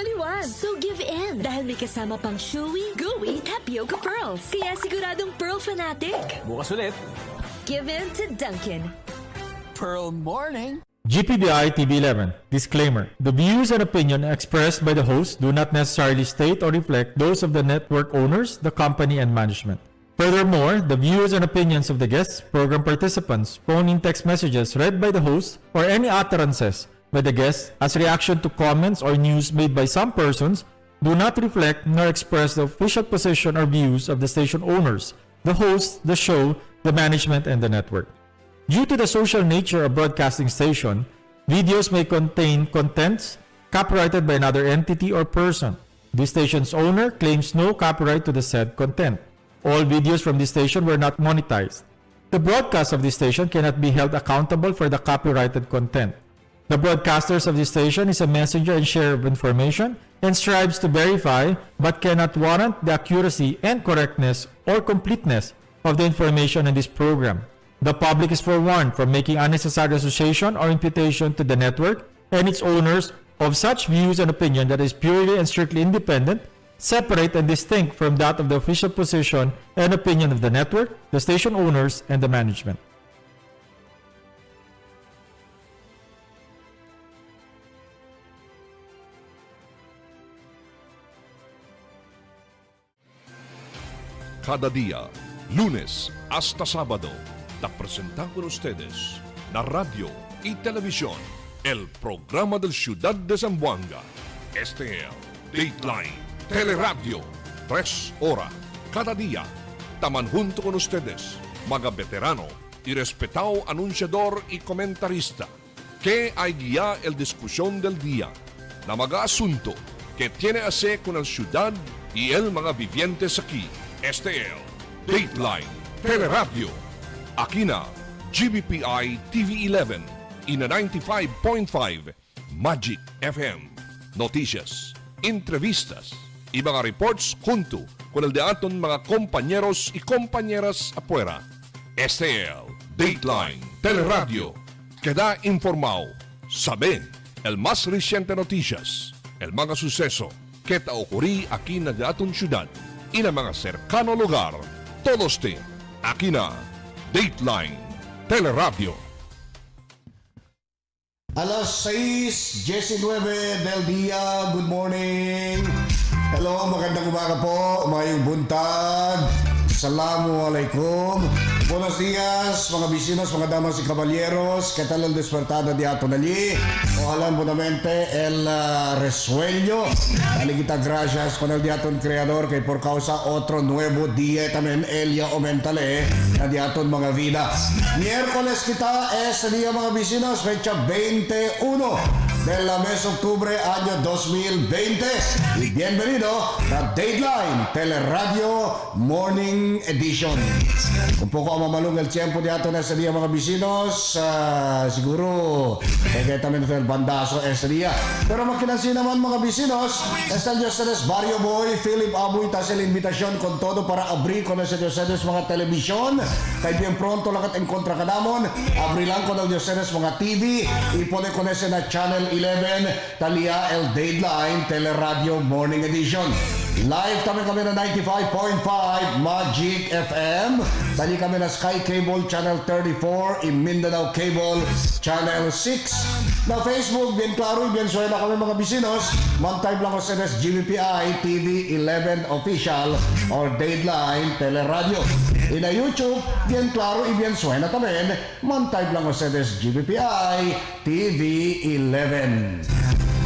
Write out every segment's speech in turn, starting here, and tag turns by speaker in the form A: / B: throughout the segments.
A: paliwan. So give in. Dahil may kasama pang chewy, gooey tapioca pearls. Kaya siguradong pearl fanatic.
B: Bukas ulit.
A: Give in to Dunkin'.
B: Pearl Morning.
C: GPBI TV11. Disclaimer. The views and opinion expressed by the host do not necessarily state or reflect those of the network owners, the company, and management. Furthermore, the views and opinions of the guests, program participants, phone-in text messages read by the host, or any utterances by the guests as reaction to comments or news made by some persons do not reflect nor express the official position or views of the station owners, the host, the show, the management, and the network. Due to the social nature of broadcasting station, videos may contain contents copyrighted by another entity or person. The station's owner claims no copyright to the said content. All videos from this station were not monetized. The broadcast of this station cannot be held accountable for the copyrighted content. The broadcasters of this station is a messenger and sharer of information and strives to verify but cannot warrant the accuracy and correctness or completeness of the information in this program. The public is forewarned from making unnecessary association or imputation to the network and its owners of such views and opinion that is purely and strictly independent, separate and distinct from that of the official position and opinion of the network, the station owners, and the management.
D: Cada día, lunes hasta sábado, te presentamos con ustedes la radio y televisión, el programa del Ciudad de Zamboanga. Este es Dateline Teleradyo, 3 horas cada día. Taman junto con ustedes, mga veterano y respetado anunciador y comentarista, que hay guía el discusión del día, na mga asunto que tiene a hacer con el ciudad y el mga vivientes aquí. Este es Dateline Teleradyo, aquí na GBPI TV11 y na 95.5 Magic FM. Noticias, entrevistas y mga reports junto con el de aton mga compañeros y compañeras afuera. Este es Dateline Teleradyo, que da informado, sabe el más reciente noticias, el mga suceso que ta ocurrí aquí na de aton ciudad y na mga cercano lugar. Todos te aquí na Dateline Teleradyo.
E: Alas 6:19 del día. Good morning. Hello, magandang umaga po. Mayong buntag. Assalamualaikum. Buenos días, mga vecinos, mga damas y caballeros. ¿Qué tal el despertado de ato allí? Ojalá bonamente el resuello. Dale kita gracias con el diaton creador que por causa otro nuevo día también Elia aumentale na diaton mga vida. Miércoles kita es día mga vecinos, fecha 21 del mes de octubre año 2020. Y bienvenido a Dateline Teleradyo Morning Edition. Un poco mamalung el tiempo de ato na sa día mga vecinos. Siguro kaya también el bandazo este día. Pero makinansin naman mga vecinos, está el Dios Barrio Boy, Philip Abuy, tas la invitación con todo para abrir con ese Dios mga televisión. Kaya bien pronto lakat encontra ka namon. Abrir lang con el Dios mga TV y pone con ese na Channel 11, talia el Dateline Teleradyo Morning Edition. Live kami na 95.5 Magic FM. Tali kami na Sky Cable Channel 34 in Mindanao Cable Channel 6. Na Facebook, bien klaro, bien suela kami mga bisinos. Man-type lang ko sa GBPI TV 11 Official or Dateline Teleradyo. In a YouTube, bien klaro y bien suena también. Man-type lang ko sa GBPI TV 11.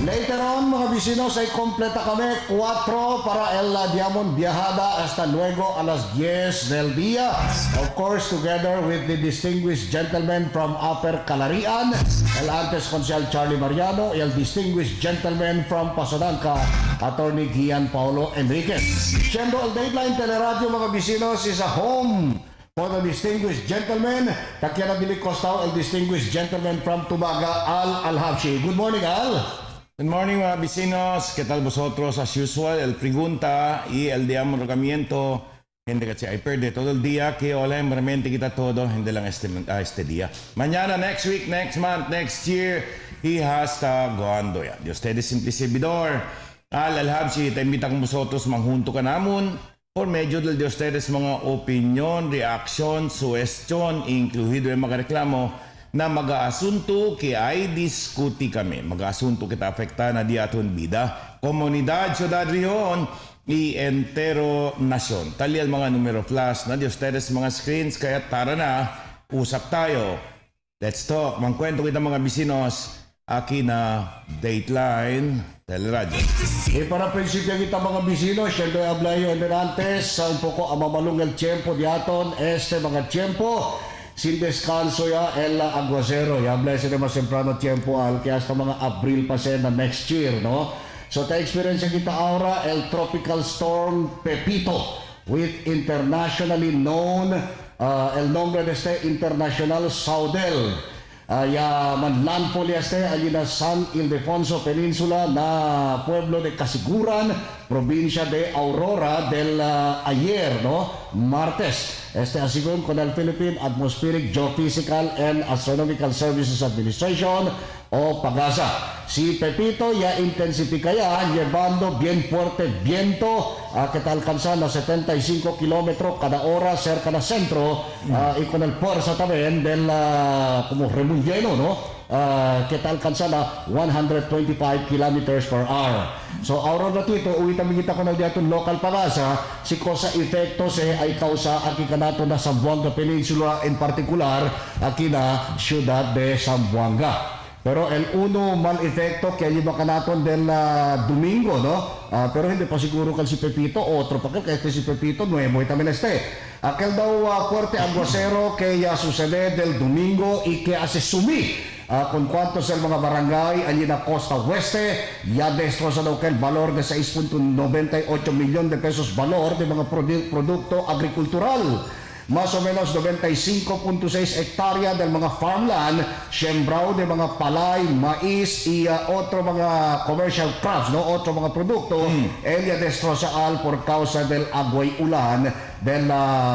E: Later on, mga vecinos, ay kompleta kami 4 para el Diamond Viajada hasta luego a las 10 del día. Of course, together with the distinguished gentleman from Upper Calarian, el antes Consel Charlie Mariano, y el distinguished gentleman from Pasodanca, Attorney Gian Paulo Enriquez. Siendo el Dateline Teleradyo, mga vecinos, is a home for the distinguished gentleman. Takyana Dili Costao, el distinguished gentleman from Tubaga, Al Alhabshi. Good morning, Al.
F: Good morning mga vecinos, ¿qué tal vosotros? As usual, el pregunta y el rogamiento, hindi kasi ay perde todo el día, que hola, realmente kita todo, hindi lang este día. Mañana, next week, next month, next year, y hasta cuando ya. De ustedes simple servidor, Alalhab si imbita kong musotos manghunto ka namon por medyo del de ustedes mga opinion, reaction, suggestion, incluido yung mga reklamo na mag-aasunto ki ay diskuti kami. Mag-aasunto kita afekta na di aton bida. Komunidad, syudad, riyon, y entero nasyon. Talian mga numero flash na di ustedes mga screens kaya tara na, usap tayo. Let's talk. Mangkwento kita mga bisinos. Aquí na Dateline Teleradyo.
E: Para prinsipyo kita mga bisino, siyempre hablayo antes, un poco amamalong el tiempo di aton, mga tiempo, sin descanso ya el aguacero, ya habla ese más temprano tiempo al que hasta mga Abril pa na next year, no? So ta experience kita ahora el tropical storm Pepito with internationally known el nombre de este international Saudel. Ya landfall allí na San Ildefonso Peninsula na pueblo de Casiguran, provincia de Aurora del ayer, no? Martes. Asigon con el Philippine Atmospheric Geophysical and Astronomical Services Administration o PAGASA. Si Pepito ya intensifica ya, llevando bien fuerte viento que te alcanza a 75 kilómetros cada hora cerca del centro y con el fuerza también del como remolino, ¿no? Que te alcanza a 125 kilometers per hour. So ahora ratito, uwi kami kita ko na dito local pagasa, si cosa efectos ay kausa aquí kanato na Zamboanga Peninsula en particular, aquí na Ciudad de Zamboanga. Pero el uno mal efecto que lleva kanaton del domingo, no? Pero hindi pa siguro kal si Pepito, otro pa kal si Pepito, nuevo y también Aquel daw fuerte aguacero que ya sucede del domingo y que hace sumir con cuantos el mga barangay allí na Costa Oeste, ya destroza daw el valor de 6.98 millones de pesos valor de mga producto agricultural. Más o menos 95.6 hektarya del mga farmland, sembrado de mga palay, mais y otro mga commercial crops, no? Otro mga produkto, ella destroza al por causa del agua y ulan del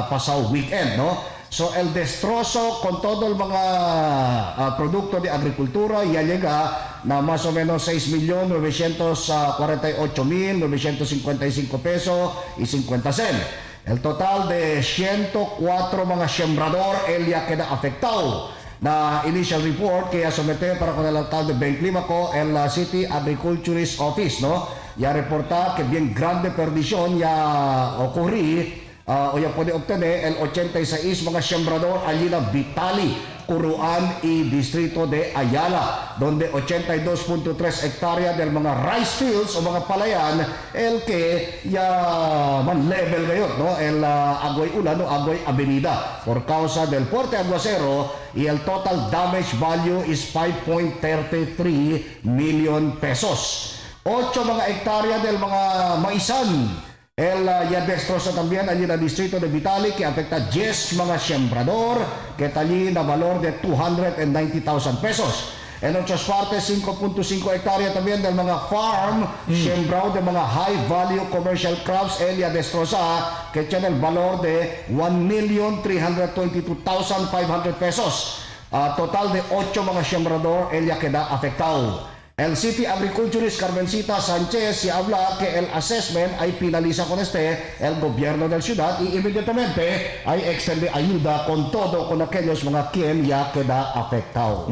E: pasado weekend, no? So el destrozo con todo el mga producto de agricultura ya llega na más o menos 6,948,955 pesos y 50 cents. El total de 104 mga sembrador el ya queda afectado. Na initial report que ya somete para con el alcalde Ben Climaco el City Agriculturist Office, no? Ya reporta que bien grande perdición ya ocurrí o ya puede obtener el 86 mga sembrador allí na Vitali, Curuan y Distrito de Ayala, donde 82.3 hektarya del mga rice fields o mga palayan el que ya man level ngayon, no? El agoy ulan o agoy avenida por causa del fuerte aguacero y el total damage value is 5.33 million pesos. 8 mga hektarya del mga maisan ya destroza también allí en el distrito de Vitali que afecta 10 mga sembrador que allí na valor de 290,000 pesos. En otras partes, 5.5 hectáreas también del mga farm sembrado de mga high value commercial crops ya destroza que tiene el valor de 1,322,500 pesos. Total de 8 mga sembrador ya queda afectado. El City Agriculturist Carmencita Sánchez se habla que el assessment ay finaliza con el gobierno del ciudad y inmediatamente ay extende ayuda con todo con aquellos mga quien ya queda afectado.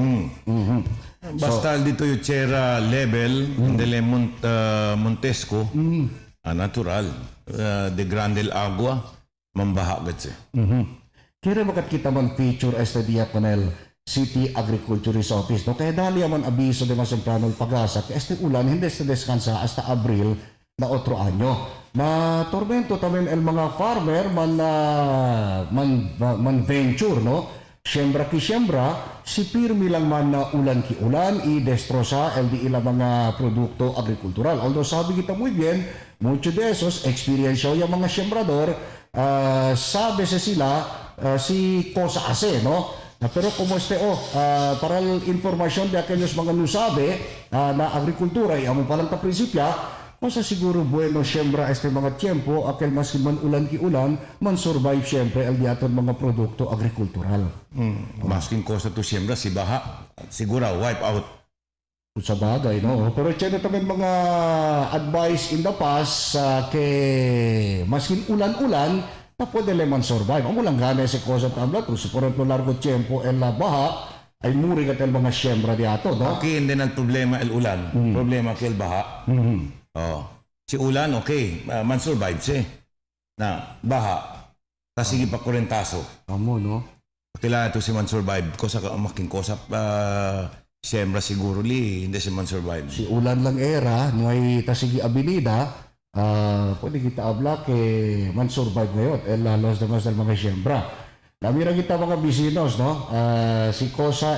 F: Basta dito yung Chera level del Montesco, natural, de Grande el Agua, mambaha gatse.
E: Kira makat kita man feature dia con el City Agriculturist Office, no? Kaya dali man abiso de mas temprano pag-asa, que ulan hindi se descansa hasta Abril na otro año. Na tormento también el mga farmer man venture, no? Siembra ki siembra, si pirmi lang man na ulan ki ulan, i destroza el di ilang mga produkto agrikultural. Although sabi kita muy bien, mucho de esos experience yung mga sembrador, sabi sa sila, si cosa hace, no? Pero como para la información de aquellos mga nusabe na agrikultura, amo palang ka prinsipya, masa siguro bueno siembra mga tiempo, aquel mas man ulan ki ulan, man survive siyempre el diaton mga produkto agrikultural.
F: Masking kosa to siembra, si baha, siguro wipe out.
E: Sa bagay, no? Pero tiyan naman mga advice in the past kay maskin ulan-ulan na pwede lemon survive. Amo lang gana si Kosa Tabla kung sa porento largo tiempo el baha ay muri ka mga siyembra diato, no?
F: Okay, hindi na problema el ulan. Problema kay el baha. Oh. Si ulan, okay. Man survive siya. Na, baha. Tapos sige pa kurentaso.
E: Amo, no?
F: Kailangan ito si man survive. Kosa ka making kosap. Siyembra siguro hindi si man survive.
E: Si ulan lang era, nuay tasigi abilida, pwede kita abla ke man survive ngayon. Los demás del mga siyembra. Namira kita mga bisinos, no? Si Kosa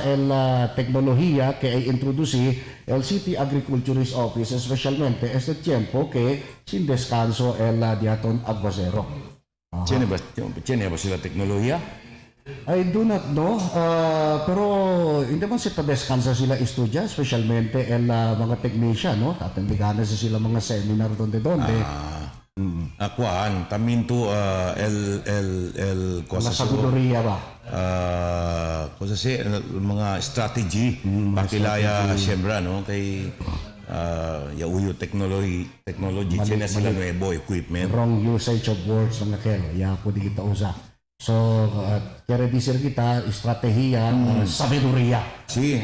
E: teknolohiya que ay introduci el City Agriculturist Office, especialmente este tiempo que sin descanso diaton aguacero.
F: Tiene ba sila teknolohiya?
E: I do not know, pero hindi man sila descansa sila estudya, especialmente mga technician, no? Tatandiganan sila mga seminar donde-donde.
F: Akuan, taminto el
E: Mga sabiduria ba?
F: Cosa si mga strategy pakilaya siyembra, no? Kay yauyo technology sila sila nuevo equipment.
E: Wrong usage of words ng akel, po di kita usa. So, kaya disir kita, estratehiya, sabiduria.
F: Si,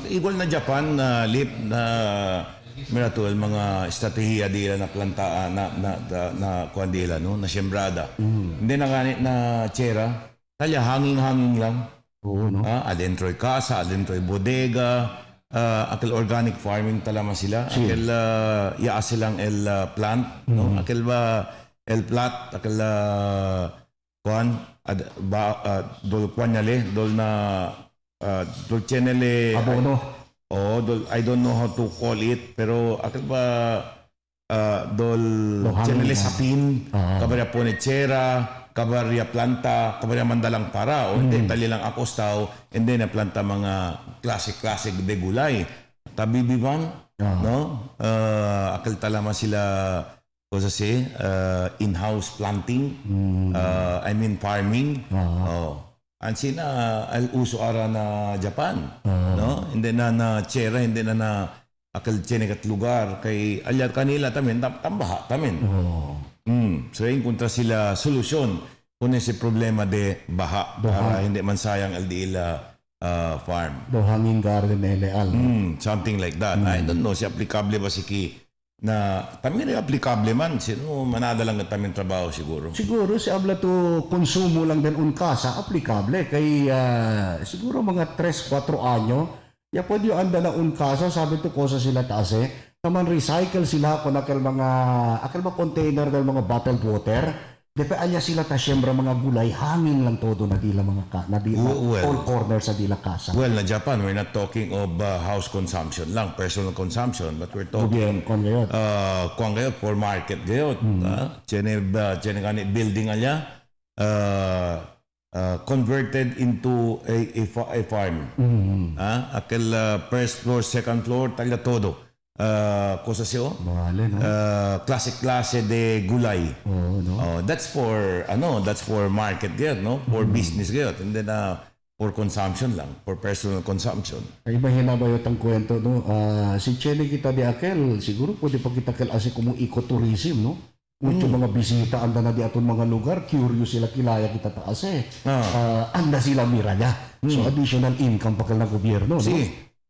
F: igual na Japan, lip na mirato el mga estratehiya dila na planta na kuan dila, no, na siyembrada. Hindi na ganit na tsera, talya hanging lang.
E: Oo, no?
F: Adentro'y casa, adentro'y bodega, akil organic farming talaman sila. Akil yaa silang el plant, no? Akil ba el plat, akil kuan dol kwanyale dol na dol chenele
E: Abono.
F: dol I don't know how to call it pero akil ba dol chenele sapin kabarya ponechera kabarya planta kabarya mandalang para o hindi tali lang akostaw and then na planta mga classic de gulay tabibiban no akil talama sila cosa si in-house planting I mean farming ansin al uso ara na Japan no hindi na tsera hindi na akal tsinegat lugar kay alyat kanila tamin tambaha tamin so yung kontra sila solusyon kung si problema de baha para hindi man sayang LDL farm
E: Hanging garden eleal.
F: something like that I don't know si applicable ba si ki na tamin ay applicable man sino manada lang tamin trabaho siguro
E: Si abla to konsumo lang din un casa applicable kay siguro mga 3-4 anyo ya pwede yung anda na un casa sabi to kosa sila taase taman recycle sila kung akal mga container del mga bottled water depe anya sila ta siyembra mga gulay hangin lang todo na dila mga all corners sa dila casa.
F: Well, na Japan, we're not talking of house consumption lang, personal consumption, but we're talking
E: Kung
F: ngayon for market gayot. Chene ganit building alya converted into a farm. Akil first floor, second floor, talya todo. Cosa siyo?
E: Mahali, no?
F: Klase de gulay.
E: No?
F: That's for market gayot, no? For business gayot. And then for consumption lang, for personal consumption.
E: Ay mahina ba yung kwento, no? Si Chene kita di akel, siguro pwede pa kita kel asi kumu ecotourism, no? Mucho mga bisita anda na di aton mga lugar, curious sila kilaya kita taas anda sila mira niya. So additional income pa kel na gobyerno, no?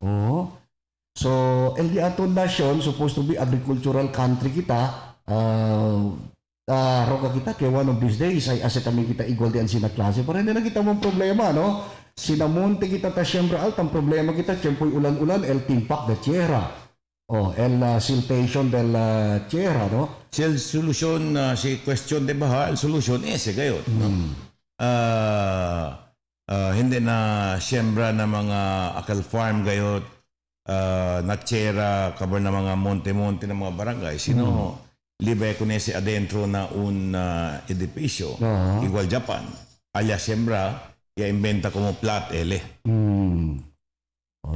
E: Oo. So, el di aton nation supposed to be agricultural country kita. Roka kita kaya one of these days ay aset kami kita igual diyan sina klase. Pero hindi na kita mong problema, no? Sinamonte kita ta siyempre ang problema kita siyempre ulan-ulan el timpak de tierra. El siltation del tierra, no?
F: Si solution si question de baha, el solution ese gayot, no? Hindi na siyembra na mga akal farm gayot natsera kabar na mga monte-monte ng mga barangay sino libe ko nesi adentro na un edificio igual Japan alya siyembra ya inventa como plat ele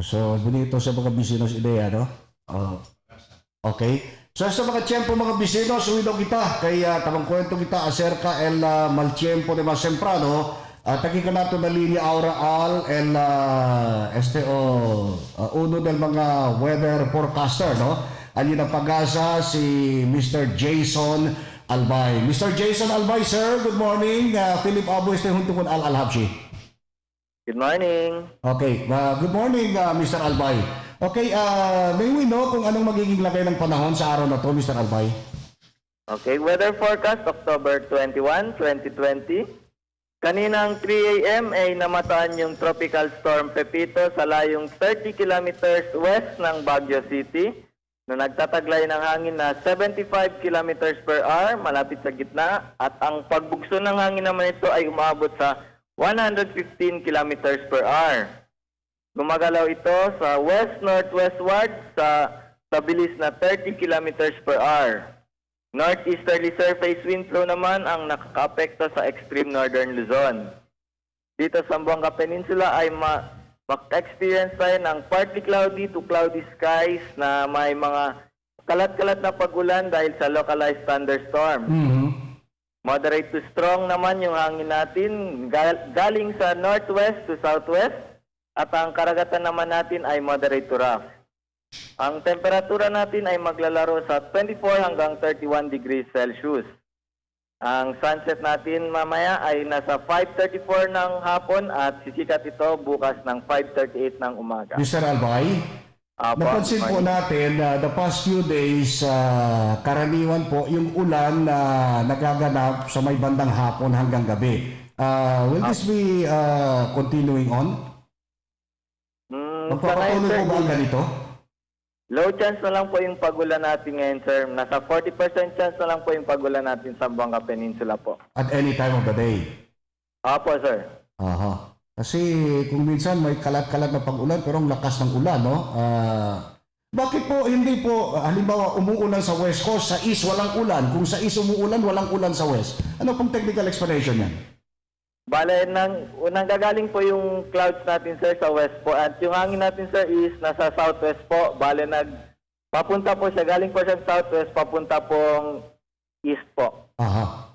E: so bonito sa mga bisinos ideya, no? Okay, so sa mga tiyempo mga bisinos uwido kita kaya tamang kwento kita acerca el mal tiempo de mas temprano Aquí ka nato na linya oral el uno del mga weather forecaster, no? Alin ang pag-asa si Mr. Jason Albay. Mr. Jason Albay, sir, good morning. Philip Aboy, este junto con Al-Habshi.
G: Good morning.
E: Okay, good morning, Mr. Albay. Okay, may we know kung anong magiging lagay ng panahon sa araw na to, Mr. Albay?
G: Okay, weather forecast October 21, 2020. Kaninang 3 a.m. ay namataan yung Tropical Storm Pepito sa layong 30 kilometers west ng Baguio City na nagtataglay ng hangin na 75 kilometers per hour malapit sa gitna at ang pagbugso ng hangin naman ito ay umabot sa 115 kilometers per hour. Gumagalaw ito sa west-northwestward sa bilis na 30 kilometers per hour. Northeasterly surface wind flow naman ang nakakaapekto sa extreme northern Luzon. Dito sa Zamboanga Peninsula ay mag-experience tayo ng partly cloudy to cloudy skies na may mga kalat-kalat na pag-ulan dahil sa localized thunderstorm. Moderate to strong naman yung hangin natin galing sa northwest to southwest at ang karagatan naman natin ay moderate to rough. Ang temperatura natin ay maglalaro sa 24 hanggang 31 degrees Celsius. Ang sunset natin mamaya ay nasa 5:34 ng hapon at sisikat ito bukas ng 5:38 ng umaga.
E: Mr. Albay, napansin po natin the past few days, karaniwan po yung ulan na nagaganap sa may bandang hapon hanggang gabi. Will this be continuing on? Magpapatuloy po ba ang ganito?
G: Low chance na lang po yung pagulan natin ngayon, sir. Nasa 40% chance na lang po yung pagulan natin sa Zamboanga Peninsula po.
E: At any time of the day?
G: Opo, sir.
E: Aha. Kasi kung minsan may kalat-kalat na pag-ulan pero ang lakas ng ulan, no? Bakit po hindi po, halimbawa umuulan sa West Coast, sa East walang ulan. Kung sa East umuulan, walang ulan sa West. Ano pong technical explanation yan?
G: Bale, unang gagaling po yung clouds natin, sir, sa west po. At yung hangin natin, sir, is nasa southwest po. Bale, papunta po siya. Galing po siya sa southwest, papunta pong east po.
E: Aha.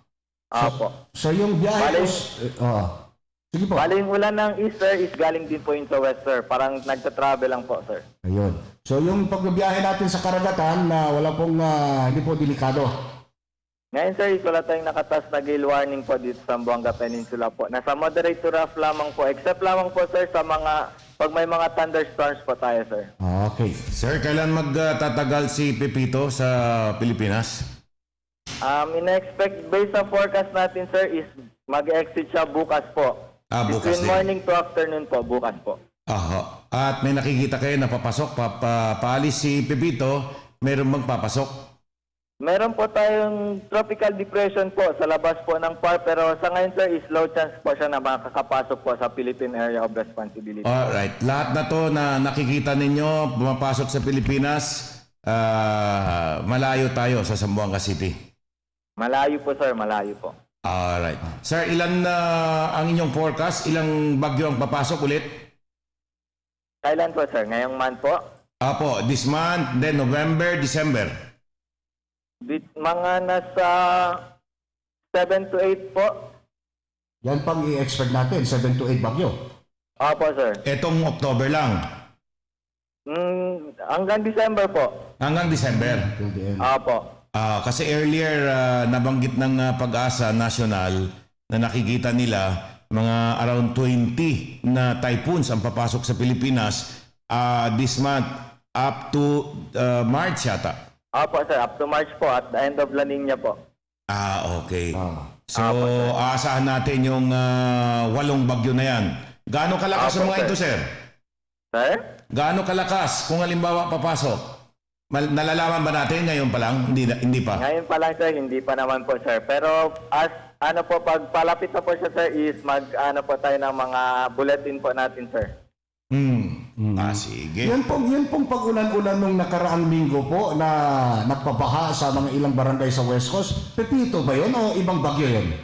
G: Apo.
E: So yung biyahe
G: Bale,
E: sige po.
G: Bale, yung ulan ng east, sir, is galing din po yun sa west, sir. Parang nagta-travel lang po, sir.
E: Ayun. So yung pagbibiyahe natin sa karagatan na wala pong hindi po delikado.
G: Ngayon, sir, wala tayong nakatas na gale warning po dito sa Zamboanga Peninsula po. Nasa moderate to rough lamang po. Except lamang po, sir, sa pag may mga thunderstorms po tayo, sir.
E: Okay.
F: Sir, kailan magtatagal si Pepito sa Pilipinas?
G: In-expect, based sa forecast natin, sir, is mag-exit siya bukas po.
F: Bukas
G: Between morning to afternoon po, bukas po.
F: Aha. At may nakikita kayo na papasok, paalis si Pepito, meron magpapasok?
G: Meron po tayong tropical depression po sa labas po ng PAR, pero sa ngayon, sir, is low chance po siya na makakapasok po sa Philippine Area of Responsibility.
F: Alright. Lahat na to na nakikita ninyo, pumapasok sa Pilipinas, malayo tayo sa Zamboanga City.
G: Malayo po, sir, malayo po.
F: Alright. Sir, ilan ang inyong forecast? Ilang bagyo ang papasok ulit?
G: Kailan po, sir? Ngayong month po?
F: Apo, this month, then November, December.
G: Mga nasa 7 to 8 po.
E: Yan pang i-expect natin, 7 to 8 bagyo.
G: Opo, sir.
F: Etong October lang.
G: Hanggang December po.
F: Hanggang December.
G: Opo.
F: Kasi earlier, nabanggit ng Pag-asa National na nakikita nila mga around 20 na typhoons ang papasok sa Pilipinas this month up to March yata.
G: Opo, sir. Up to March po at the end of La Nina po.
F: Okay. So, aasahan natin yung 8 bagyo na yan. Gaano kalakas ang mga ito, sir?
G: Sir?
F: Gaano kalakas kung halimbawa papasok? Nalalaman ba natin ngayon pa lang? Hindi pa.
G: Ngayon pa lang, sir. Hindi pa naman po, sir. Pero pag palapit na po siya, sir, is po tayo ng mga bulletin po natin, sir.
F: Sige.
E: Yan pong pag-ulan-ulan nung nakaraang linggo po na nagpabaha sa mga ilang barangay sa West Coast. Pepito ba yun o ibang bagyo yun?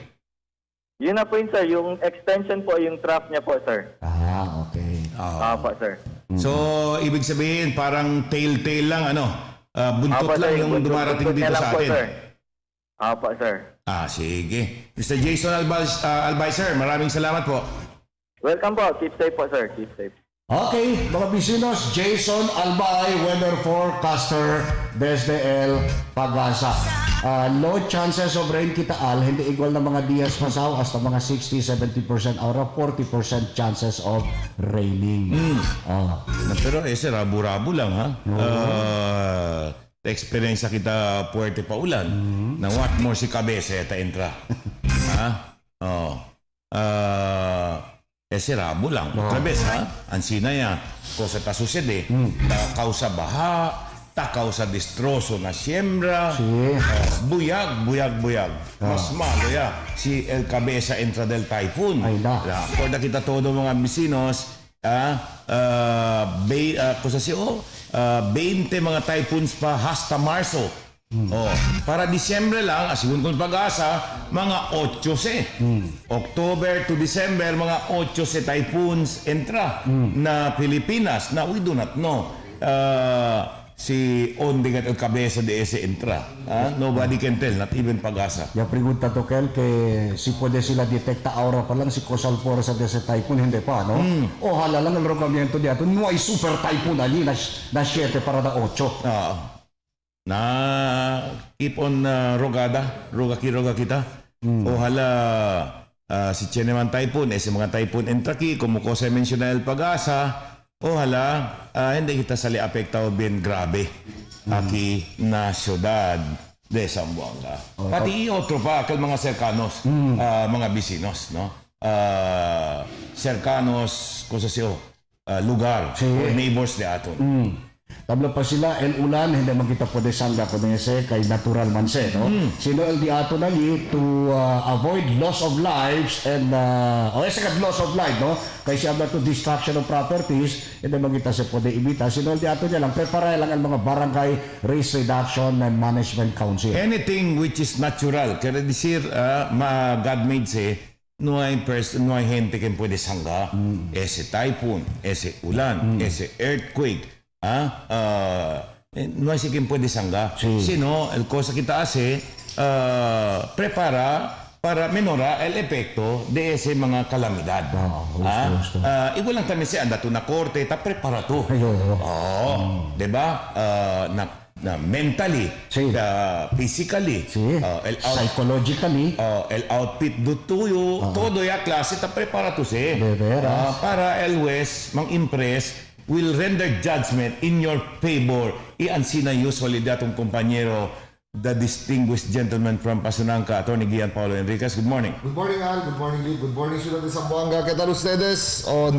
G: Yun na po yun, sir. Yung extension po, yung trough niya po, sir.
E: Okay.
G: Opo, sir.
F: So, ibig sabihin, parang tail lang, buntot
G: Opo,
F: lang
G: sir.
F: yung dumarating
G: Buntot
F: dito
G: niya lang
F: sa
G: po,
F: atin.
G: sir. Opo, sir.
F: Sige. Mr. Jason Albay, sir, maraming salamat po.
G: Welcome po. Keep safe po, sir. Keep safe.
E: Okay, mga bisinos, Jason Albay, weather forecaster, desde El Pagasa. Low chances of rain kitaal, hindi igual na mga Diaz Masaw, hasta mga 60-70% aura, 40% chances of raining.
F: Pero sir, rabo-rabo lang ha. Experience kita puwerte pa ulan. Na what more si Cabeza entra. Ha? Rabo lang. Otra vez ha. Ansina ya. Cosa ta sucede. Causa baha, causa destrozo na siembra. Buyag. Mas malo ya. Si El Cabeza entra del typhoon.
E: Ay na.
F: Recuerda kita todo mga bisinos. 20 mga typhoons pa hasta Marso. Para Disyembre lang, asigun kong pag-asa, mga 8 October to December, mga 8 typhoons entra na Pilipinas na we do not know. Si Onding at El Cabeza de ese entra. Nobody can tell, not even pag-asa.
E: Ya pregunta to Kel, que si pwede sila detecta aura pa lang si Coastal Force at ese typhoon, hindi pa, no? Ojalá lang ang rogamiento diato, no ay super typhoon ali na 7 para na 8.
F: Na keep on roga kita. Ojalá si Cheneman Typhoon, ese mga typhoon entra ki, como cosa menciona el pag-asa, ojalá hindi kita sali apektado bien grabe aquí na syudad de Zamboanga. Pati otro pa kal mga cercanos, mga bisinos, no? Cercanos, cosa siyo, lugar, or neighbors de aton.
E: Tabla pa sila, el ulan, hindi man kita pwede sangga ko ese kay natural man se, no? Sino el di ato nali to avoid loss of lives and ese kad loss of life, no? Kay siya to destruction of properties, hindi man kita se pwede ibita. Sino el di ato niya lang, prepara lang ang mga barangay risk reduction and management council.
F: Anything which is natural, quiere decir, God made se, no hay gente que puede sangga. Ese typhoon, ese ulan, ese earthquake, no hay quien puede sangga. Sino, el cosa kita hace, prepara para menorar el efecto de ese mga kalamidad. Igual lang kami siya, anda to na korte, ta prepara to. Diba? Na mentally, physically,
E: psychologically,
F: el outfit do tuyo, todo ya klase, ta prepara to siya. Para el West, mang-impress, will render judgment in your favor. Iansina usually datong kompanyero, the distinguished gentleman from Pasunanca, Attorney Gian Paulo Enriquez. Good morning.
H: Good morning, Al. Good morning, Lee. Good morning, Ciudad de Zamboanga. ¿Qué tal ustedes? On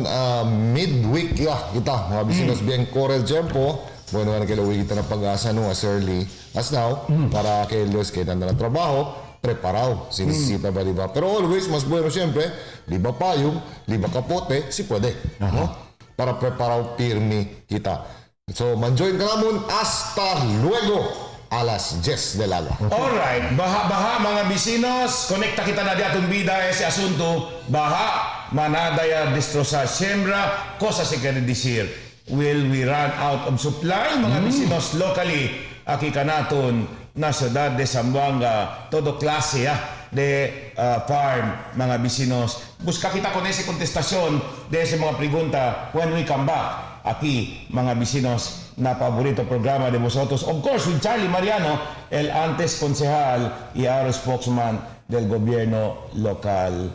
H: midweek kita, mga bisinos bien core el tiempo. Bueno, na kailangan kita na pag-asa no, as early as now, para kay Luis kay tanda na trabaho, preparado, sinisita ba, diba? Pero always, mas bueno siyempre, liba payong, liba kapote, si pwede. No? Para preparado firme kita. So, manjoin ka naman, hasta luego, alas 10 del alba.
F: Alright, baha mga bisinos, konekta kita na di atong bida ese asunto, baha, manadaya destrozar siembra, cosa se quiere decir, will we run out of supply, mga bisinos locally, aki kanaton, na syudad de Zamboanga, todo klase de farm, mga bisinos. Busca kita con ese contestasyon de ese mga pregunta when we come back. Aquí, mga bisinos, na paborito programa de vosotros. Of course, with Charlie Mariano, el antes concejal y ahora spokesman del gobierno local.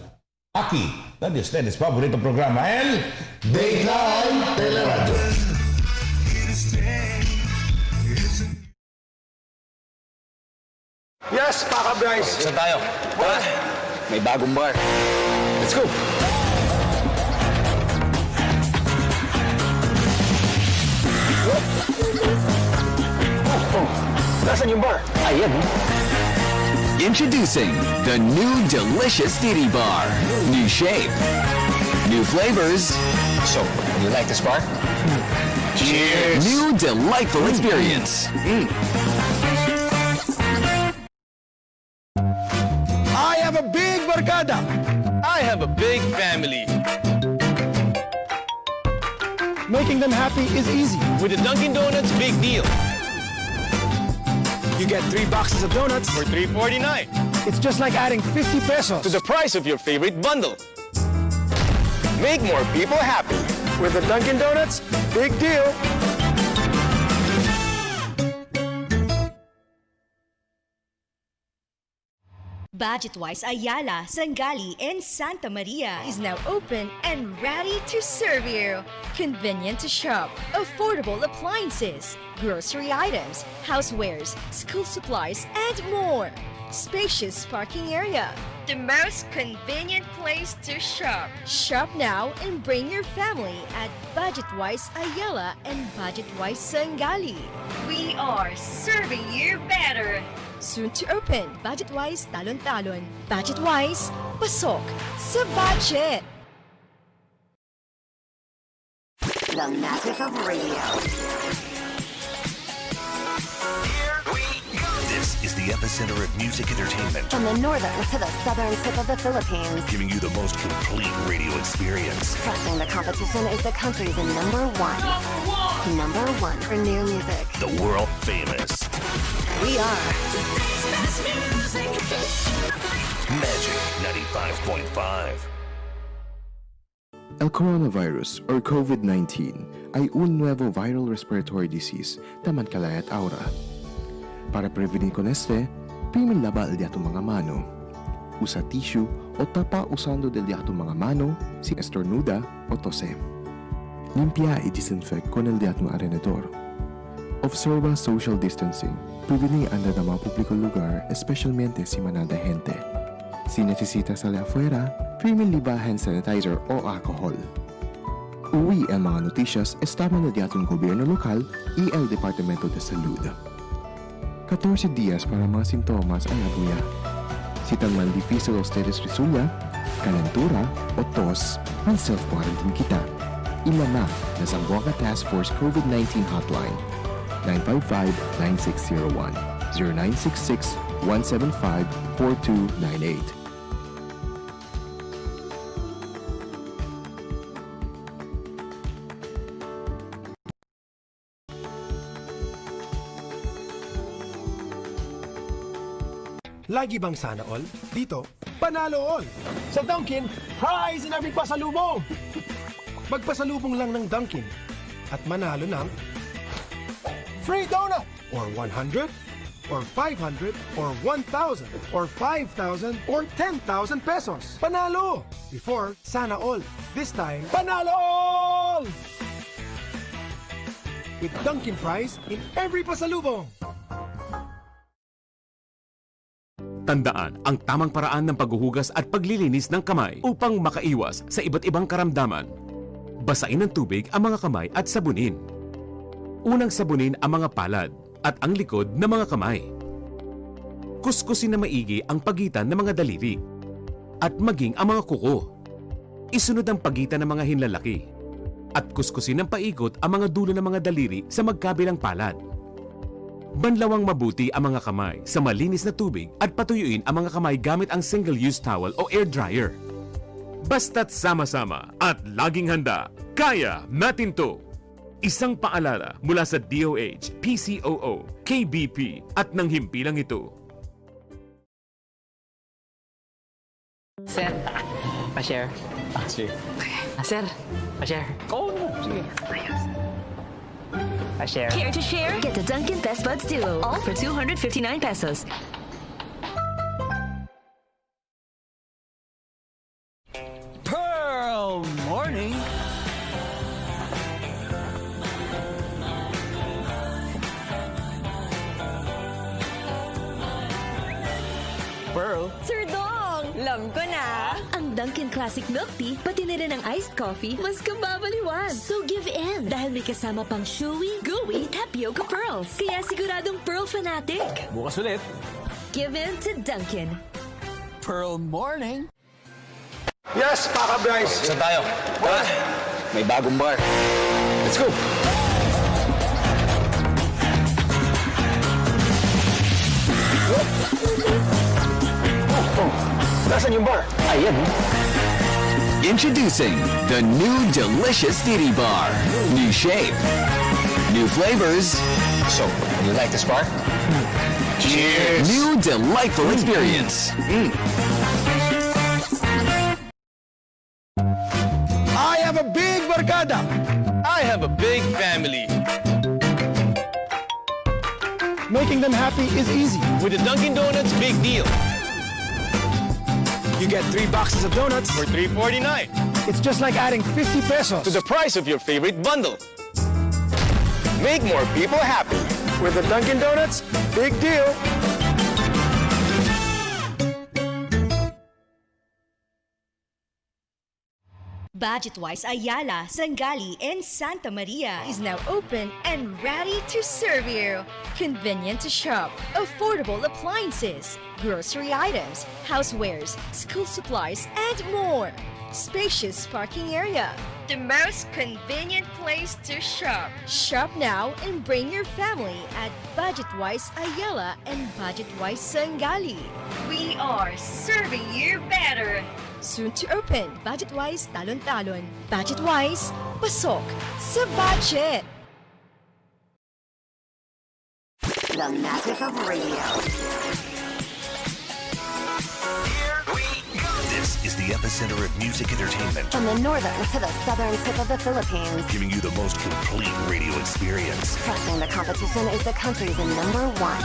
F: Aquí, donde ustedes, favorito programa, el
H: Dateline Teleradyo.
B: Yes, Paka Bryce.
I: Saan tayo? Tara, may bagong bar.
B: Let's go. Nasaan yung bar?
I: Ayan. Introducing the new delicious Titty Bar. New shape, new flavors.
B: So, you like this bar?
I: Cheers! New delightful experience.
B: I have a big barkada.
J: I have a big family.
B: Making them happy is easy.
J: With the Dunkin' Donuts Big Deal.
B: You get 3 boxes of donuts
J: For $3.49.
B: It's just like adding 50 pesos
J: To the price of your favorite bundle. Make more people happy.
B: with the Dunkin' Donuts. Big deal.
K: Budget-wise Ayala, Sangali, and Santa Maria is now open and ready to serve you. Convenient to shop, affordable appliances, grocery items, housewares, school supplies, and more. Spacious parking area. The most convenient place to shop. Shop now and bring your family at Budget-wise Ayala and Budget-wise Sangali. We are serving you better. Soon to open, Budget-wise Talon-Talon. Budget-wise, pasok sa budget.
L: The magic of radio.
M: This is the epicenter of music entertainment.
L: From the northern to the southern tip of the Philippines.
M: Giving you the most complete radio experience.
L: Crushing the competition is the country's number one. Number one for new music.
M: The world famous.
L: We are
M: Magic 95.5.
N: El coronavirus or COVID-19 ay un nuevo viral respiratory disease taman kalayat aura. Para prevenir con este, primin lava el diato mga mano. Usa tissue o tapa usando del diato mga mano sin estornuda o tose. Limpia y disinfect con el diato alrededor. Observa social distancing. Prevenir anda na mga publikong lugar, especialmente si manada gente. Si necesita salir afuera, primin liba hand sanitizer o alcohol. Uwi ang mga noticias estaban na diatong gobyerno lokal y el Departamento de Salud. 14 días para mga sintomas ang abuya. Si tan man difícil ustedes resulta, calentura o tos, ang self-quarantine kita. Ilama na Zamboanga Task Force COVID-19 Hotline 955-9601 0966-175-4298.
B: Lagi bang sana all? Dito, panalo all! Sa Dunkin', prize in every pasalubong! Magpasalubong lang ng Dunkin' at manalo ng free donut! Or 100, or 500, or 1,000, or 5,000, or 10,000 pesos. Panalo! Before, sana all. This time, panalo all! With Dunkin' prize in every pasalubong.
O: Tandaan ang tamang paraan ng paghuhugas at paglilinis ng kamay upang makaiwas sa iba't ibang karamdaman. Basain ng tubig ang mga kamay at sabunin. Unang sabunin ang mga palad at ang likod ng mga kamay. Kuskusin na maigi ang pagitan ng mga daliri at maging ang mga kuko. Isunod ang pagitan ng mga hinlalaki at kuskusin ng paikot ang mga dulo ng mga daliri sa magkabilang palad. Banlawang mabuti ang mga kamay sa malinis na tubig at patuyuin ang mga kamay gamit ang single-use towel o air dryer. Basta't sama-sama at laging handa, kaya natin to! Isang paalala mula sa DOH, PCOO, KBP at ng himpilang ito.
P: Sir, pa-share.
J: Sige.
P: Sir, pa-share.
J: Oo, sige.
P: Pa-share.
A: Care to share? Get the Dunkin' Best Buds Duo, all for 259 pesos.
J: Pearl morning. Pearl.
A: Sir Dong! Alam ko na! Ang Dunkin' Classic Milk Tea, pati na rin ang iced coffee, mas kababaliwan. So give in, dahil may kasama pang chewy, gooey, tapioca pearls. Kaya siguradong pearl fanatic.
J: Bukas ulit.
A: Give in to Dunkin'.
J: Pearl morning.
B: Yes, Paka Bryce!
J: Saan tayo? Tara. May bagong bar.
B: Let's go! Nasaan yung bar?
J: Ayan.
I: Introducing the new delicious Didi Bar. New shape, new flavors.
B: So, you like this bar?
I: Cheers! New delightful experience.
J: I have a big barkada. I have a big family.
B: Making them happy is easy.
J: With the Dunkin' Donuts Big Deal.
B: You get 3 boxes of donuts.
J: For $3.49.
B: It's just like adding 50 pesos.
J: To the price of your favorite bundle. Make more people happy.
B: With the Dunkin' Donuts, big deal.
K: Budget-wise Ayala, Sangali, and Santa Maria is now open and ready to serve you. Convenient to shop, affordable appliances, grocery items, housewares, school supplies, and more. Spacious parking area. The most convenient place to shop. Shop now and bring your family at Budget-wise Ayala and Budget-wise Sangali. We are serving you better. Soon to open, Budget-wise Talon-Talon. Budget-wise, pasok sa budget.
L: The magic of radio.
M: This is the epicenter of music entertainment,
L: From the northern to the southern tip of the Philippines.
M: giving you the most complete radio experience.
L: Crushing the competition is the country's number one.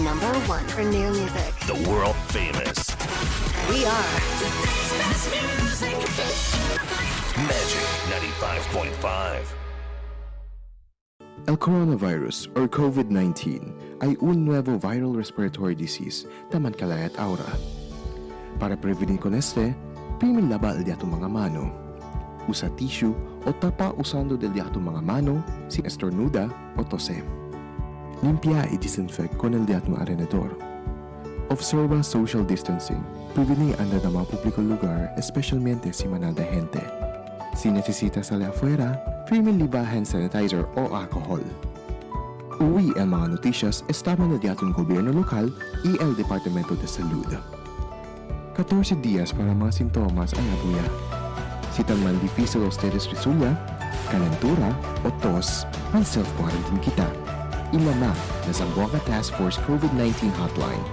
L: Number one for new music.
M: The world famous
L: We are
M: Magic 95.5.
N: El coronavirus or COVID-19 ay un nuevo viral respiratory disease taman kalayat aura. Para prevenir con este, primin lava el diato mga mano. Usa tissue o tapa usando del diato mga mano sin estornuda o tose. Limpia y disinfect con el diato alrededor. Observa social distancing, prevenir anda na mga publikong lugar, especialmente si manada gente. Si necesita salir afuera, primin liba hand sanitizer o alcohol. Uwi ang mga noticias estaba na diatong gobyerno lokal y el Departamento de Salud. 14 días para mga sintomas ang abuya. Si tan man difícil ustedes resulta, calentura o tos, ang self-quarantine kita. Ilama na Zamboanga Task Force COVID-19 Hotline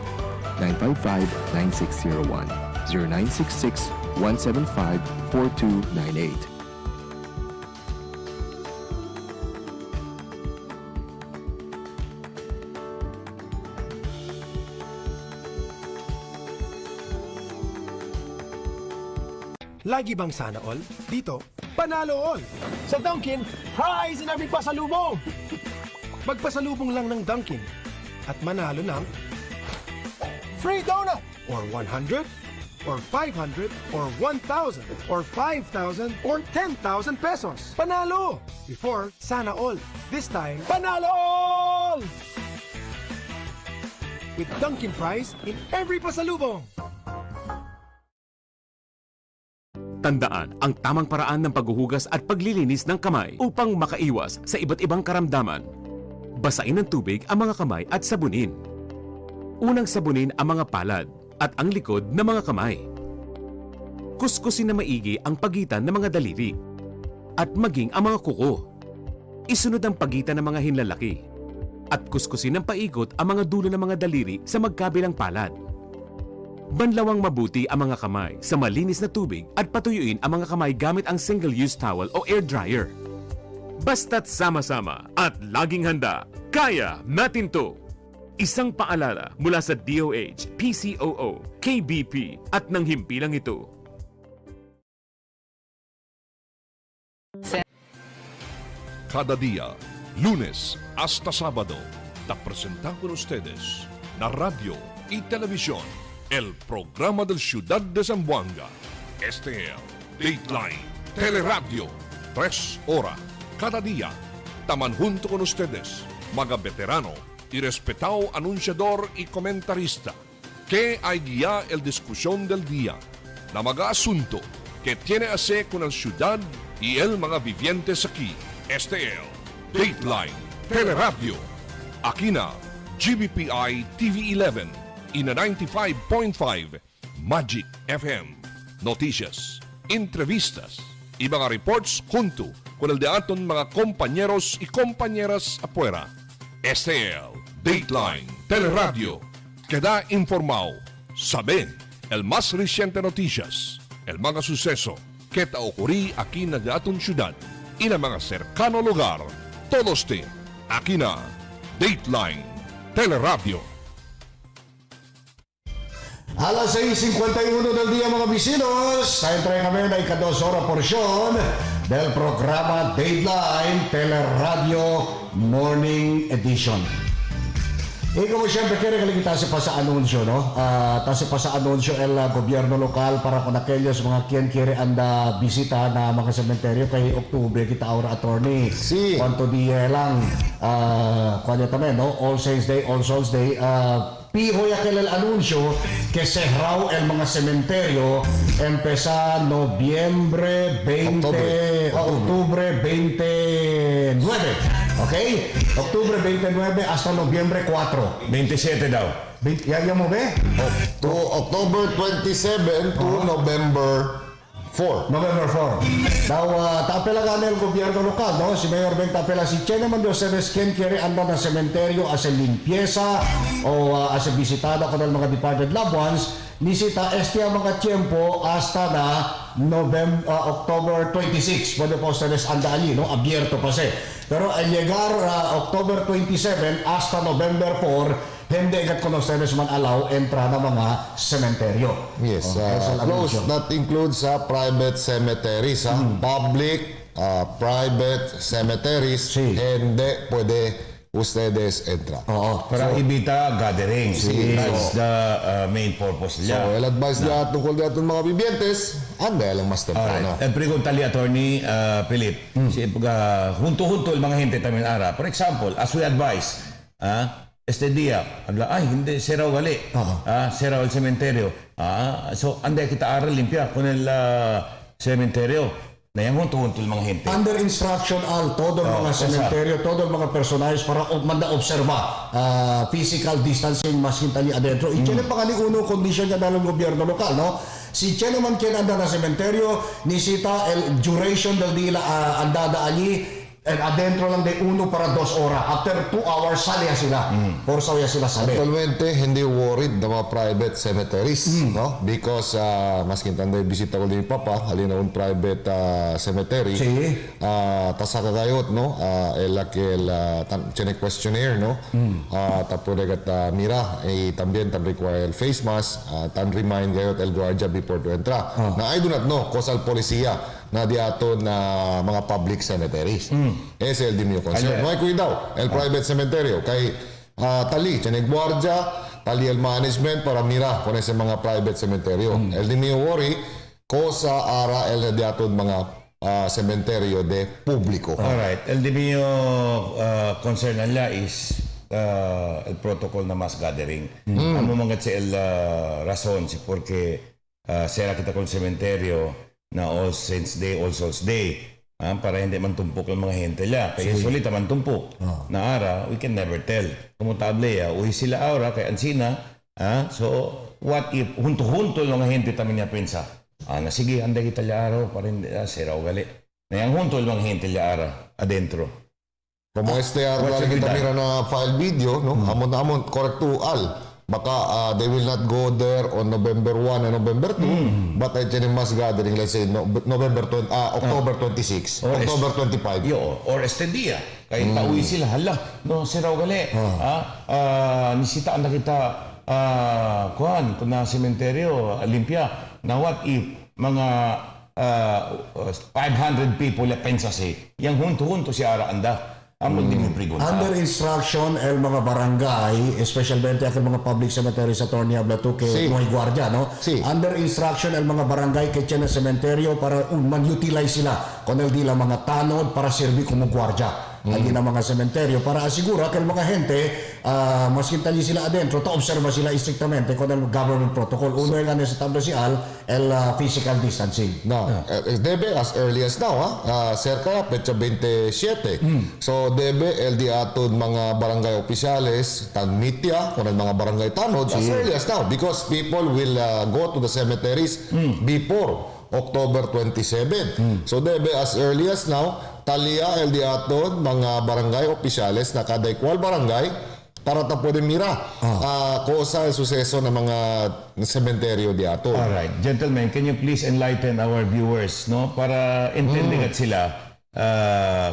N: 955-9601 0966-175-4298.
B: Lagi bang sana all? Dito, panalo all! Sa Dunkin, prize in every pasalubong! Magpasalubong lang ng Dunkin at manalo ng free donut! Or 100, or 500, or 1,000, or 5,000, or 10,000 pesos. Panalo! Before, sana all. This time, panalo all! With Dunkin prize in every pasalubong!
O: Tandaan ang tamang paraan ng paghuhugas at paglilinis ng kamay upang makaiwas sa iba't ibang karamdaman. Basain ng tubig ang mga kamay at sabunin. Unang sabunin ang mga palad at ang likod ng mga kamay. Kuskusin na maigi ang pagitan ng mga daliri at maging ang mga kuko. Isunod ang pagitan ng mga hinlalaki at kuskusin ng paikot ang mga dulo ng mga daliri sa magkabilang palad. Banlawang mabuti ang mga kamay sa malinis na tubig at patuyuin ang mga kamay gamit ang single-use towel o air dryer. Basta't sama-sama at laging handa, kaya natin to! Isang paalala mula sa DOH, PCOO, KBP at ng himpilang ito.
D: Cada día, lunes hasta sábado, te presentan con ustedes na radio y televisión el programa del Ciudad de Zamboanga. Este es Dateline Teleradyo. 3 horas cada día. Taman junto con ustedes, mga veterano y respetado anunciador y comentarista, que hay guía el discusión del día na mga asunto que tiene a hacer con el ciudad y el mga vivientes aquí. Este es Dateline Teleradyo. Aquí na GBPI TV 11 y na 95.5 Magic FM. Noticias, entrevistas y mga reports junto con el de aton mga compañeros y compañeras afuera. Este es Dateline Teleradyo queda informado. Saben el más reciente noticias, el mga suceso que te ocurrí aquí na atong syudad y na mga cercano lugar. Todos aquí na Dateline Teleradyo.
E: Alas 6:51 del día mga vecinos, sa entrega kami na ika-2 oras porsyon del programa Dateline Teleradyo Morning Edition. Y como siempre, quiere que kita pa sa anunsyo, no? Tase pa sa anunsyo el gobyerno lokal para con aquellos mga quien quiere anda bisita na mga sementeryo kay Oktubre kita ahora attorney.
H: Sí.
E: Cuanto día lang, kuanya también, no? All Saints Day, All Souls Day, pijo ya aquel el anuncio que cerró el mga sementeryo empezó noviembre 20, octubre 29. ¿Ok? Octubre 29 hasta noviembre 4.
F: 27 daw.
E: Yan mo ba?
H: To October 27 to November 4.
E: November 4. Daw, tapela el gobierno lokal, no? Si Mayor Ben tapela si Chen naman Dios sabes quien quiere andar na sementeryo as a limpieza o as a visitada con el mga departed loved ones, nisita este mga tiempo hasta na October 26. Pwede po ustedes anda allí, no? Abierto pa siya. Pero al llegar October 27 hasta November 4, hindi agad ko ustedes man allow entrada mga sementeryo.
H: Yes, that includes private cemeteries, public, private cemeteries, hindi pwede ustedes entrar.
F: Para ibita gathering.
H: Sí.
F: That's the main purpose
H: So,
F: nila.
H: el advice niya tungkol dito ng mga bibientes, anda lang mas temprano.
F: Alright. Pregunta li Attorney Philip, hunto-hunto yung mga gente tamin ara. For example, as we advise, este día, ay, hindi, seraw gali. Seraw el cementerio. So, anda kita aral limpia con el cementerio. Na yung hunto-hunto yung mga gente.
E: Under instruction al todo mga sementeryo, todo mga personajes para manda observa physical distancing mas hintali adentro. Iyan pa kani uno kondisyon niya dalang gobyerno lokal, no? Si Chen naman kaya anda na sementeryo, nisita el duration del día andada allí, adentro lang de 1 para 2 oras. After 2 hours, sali sila. Forsaw sila sali.
H: Actualmente, hindi worried na mga private cemeteries, no? Because, mas kintanda bisita ko din papa, halina un private cemetery. Tasaka kayot, no? Tiene questionnaire, no? Tapos negat mira, también tan require el face mask, tan remind kayot el guardia before to entra. Na I do not know, kosal polisiya na diato na mga public cemeteries. Ese es el dimio concern. No hay cuidado. El private cementerio. Kay tali, tiene guardia, tali el management para mira con ese mga private cementerio. El dimio worry, cosa ara el diato mga cementerio de público.
F: Alright. El dimio concern nila is el protocol na mass gathering. Amo mga si el rason si porque sera kita con cementerio na All Saints Day, All Souls Day, para hindi man tumpok ang mga hente nila. Kaya usually man tumpok. Na ara, we can never tell. Kumutable uwi sila aura kay Ansina. So, what if, hunto-hunto yung mga hente tamin niya pensa. Na sige, anda kita liaro, para hindi, sira o gali. Na yung hunto yung mga hente liara, adentro.
H: Como este araw kita mira na file video, no? Amon correctual. Baka they will not go there on November 1 and November 2, but I think mass gathering, let's say October 26, October 25.
F: Or este dia, kahit pauwi sila, hala, no, siraw gali. Nisitaan na kita, kung na sementeryo, limpia, na what if mga 500 people na pensa yung hunto-hunto si Ara anda.
E: Under instruction, el mga barangay, especialmente ang mga public cemetery sa Tornia Blato kay mga guardia, no? Under instruction, el mga barangay kay Chena Cementerio para man-utilize sila kung el dila mga tanod para serbi como guardia. Lagi na mga sementeryo para asigura que el mga gente mas kintali sila adentro ta observa sila strictamente con el government protocol. Uno yung establecial el physical distancing.
H: Debe as early as now, cerca petsa 27. So debe el diatod mga barangay oficiales tan mitya con el mga barangay tanod as early as now because people will go to the cemeteries before October 27. So debe as early as now talia el diaton mga barangay opisyales na kada equal barangay para ta pwede mira kosa el suseso ng mga sementeryo di ato.
F: Alright, gentlemen, can you please enlighten our viewers, no? Para intindihan sila,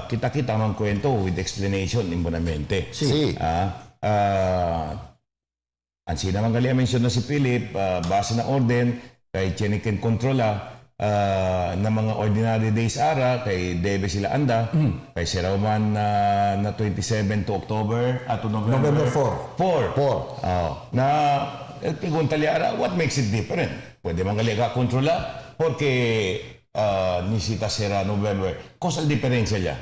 F: kita-kita mang kwento with explanation imbonamente.
H: Si.
F: Ansi naman gali mention na si Philip, base na orden, kay Cheniken Controla, na mga ordinary days ara, kay debe sila anda, kay si Rauman na 27 to October, to November 4. Na, el pregunta li ara, what makes it different? Pwede man gali ka kontrola, porque nisita sera November. Cosa el diferencia ya?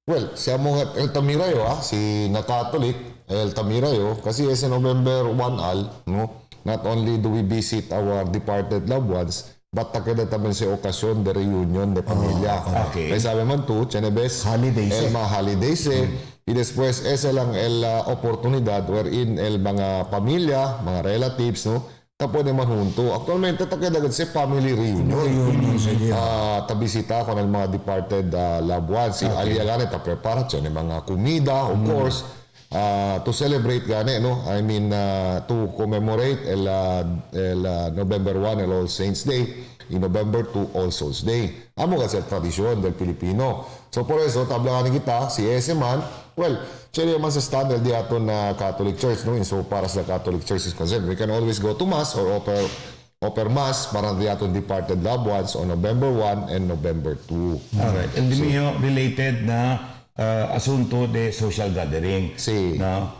H: Well, siya mo el Tamirayo, si na Catholic, el Tamirayo, kasi ese November 1 no? Not only do we visit our departed loved ones, but takeda también si okasyon de reunion de pamilya.
F: Okay.
H: Kaya sabi man tu, Chenebes, el mga holidays y después ese lang el oportunidad wherein el mga pamilya, mga relatives, no? Ta pwede man junto. Actualmente takeda si family reunion. Tabisita con el mga departed loved ones. Si aliagane ta prepara siya ng mga kumida, of course. To celebrate gani, no? I mean, to commemorate el November 1, el All Saints Day, y November 2, All Souls Day. Amo kasi tradisyon del Pilipino. So, por eso, tablangan kita, si ese man, well, siya naman sa standard di ato na Catholic Church, no? So, para sa Catholic Church is concerned, we can always go to Mass or offer Mass para di ato departed loved ones on November 1 and November 2.
F: Alright, and di mo related na asunto de social gathering.
H: Sí.
F: No?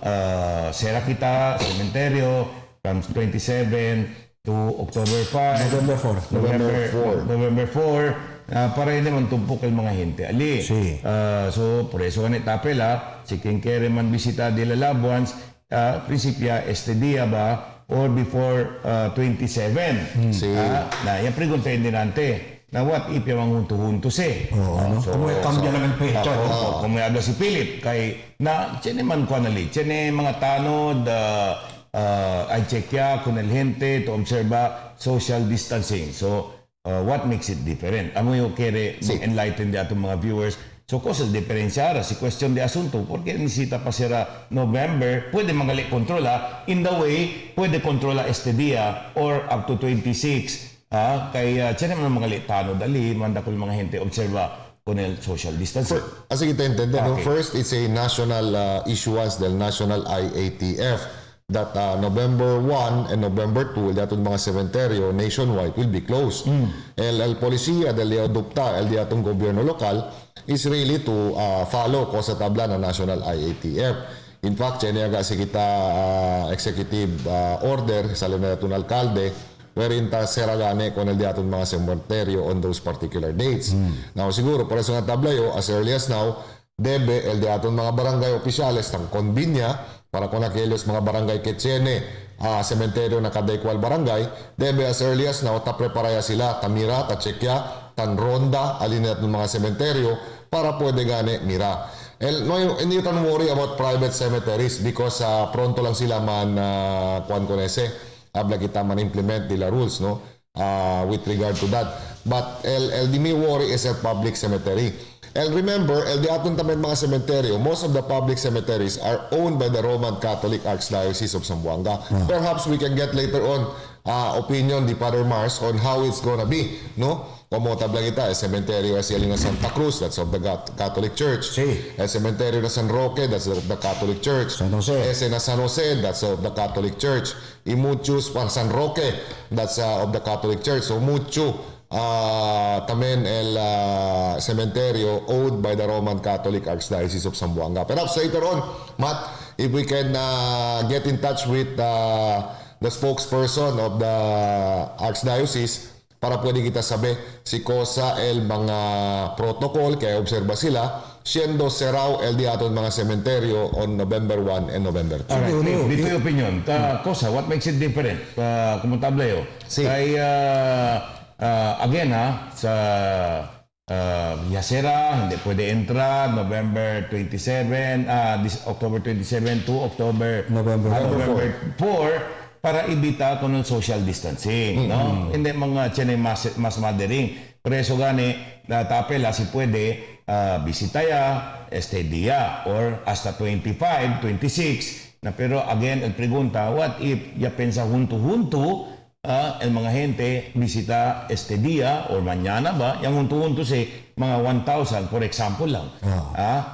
F: Sera kita, cementerio, from 27 to October 5. November 4. Para hindi man tumpok ang mga gente. Ali.
E: Sí.
F: So, por eso ganit tapela, si quien quiere man visita de la loved ones, prinsipya este día ba or before 27.
H: Sí.
F: Na, yan pregunta din nante. Na what if yung hunto-huntos
E: Kung may kambya lang ang pecha.
F: Kung may aga si Philip, kay na, tiyan man ko anali, tiyan mga tanod, ay checkya kung el gente to observa social distancing. So, what makes it different? Amo yung kere enlighten di atong mga viewers. So, cosa diferenciara si question de asunto, porque nisita pa sira November, pwede mangali kontrola, in the way, pwede kontrola este dia or up to 26. Kaya tiyan naman mga litano dali, manda ko mga gente observa con el social distancing.
H: Así kita intende, no? First, it's a national issuance del National IATF that November 1 and November 2, el diatong mga sementeryo nationwide will be closed. El polisiya del adopta, el diatong gobyerno lokal is really to follow ko sa tabla ng National IATF. In fact, yan nga si kita executive order sa linatong alkalde wherein ta seragane con el diatong mga sementeryo on those particular dates. Now, siguro, por eso nga tablayo, as early as now, debe el diatong mga barangay opisyales ng konbinya para con aquellos mga barangay que tiene sementeryo na kada equal barangay, debe as early as now, ta preparaya sila, ta mira, ta checkya, tan ronda, alinat ng mga sementeryo para pwede gane mira. Hindi you can worry about private cemeteries because pronto lang sila man kuan konese. Habla kita man implement the rules, no? With regard to that. But el di mi worry is a public cemetery. Remember, di aton tamen mga cemetery, most of the public cemeteries are owned by the Roman Catholic Archdiocese of Zamboanga. Perhaps we can get later on opinion di Father Mars on how it's gonna be, no? Como tabla kita, el cementerio es el na Santa Cruz, that's of the Catholic Church.
E: Sí.
H: El cementerio na San Roque, that's of the Catholic Church.
E: San Jose.
H: Ese na San Jose, that's of the Catholic Church. Y muchos para San Roque, that's of the Catholic Church. So mucho también el cementerio owned by the Roman Catholic Archdiocese of Zamboanga. Perhaps later on, Matt, if we can get in touch with the spokesperson of the Archdiocese para pwede kita sabi si cosa el mga protocol kaya obserba sila siendo cerrado el diaton mga sementeryo on November 1 and November 2.
F: Alright, dito yung opinion. Cosa, what makes it different? Kumutablayo.
H: Sí.
F: Kaya, again sa Yasera, hindi pwede entrar November 27, October 27 to November 4 para ibita ko ng social distancing, no? Hindi mga tiyan mas madering. Por eso gani, tapela si pwede bisita ya este día or hasta 25, 26 Na pero again, el pregunta, what if ya pensa junto-junto el mga gente bisita este día or mañana ba? Yang junto-junto mga 1,000 for example lang.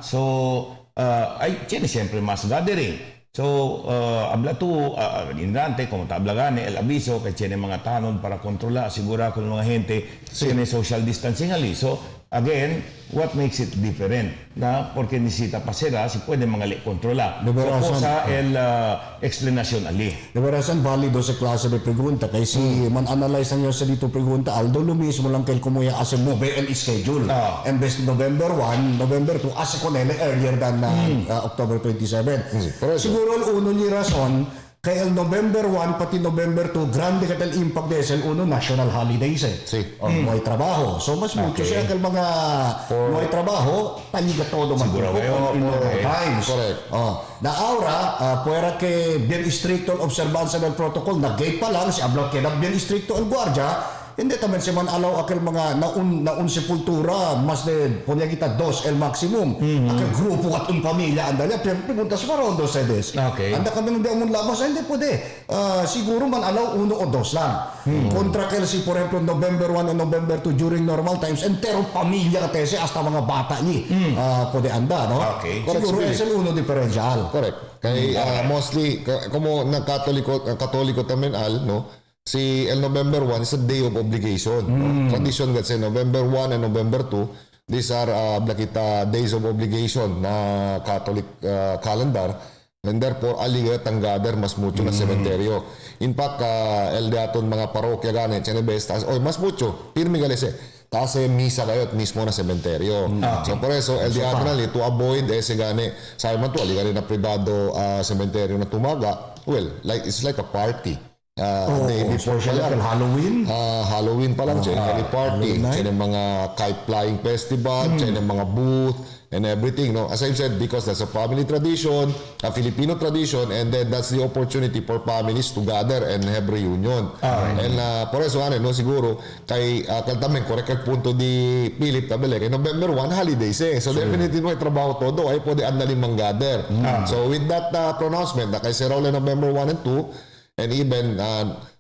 F: So ay tiene siempre mas gathering. So, habla tú, inrante, como te habla gane, el aviso que tiene mga tanod para controlar, asegurar con mga gente tiene social distancing ali. So, again, what makes it different? Na, porque necesita pasera, si puede mga controlar. So, cosa el explanation ali.
E: Nabarasan, valido sa klase de pregunta. Kaya si man-analyze nyo sa dito pregunta, Aldo, lo mismo lang kayo kumuya as a move and schedule. And best November 1, November 2, as a konele earlier than October 27. Siguro el uno ni rason, kaya el November 1 pati November 2, grande ka el impact de el uno national holidays may trabajo. So mas mucho siya kaya mga may trabajo, paliga todo
F: Siguro
E: times. Na ahora, fuera que bien estricto el observancia del protocol, na gate pa lang, si habla que na bien estricto el guardia, hindi taman si man alaw akil mga naun sepultura, mas de punya kita 2 el maximum. Akil grupo at un pamilya, anda niya, preguntas maroon 2 sedes. Anda kami nung di amon labas, hindi pwede. Siguro man alaw 1 o 2 lang. Kontra kel si, por ejemplo, November 1 and November 2 during normal times, entero pamilya katese, hasta mga bata ni, pwede anda, no? Siguro es el uno diferencial.
H: Correct. Kay mostly, como katoliko tamen no? Si el November 1 is a day of obligation. No? Tradition kasi November 1 and November 2, these are days of obligation na Catholic calendar. And therefore, aligat ang gather mas mucho na sementeryo. In fact, el daton mga parokya ganit, chenebestas, mas mucho, pirmi galese. Kasi misa kayo at mismo na sementeryo. So por eso, el diagonal, to avoid ese gane, sabi man to, aligat na privado sementeryo na tumaga, well, it's like a party. Day before
E: Halloween?
H: Halloween pa lang, January party, siya mga kite flying festival, siya mga booth, and everything. No? As I said, because that's a family tradition, a Filipino tradition, and then that's the opportunity for families to gather and have reunion. And por eso, no, siguro, kay kantamin, correct ang punto di Philip Tabele, kay November 1, holidays So definitely may trabaho todo, ay pwede andaling mang-gather. So with that pronouncement, kay si Raul November 1 and 2, and even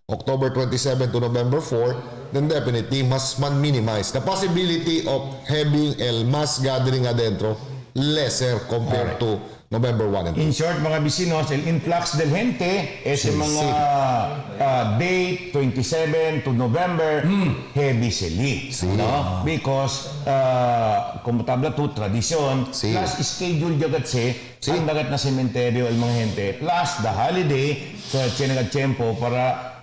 H: October 27 to November 4, then definitely must man minimize the possibility of having el mass gathering adentro lesser compared to November 1 and 2.
F: In short, mga bisinos, el influx del gente mga date 27 to November heavy sili. No? Because como tabla to tradisyon, plus schedule jagat ang dagat na sementeryo el mga gente, plus the holiday, so chinagat tempo para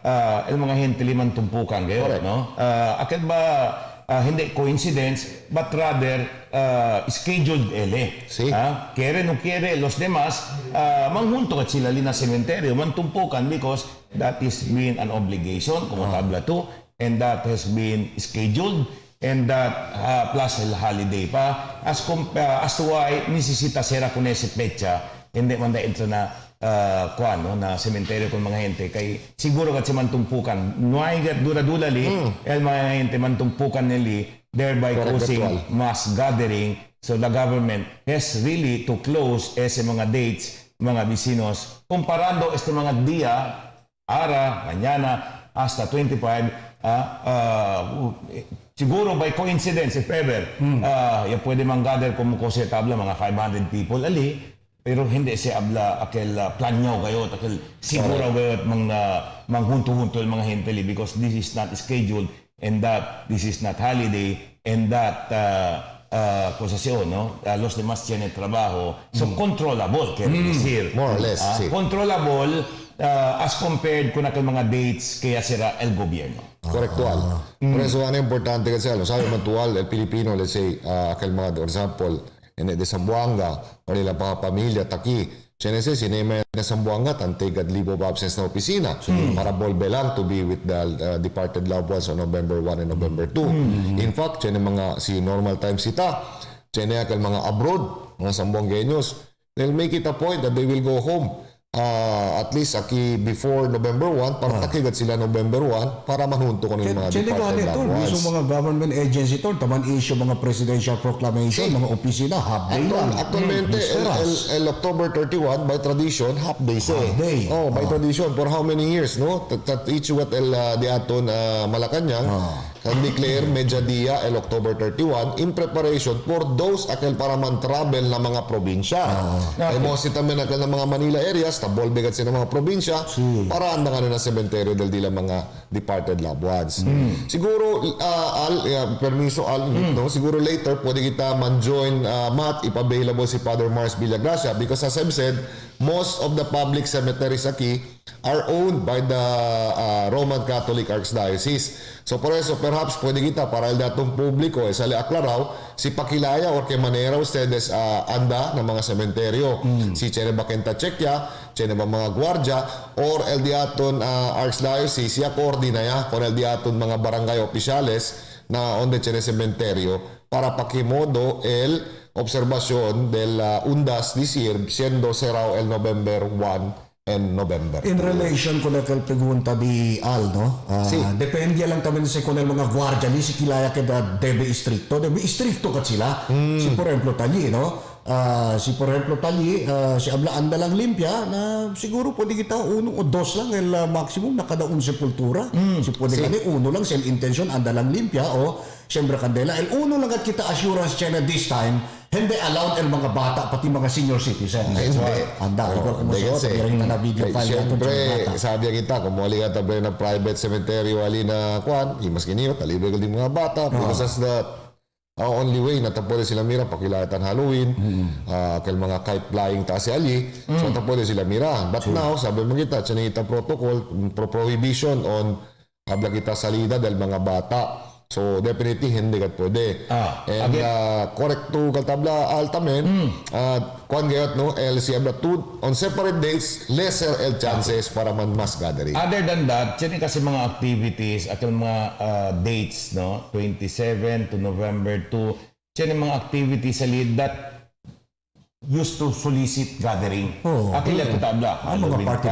F: el mga gente liman tumpukan gayon, no? Akit ba hindi coincidence, but rather scheduled ele. Quiere no quiere, los demás manghunto at sila lina sementeryo, mantumpukan because that is been an obligation, como tabla to, and that has been scheduled, and that plus el holiday pa, as to why nisisita sera con ese pecha, hindi man da entra na na sementeryo con mga gente kay siguro kat si mantumpukan nuay gat dura-dula li el mga gente mantumpukan nili thereby causing mass gathering. So the government has really to close ese mga dates, mga bisinos, comparando este mga dia ara, mañana hasta 25 siguro by coincidence if ever ya pwede mang-gather kung kasi tabla mga 500 people ali. Pero hindi siya abla akel planyo kayo, akel siguro kayo at manghunto-hunto yung mga henteli because this is not scheduled and that this is not holiday and that posasyon, no? Los demás tienen trabajo. So controllable, quiero decir.
H: More or less,
F: controllable as compared kung akel mga dates kaya sira el gobierno.
H: Correctual. Por eso ano importante kasi sabi matual el Pilipino, let's say akel mga for example de Zamboanga o nila mga pamilya taki. Chenese, sinema na Zamboanga and take a leave of absence na opisina para volve lang to be with the departed loved ones on November 1 and November 2. In fact, chene mga si normal time sita, chene akal mga abroad, mga Zamboangueños, they'll make it a point that they will go home at least before November 1, para takigat sila November 1 para manhunto ko ng mga departed loved ones.
E: Gusto mga government agency to, taman issue mga presidential proclamation, mga opisina, half day lang.
H: Actualmente, el October 31, by tradition, half day siya. By tradition, for how many years, no? Each what di aton Malacanang, can declare medya dia el October 31 in preparation for those akal para man travel na mga probinsya. Ay mo si tamen akal ng mga Manila areas, tabol bigat sila mga probinsya, para anda ka na sementeryo del dila mga departed loved ones. Siguro, permiso no? Siguro later, pwede kita man-join Matt, if available si Father Mars Villagracia, because as I've said, most of the public cemeteries are owned by the Roman Catholic Archdiocese. So por eso, perhaps pwede kita para el datong publiko sali aklaraw si pakilaya or kay manera ustedes anda ng mga sementeryo. Si Chene ba kenta Czechia, Chene ba mga gwardya, or el diaton Archdiocese siya koordinaya con el diaton mga barangay oficiales na onde Chene sementeryo para pakimodo el observasyon del undas this year siendo serao el November 1 and November.
E: In relation con la pregunta di Al, no? Depende lang tamen sa kung mga gwardiya ni si kilaya kada debe istrikto kat sila. Si por ejemplo Tali, no? Si por ejemplo Tali, si abla anda lang limpia na siguro pwede kita 1 o 2 lang el maximum na kada un sepultura. Si pwede kani 1 lang sa intention anda lang limpia o siyempre kandela el 1 lang at kita assurance siya na this time hindi allowed el mga bata pati mga senior citizen.
H: Hindi.
E: Anda ikaw kumuso na video file
H: siyempre sabi kita kung mali ka tabi na private cemetery wali na kwan mas kiniyo talibre ko din mga bata because that's the only way na tapos sila mira pakilatan Halloween kay mga kite flying ta si Ali so tapos sila mira but now sabi mo kita chanita protocol prohibition on habla kita salida del mga bata. So definitely hindi kat pwede. And correct to kaltabla altamen kung gayot no el siabla on separate dates lesser el chances para man mass gathering.
F: Other than that, siyempre kasi mga activities at yung mga dates no 27 to November 2 siyempre mga activities sa lead that used to solicit gathering. Akila ko tabla.
E: Halloween party.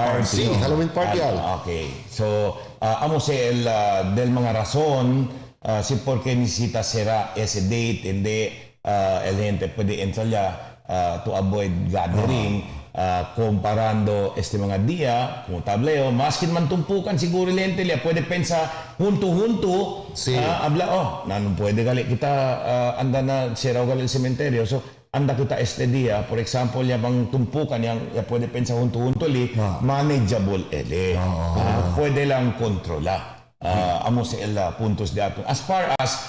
H: Halloween party.
F: Okay. So, amo si el del mga rason si porque necesita será ese date hindi el gente puede ensayar to avoid gathering comparando este mga dia como tableo maskin man tumpukan siguro lente liya puede pensa junto habla nanong puede gali kita anda na siraw gali el cementerio so anda kita este dia por example ya bang tumpukan yang ya puede pensa junto li manageable puede lang kontrola amo sa puntos dato. As far as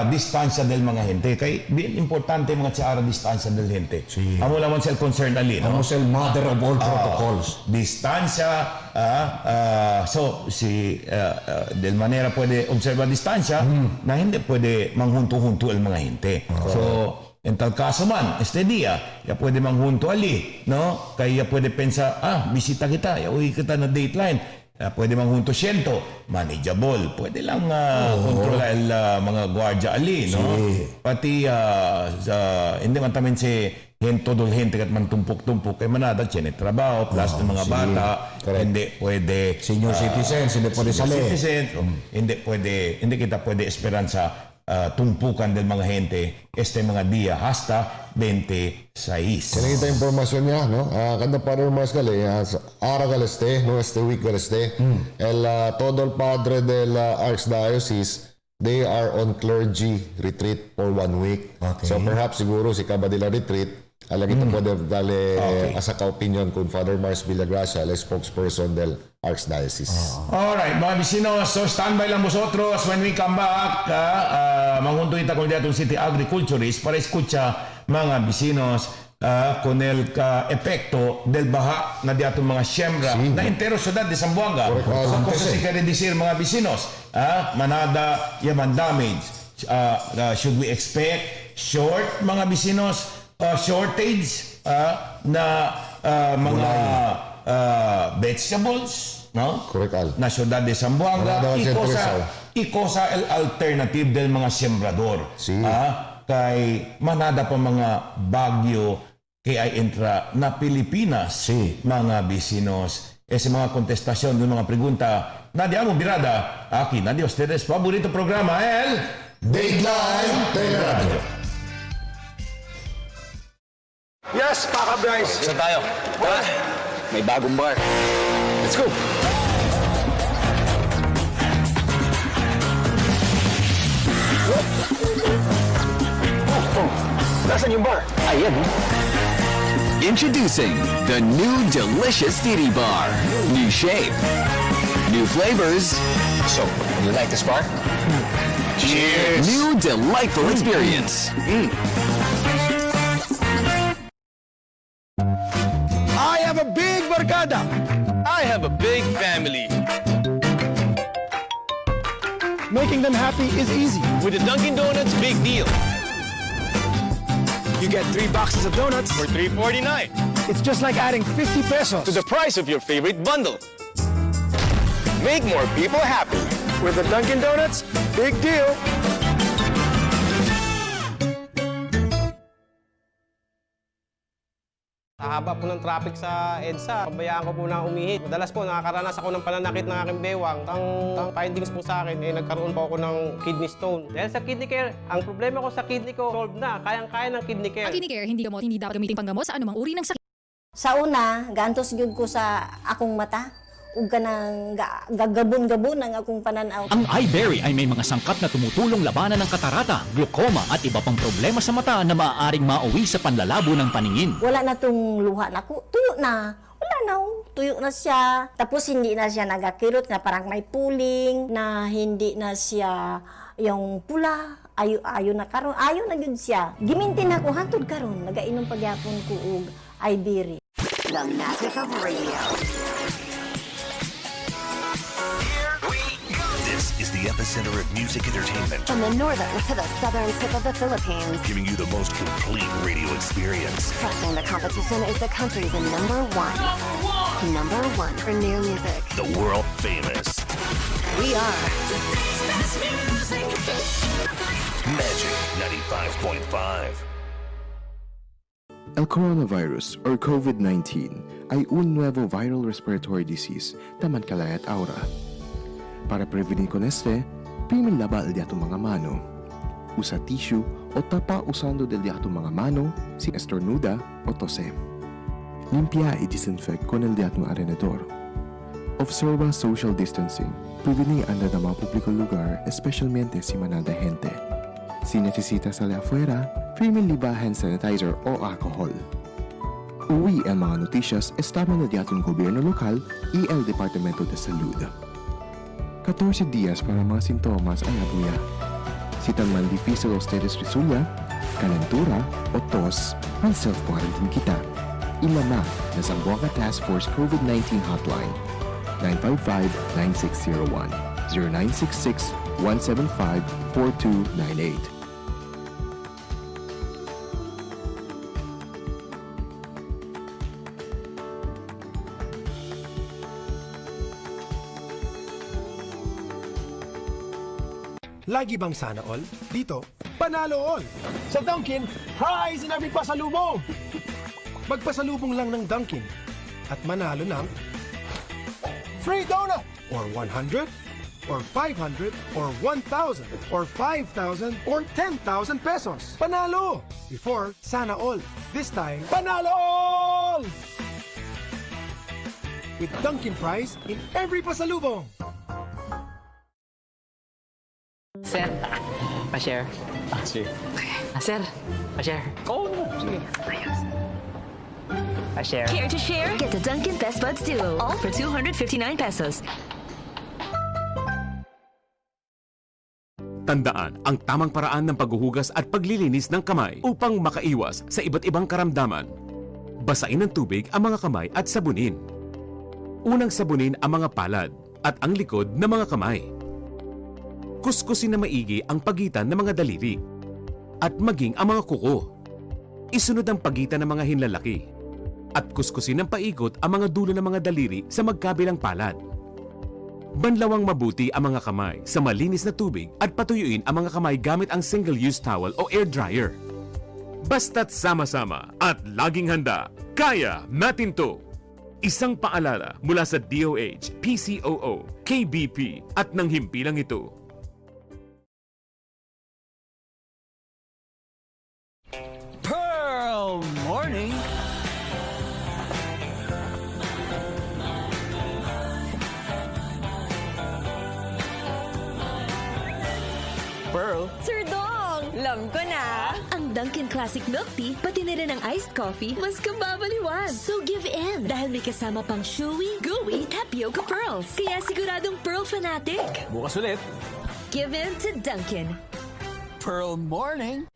F: distansya del mga gente, kay bien importante mga tsiara distansya del gente. Amo naman sa concern ali, no?
E: Amo sa mother of all protocols.
F: Distansya, so si del manera pwede observa distansya na hindi pwede manghunto-hunto el mga gente. So en tal caso man, este día, ya pwede manghunto ali, no? Kaya pwede pensa, bisita kita, ya uwi kita na Dateline. Pwede manghunto 100, manageable. Pwede lang kontrola el mga gwardya ali, no? Pati hindi man tamen si todo gente kat man tumpok-tumpok kay manada tiene trabaho plus ng mga bata hindi pwede
E: senior citizens hindi pwede sali.
F: Hindi kita pwede esperanza tumpukan del mga gente este mga dia hasta 26.
H: Kaya kita informasyon niya, no? Kanda Padre Mars gali, ara galeste, no? Este week galeste. Todo el padre del Archdiocese, they are on clergy retreat for 1 week. So perhaps siguro si Kabadila retreat, kita pwede dali asa ka-opinion kung Father Mars Villagracia, el spokesperson del Archdiocese.
F: Alright, mga vecinos, so standby lang vosotros when we come back. Mangunto kita con el City Agriculturist para escucha mga vecinos con el epekto del baha na diatong mga siyembra na entero syudad de Zamboanga. So kung sa quiere decir mga vecinos, manada yaman damage. Should we expect mga vecinos shortage na mga vegetables, no?
H: Correct.
F: Na syudad de Zamboanga. Ikosa el alternative del mga sembrador. Kay manada pa mga bagyo kaya entra na Pilipinas si mga bisinos. Sa mga kontestasyon ng mga pregunta, Nadia mo birada, akin na Dios ustedes paborito programa, el
E: Dateline Teleradyo.
J: Yes, Paka Bryce. Saan tayo? Tara, may bagong bar. Let's go! Nasaan yung bar?
I: Ayan. Introducing the new delicious Titty Bar. New shape, new flavors.
J: So, you like this bar? Cheers!
I: New delightful experience.
J: I have a big barkada. I have a big family.
B: Making them happy is easy.
J: With the Dunkin' Donuts Big Deal. You get 3 boxes of donuts for $3.49
B: It's just like adding 50 pesos.
J: to the price of your favorite bundle. Make more people happy.
B: With the Dunkin' Donuts, big deal.
Q: Sa haba po ng traffic sa EDSA, pabayaan ko po na umihit. Madalas po nakakaranas ako ng pananakit ng aking bewang. Ang findings po sa akin, nagkaroon po ako ng kidney stone. Dahil sa kidney care, ang problema ko sa kidney ko, solved na. Kayang-kaya ng kidney care.
R: Ang kidney care, hindi dapat gamitin panggamot sa anumang uri ng sakit.
S: Sa una, gantos gyud ko sa akong mata. Ug kanang gagabon-gabon ang akong pananaw.
T: Ang iBerry ay may mga sangkap na tumutulong labanan ng katarata, glaucoma at iba pang problema sa mata na maaaring mauwi sa panlalabo ng paningin.
S: Wala na tong luha nako. Tuyo na. Wala na. Tuyo na siya. Tapos hindi na siya nagakirot na parang may puling, na hindi na siya yung pula. Ayo na karon. Ayo na gyud siya. Gimintin ako hantod karon. Nagainom pagyapon ko og iBerry.
L: The magic of radio.
M: This is the epicenter of music entertainment,
L: From the northern to the southern tip of the Philippines.
M: giving you the most complete radio experience.
L: Crushing the competition is the country's number one. Number one for new music.
M: The world famous
L: We are
M: Magic 95.5.
N: El coronavirus or COVID-19 ay un nuevo viral respiratory disease taman kalayat aura. Para prevenir con este, primer lava el de ato mga mano. Usa tissue o tapa usando del de ato mga mano si estornuda o tose. Limpia y disinfect con el de ato alrededor. Observa social distancing. Prevenir anda na mga publikong lugar, especialmente si manada gente. Si necesita salir afuera, firme liba hand sanitizer o alcohol. Uwi ang mga noticias estama na diatong gobyerno lokal y el Departamento de Salud. 14 días para mga sintomas ang abuya. Si tan man difícil ustedes resulta, calentura o tos, ang self-quarantine kita. Ilama na Zamboanga Task Force COVID-19 Hotline 955-9601 0966-175-4298.
B: Lagi bang sana all? Dito, panalo all! Sa Dunkin, prize in every pasalubong! Magpasalubong lang ng Dunkin at manalo ng free donut! Or 100, or 500, or 1,000, or 5,000, or 10,000 pesos. Panalo! Before, sana all. This time, panalo all! With Dunkin prize in every pasalubong.
P: Sir, pa-share.
J: Sige.
P: Sir, pa-share.
J: Oo, sige.
P: Pa-share.
A: Care to share? Get the Dunkin' Best Buds Duo, all for 259 pesos.
O: Tandaan ang tamang paraan ng paghuhugas at paglilinis ng kamay upang makaiwas sa iba't ibang karamdaman. Basain ng tubig ang mga kamay at sabunin. Unang sabunin ang mga palad at ang likod ng mga kamay. Kuskusin na maigi ang pagitan ng mga daliri at maging ang mga kuko. Isunod ang pagitan ng mga hinlalaki at kuskusin ng paikot ang mga dulo ng mga daliri sa magkabilang palad. Banlawang mabuti ang mga kamay sa malinis na tubig at patuyuin ang mga kamay gamit ang single-use towel o air dryer. Basta't sama-sama at laging handa, kaya natin to! Isang paalala mula sa DOH, PCOO, KBP at ng himpilang ito.
I: Pearl Morning.
A: Pearl? Sir Dong! Alam ko na! Ang Dunkin' Classic Milk Tea, pati na rin ang iced coffee, mas kababaliwan. So give in! Dahil may kasama pang chewy, gooey, tapioca pearls. Kaya siguradong Pearl fanatic.
I: Bukas ulit.
A: Give in to Dunkin'.
I: Pearl Morning.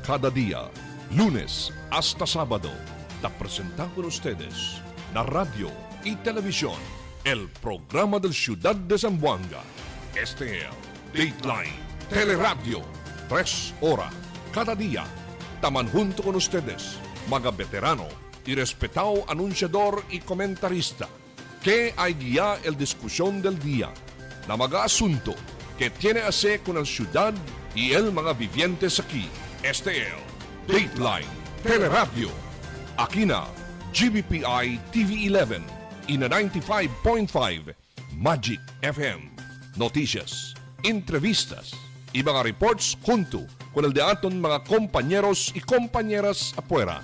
D: Cada día, lunes hasta sábado, te presentamos con ustedes la radio y televisión, el programa del Ciudad de Zamboanga. Este es Dateline Teleradyo, 3 horas cada día. Taman junto con ustedes, mga veterano y respetado anunciador y comentarista, que hay guía el discusión del día, na mga asunto que tiene a hacer con la ciudad y el mga vivientes aquí. Este es Dateline Teleradyo. Aquí na GBPI TV11 y na 95.5 Magic FM. Noticias, entrevistas y mga reports junto con el de aton mga compañeros y compañeras afuera.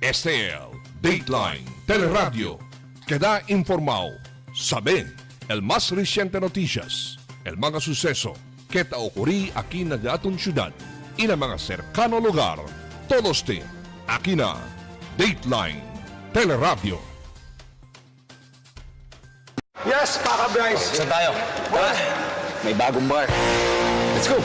D: Este es Dateline Teleradyo. Queda informado, sabe el más reciente noticias, el mga suceso que ta ocurrí aquí na de aton ciudad y na mga cercano lugar. Todos te aquí na Dateline Teleradyo.
J: Yes, Paka Bryce.
I: Saan tayo? Tara, may bagong bar. Let's go!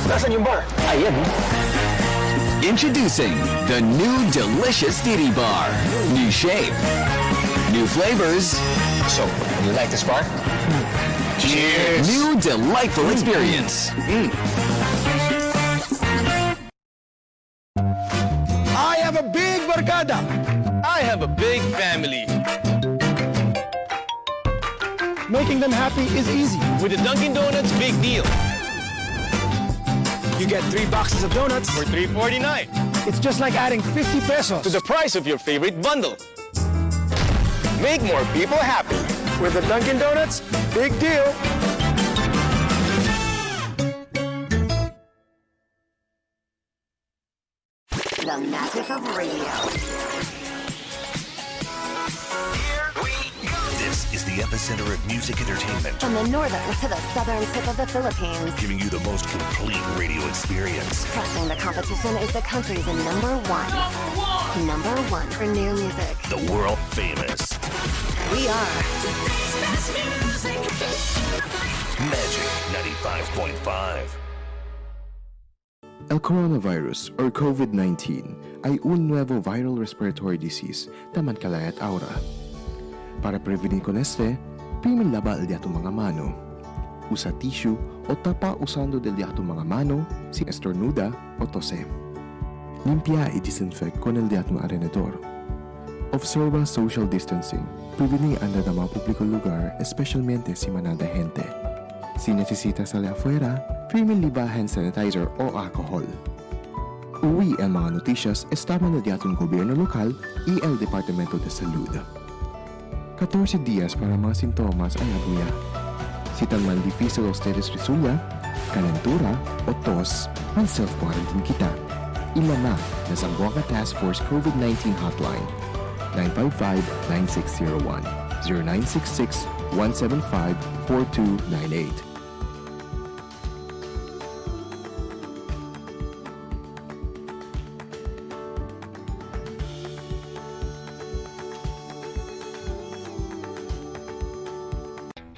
J: Nasaan yung bar?
I: Ayan. Introducing the new delicious Diddy Bar. New shape, new flavors.
J: So, you like this bar? Cheers!
I: New delightful experience.
J: I have a big barkada. I have a big family.
B: Making them happy is easy.
J: With the Dunkin' Donuts Big Deal. You get 3 boxes of donuts for $3.49.
B: It's just like adding 50 pesos
J: To the price of your favorite bundle. Make more people happy.
B: with the Dunkin' Donuts Big Deal.
L: The magic of radio.
M: This is the epicenter of music entertainment,
L: From the northern to the southern tip of the Philippines.
M: giving you the most complete radio experience.
L: Crushing the competition is the country's number one. Number one for new music.
M: The world famous
L: We are
M: Magic 95.5.
N: El coronavirus or COVID-19 ay un nuevo viral respiratory disease taman kalayat aura. Para prevenir con este, primer lava el de mga mano. Usa tissue o tapa usando del de mga mano sin estornuda o tose. Limpia y disinfect con el de alrededor. Observa social distancing, prevenir andar a mga publiko lugar, especialmente si manada gente. Si necesita salir afuera, primer liba hand sanitizer o alcohol. Uwi ang mga noticias estaba na diatong gobyerno lokal y el Departamento de Salud. 14 días para mga sintomas ay abuya. Si tan man difícil a ustedes resulta, calentura o tos, man self-quarantine kita. Ilama na Zamboanga Task Force COVID-19 Hotline 955-9601 0966-175-4298.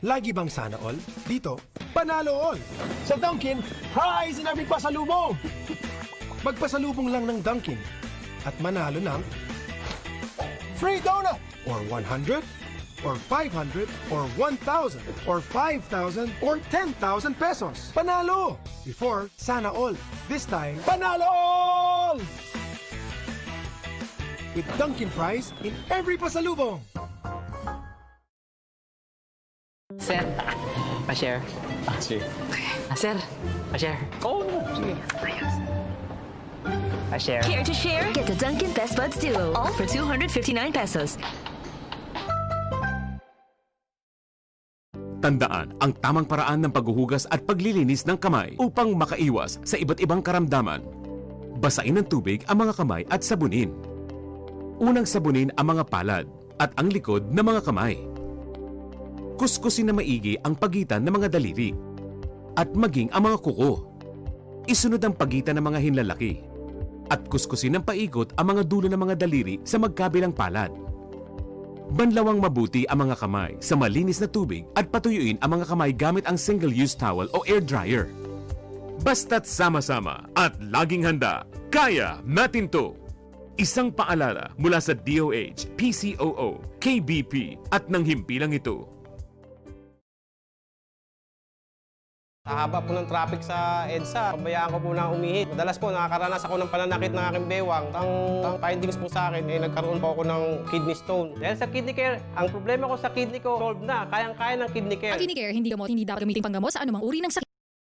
B: Lagi bang sana all? Dito, panalo all! Sa Dunkin', prize in every pasalubong! Magpasalubong lang ng Dunkin' at manalo ng free donut! Or 100, or 500, or 1,000, or 5,000, or 10,000 pesos. Panalo! Before, sana all. This time, panalo all! With Dunkin' prize in every pasalubong.
P: Pa-share.
J: Sige.
P: Sir, pa-share.
J: Oo, sige.
P: Pa-share.
A: Care to share? Get the Dunkin' Best Buds Duo, all for 259 pesos.
O: Tandaan ang tamang paraan ng paghuhugas at paglilinis ng kamay upang makaiwas sa iba't ibang karamdaman. Basain ng tubig ang mga kamay at sabunin. Unang sabunin ang mga palad at ang likod ng mga kamay. Kuskusin na maigi ang pagitan ng mga daliri at maging ang mga kuko. Isunod ang pagitan ng mga hinlalaki at kuskusin ng paikot ang mga dulo ng mga daliri sa magkabilang palad. Banlawang mabuti ang mga kamay sa malinis na tubig at patuyuin ang mga kamay gamit ang single-use towel o air dryer. Basta't sama-sama at laging handa, kaya natin to! Isang paalala mula sa DOH, PCOO, KBP at ng himpilang ito.
Q: Sa haba po ng traffic sa EDSA, pabayaan ko po na umihit. Madalas po nakakaranas ako ng pananakit ng aking bewang. Ang findings po sa akin, nagkaroon po ako ng kidney stone. Dahil sa kidney care, ang problema ko sa kidney ko, solved na. Kayang-kaya ng kidney care.
R: Ang kidney care, hindi gamot, hindi dapat gamitin panggamot sa anumang uri ng sakit.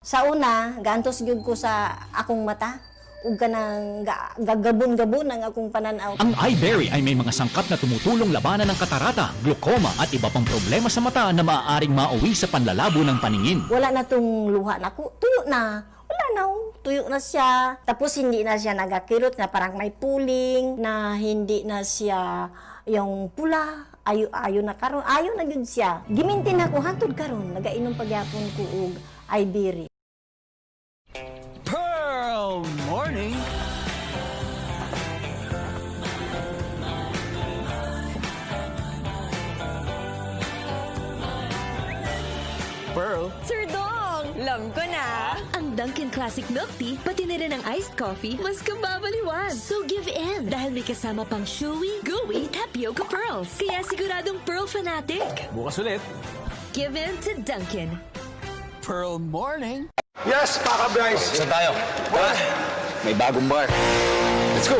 S: Sa una, gantos gyud ko sa akong mata. Ug kanang gagabon-gabon ang akong pananaw.
T: Ang iBerry ay may mga sangkap na tumutulong labanan ng katarata, glaucoma at iba pang problema sa mata na maaaring mauwi sa panlalabo ng paningin.
S: Wala na tong luha nako. Tuyo na. Wala na. Tuyo na siya. Tapos hindi na siya nagakirot na parang may puling, na hindi na siya yung pula. Ayo na karon. Ayo na gyud siya. Gimintin ako hantod karon. Nagainom pagyapon ko og iBerry.
I: Pearl Morning.
A: Pearl? Sir Dong! Alam ko na! Ang Dunkin' Classic Milk Tea, pati na rin ang iced coffee, mas kababaliwan. So give in! Dahil may kasama pang chewy, gooey, tapioca pearls. Kaya siguradong Pearl fanatic.
J: Bukas ulit.
A: Give in to Dunkin'.
I: Pearl Morning.
J: Yes, Paka Bryce. Saan tayo? Tara, may bagong bar. Let's go.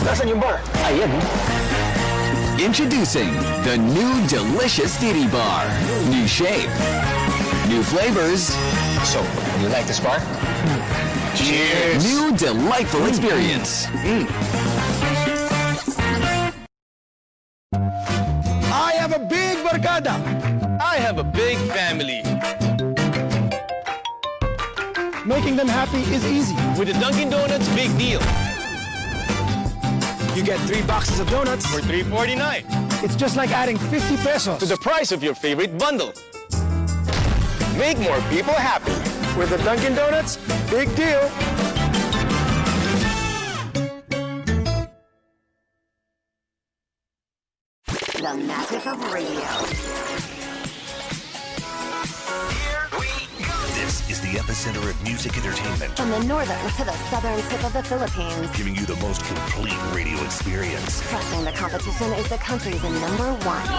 J: Nasaan yung bar? Ayan.
I: Introducing the new delicious Diddy Bar. New shape, new flavors.
J: So, you like this bar? Cheers.
I: New delightful experience.
J: I have a big barkada. I have a big family.
B: Making them happy is easy.
J: With the Dunkin' Donuts Big Deal.
B: You get 3 boxes of donuts
J: For $3.49.
B: It's just like adding 50 pesos
J: To the price of your favorite bundle. Make more people happy.
B: with the Dunkin' Donuts. Big deal.
L: The magic of radio.
M: This is the epicenter of music entertainment,
L: From the northern to the southern tip of the Philippines.
M: giving you the most complete radio experience.
L: Crushing the competition is the country's number one.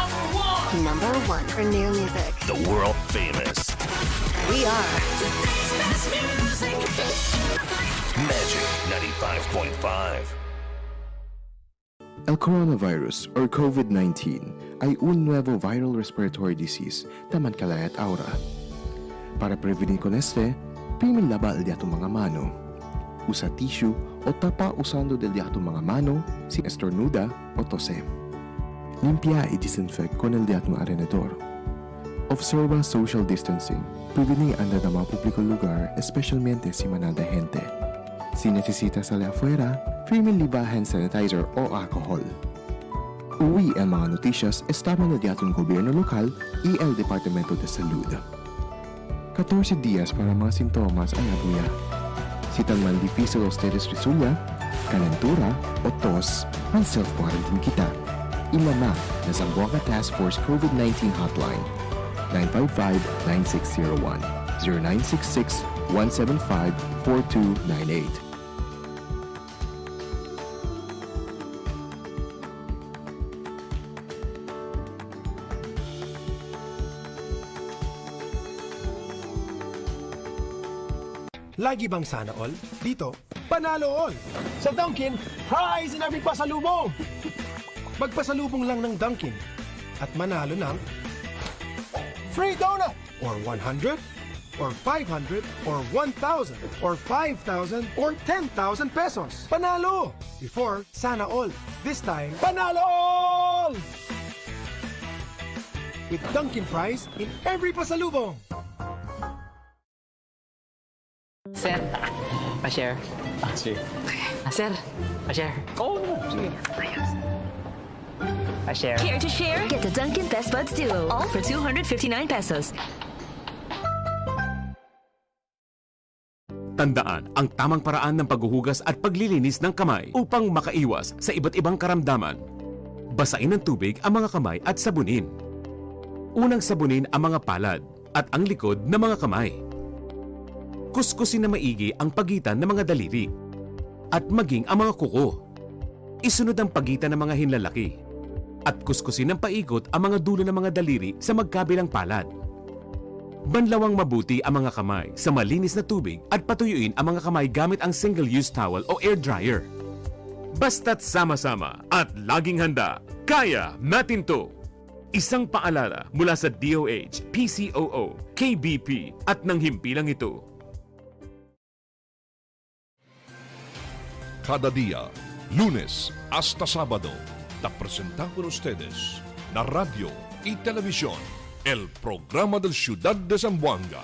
L: Number one for new music.
M: The world famous
L: We are
M: Magic 95.5.
N: El coronavirus or COVID-19 ay un nuevo viral respiratory disease taman kalayat aura. Para prevenir con este, primin lava el diato mga mano. Usa tissue o tapa usando del diato mga mano sin estornuda o tose. Limpia y disinfect con el diato alrededor. Observa social distancing, prevenir andar a mga publikong lugar, especialmente si manada gente. Si necesita salir afuera, primin liba hand sanitizer o alcohol. Uwi ang mga noticias estaba na diatong gobyerno lokal y el Departamento de Salud. 14 días para mga sintomas ay abuya. Si tan man difícil ustedes resulta, calentura o tos, ang self-quarantine kita. Ilama na Zamboanga Task Force COVID-19 Hotline 955-9601 0966-175-4298.
B: Lagi bang sana all? Dito, panalo all. Sa Dunkin, prize in every pasalubong. Magpasalubong lang ng Dunkin at manalo ng free donut or 100 or 500 or 1,000 or 5,000 or 10,000 pesos. Panalo! Before, sana all. This time, panalo all! With Dunkin' prize in every pasalubong.
P: Sir, pa-share.
J: Sige.
P: Sir, pa-share.
J: Oo, sige.
P: Pa-share.
A: Care to share? Get the Dunkin' Best Buds Duo, all for 259 pesos.
O: Tandaan ang tamang paraan ng paghuhugas at paglilinis ng kamay upang makaiwas sa iba't ibang karamdaman. Basain ng tubig ang mga kamay at sabunin. Unang sabunin ang mga palad at ang likod ng mga kamay. Kuskusin na maigi ang pagitan ng mga daliri at maging ang mga kuko. Isunod ang pagitan ng mga hinlalaki at kuskusin ng paikot ang mga dulo ng mga daliri sa magkabilang palad. Banlawang mabuti ang mga kamay sa malinis na tubig at patuyuin ang mga kamay gamit ang single-use towel o air dryer. Basta't sama-sama at laging handa, kaya natin to! Isang paalala mula sa DOH, PCOO, KBP at ng himpilang ito.
D: Cada día, lunes hasta sábado, te presentamos con ustedes la radio y televisión, el programa del Ciudad de Zamboanga.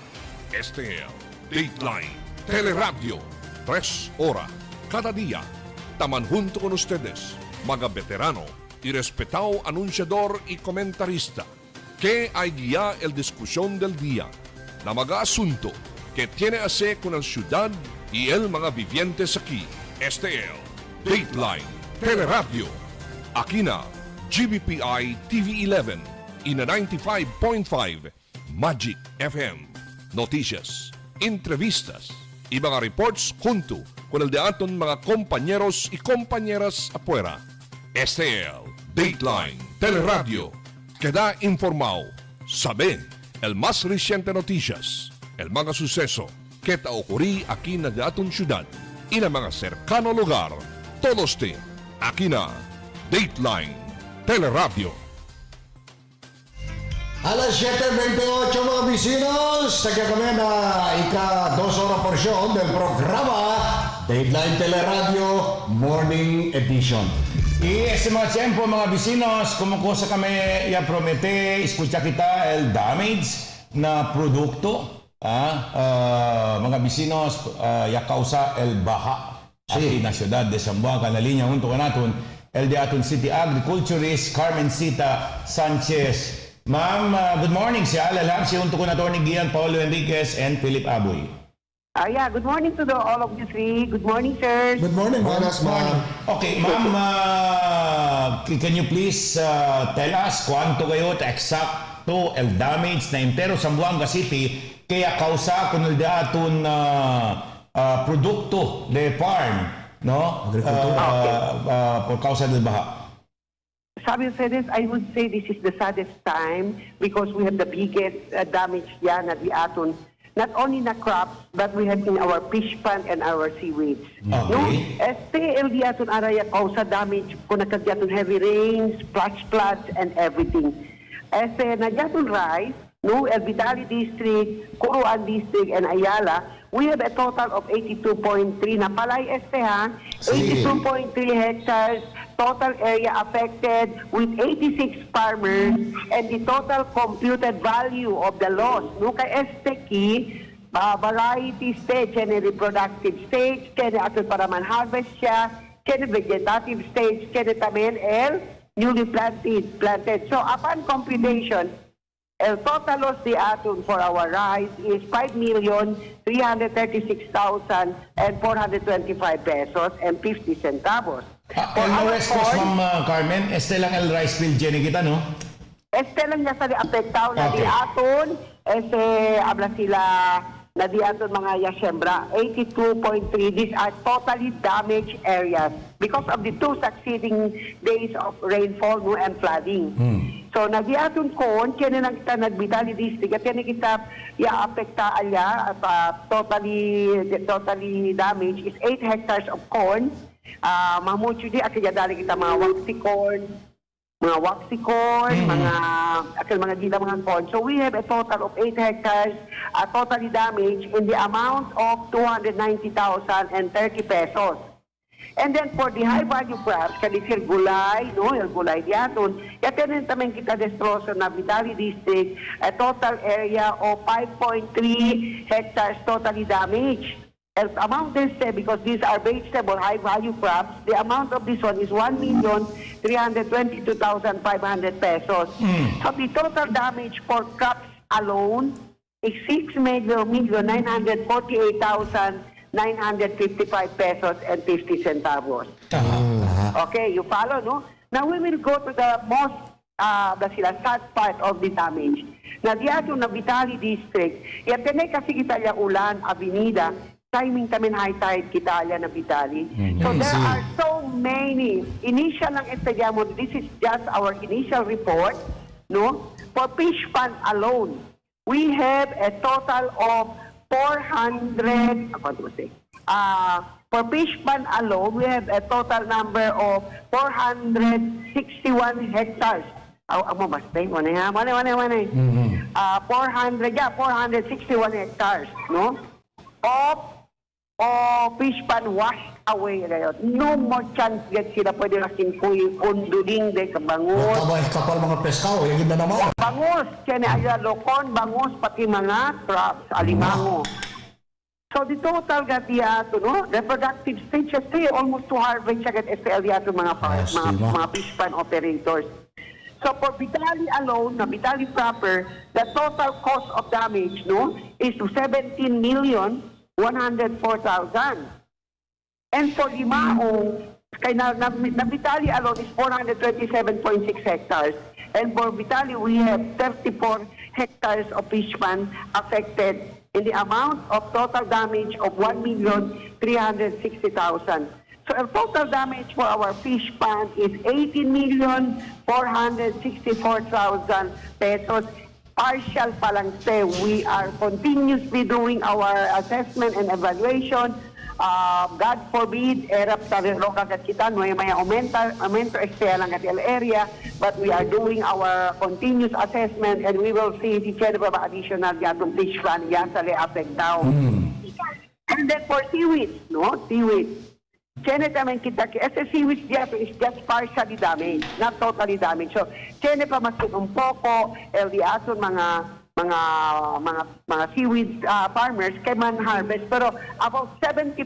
D: Este es Dateline Teleradyo, 3 horas cada día. Taman junto con ustedes, mga veterano y respetado anunciador y comentarista, que hay guía el discusión del día, na mga asunto que tiene a ver con la ciudad y el mga vivientes aquí. Este es Dateline Teleradyo. Aquí na GBPI TV11 y na 95.5 Magic FM. Noticias, entrevistas y mga reports junto con el de aton mga compañeros y compañeras afuera. Este es Dateline Teleradyo. Queda informado, sabe el más reciente noticias, el mga suceso que ta ocurrí aquí na de aton ciudad y na mga cercano lugar. Todos te aquí na Dateline Teleradyo.
E: Alas 7:28 mga bisinos, tagya kami na ika-2 oras porsyon del programa Dateline Teleradyo Morning Edition.
F: Y ese mga tiempo mga bisinos, kumukusa kami ya promete, escucha kita el damage na produkto. Mga bisinos, ya causa el baha aquí na ciudad de Zamboanga. Na linya junto ka natin, el de aton City Agriculturist Carmencita Sanchez. Ma'am, good morning. Si Alalab, si junto ko na Atty. Gian Paulo Enriquez and Philip Aboy.
U: Yeah, good morning to all of you three. Good morning, sirs.
E: Good morning, ma'am.
F: Okay, ma'am, can you please tell us cuánto kayo exacto el damage na impero Zamboanga City kaya kausa kung el de aton produkto de farm, no? Por causa del baha.
U: Sabi ustedes, I would say this is the saddest time because we have the biggest damage yan at the aton. Not only na crops, but we have in our fish pond and our seaweeds.
F: Okay.
U: El di aton araya causa damage kung nagkagyaton heavy rains, flash floods, and everything. Nagyaton rice, no, El Vidali District, Curuan District, and Ayala, we have a total of 82.3 na palay 82.3 hectares, total area affected with 86 farmers, and the total computed value of the loss, no, kay variety stage, and reproductive stage, kaya ato para man harvest siya, kaya vegetative stage, kaya tamen newly planted. So upon computation, el total loss di aton for our rice is 5,336,425 pesos and 50 centavos.
F: El lowest cost, Ma'am Carmen, este lang el rice field dyan kita, no?
U: Este lang niya sa apektaw na di aton, habla sila na diaton mga yasyembra, 82.3. These are totally damaged areas because of the 2 succeeding days of rainfall and flooding. So nadiaton kon, kaya na kita nagbitali district, at yan kita i-apekta alya at totally damaged is 8 hectares of corn. Mamucho di, at kaya dali kita mga waxy corn, mga dila mga corn. So we have a total of 8 hectares totally damaged in the amount of 290,030 pesos. And then for the high value crops, kadisir gulay, yung gulay diaton, yatin naman kita destroso na Vitali District, a total area of 5.3 hectares totally damaged. And among this, because these are vegetable high-value crops, the amount of this one is 1,322,500 pesos. So the total damage for crops alone is 6,948,955 pesos and 50 centavos. Okay, you follow, no? Now we will go to the most, sad part of the damage. Na diyato na Vitali District, yatenay kasi kita yung ulan, avenida, timing kami high tide kita na Vitali. So there are so many. Initial lang estadyamo, this is just our initial report, no? For fish pond alone, we have a total of 400, for fish pond alone, we have a total number of 461 hectares. Amo mas tay mo na 461 hectares, no? Of fish pond washed away ngayon. No more chance get sila pwede nakin kunduling de kabangus.
E: Kapal mga peskaw, yung na naman.
U: Bangus, kaya na lokon, bangus, pati mga crabs, alimango. So the total gatiyato, no? Reproductive stage stay almost to harvest agad STL yato mga fish pond operators. So for Vitali alone, na Vitali proper, the total cost of damage, no, is to 17,104,000. And for Limaong, na Vitali alone is 427.6 hectares. And for Vitali, we have 34 hectares of fish pond affected in the amount of total damage of 1,360,000. So our total damage for our fish pond is 18,464,000 pesos. Partial pa lang say, we are continuously doing our assessment and evaluation. God forbid, erap sa roka kakitan, may aumento extra lang at area, but we are doing our continuous assessment and we will see the general additional yatong fish pond yan sa le-affect down. And then for seaweed, no? Seaweed. Kaya naman kita, as a seaweed dito is just partially damaged, not totally damaged. So, kaya pa mas poco, LDASon, mga seaweed farmers kay man harvest. Pero about 70%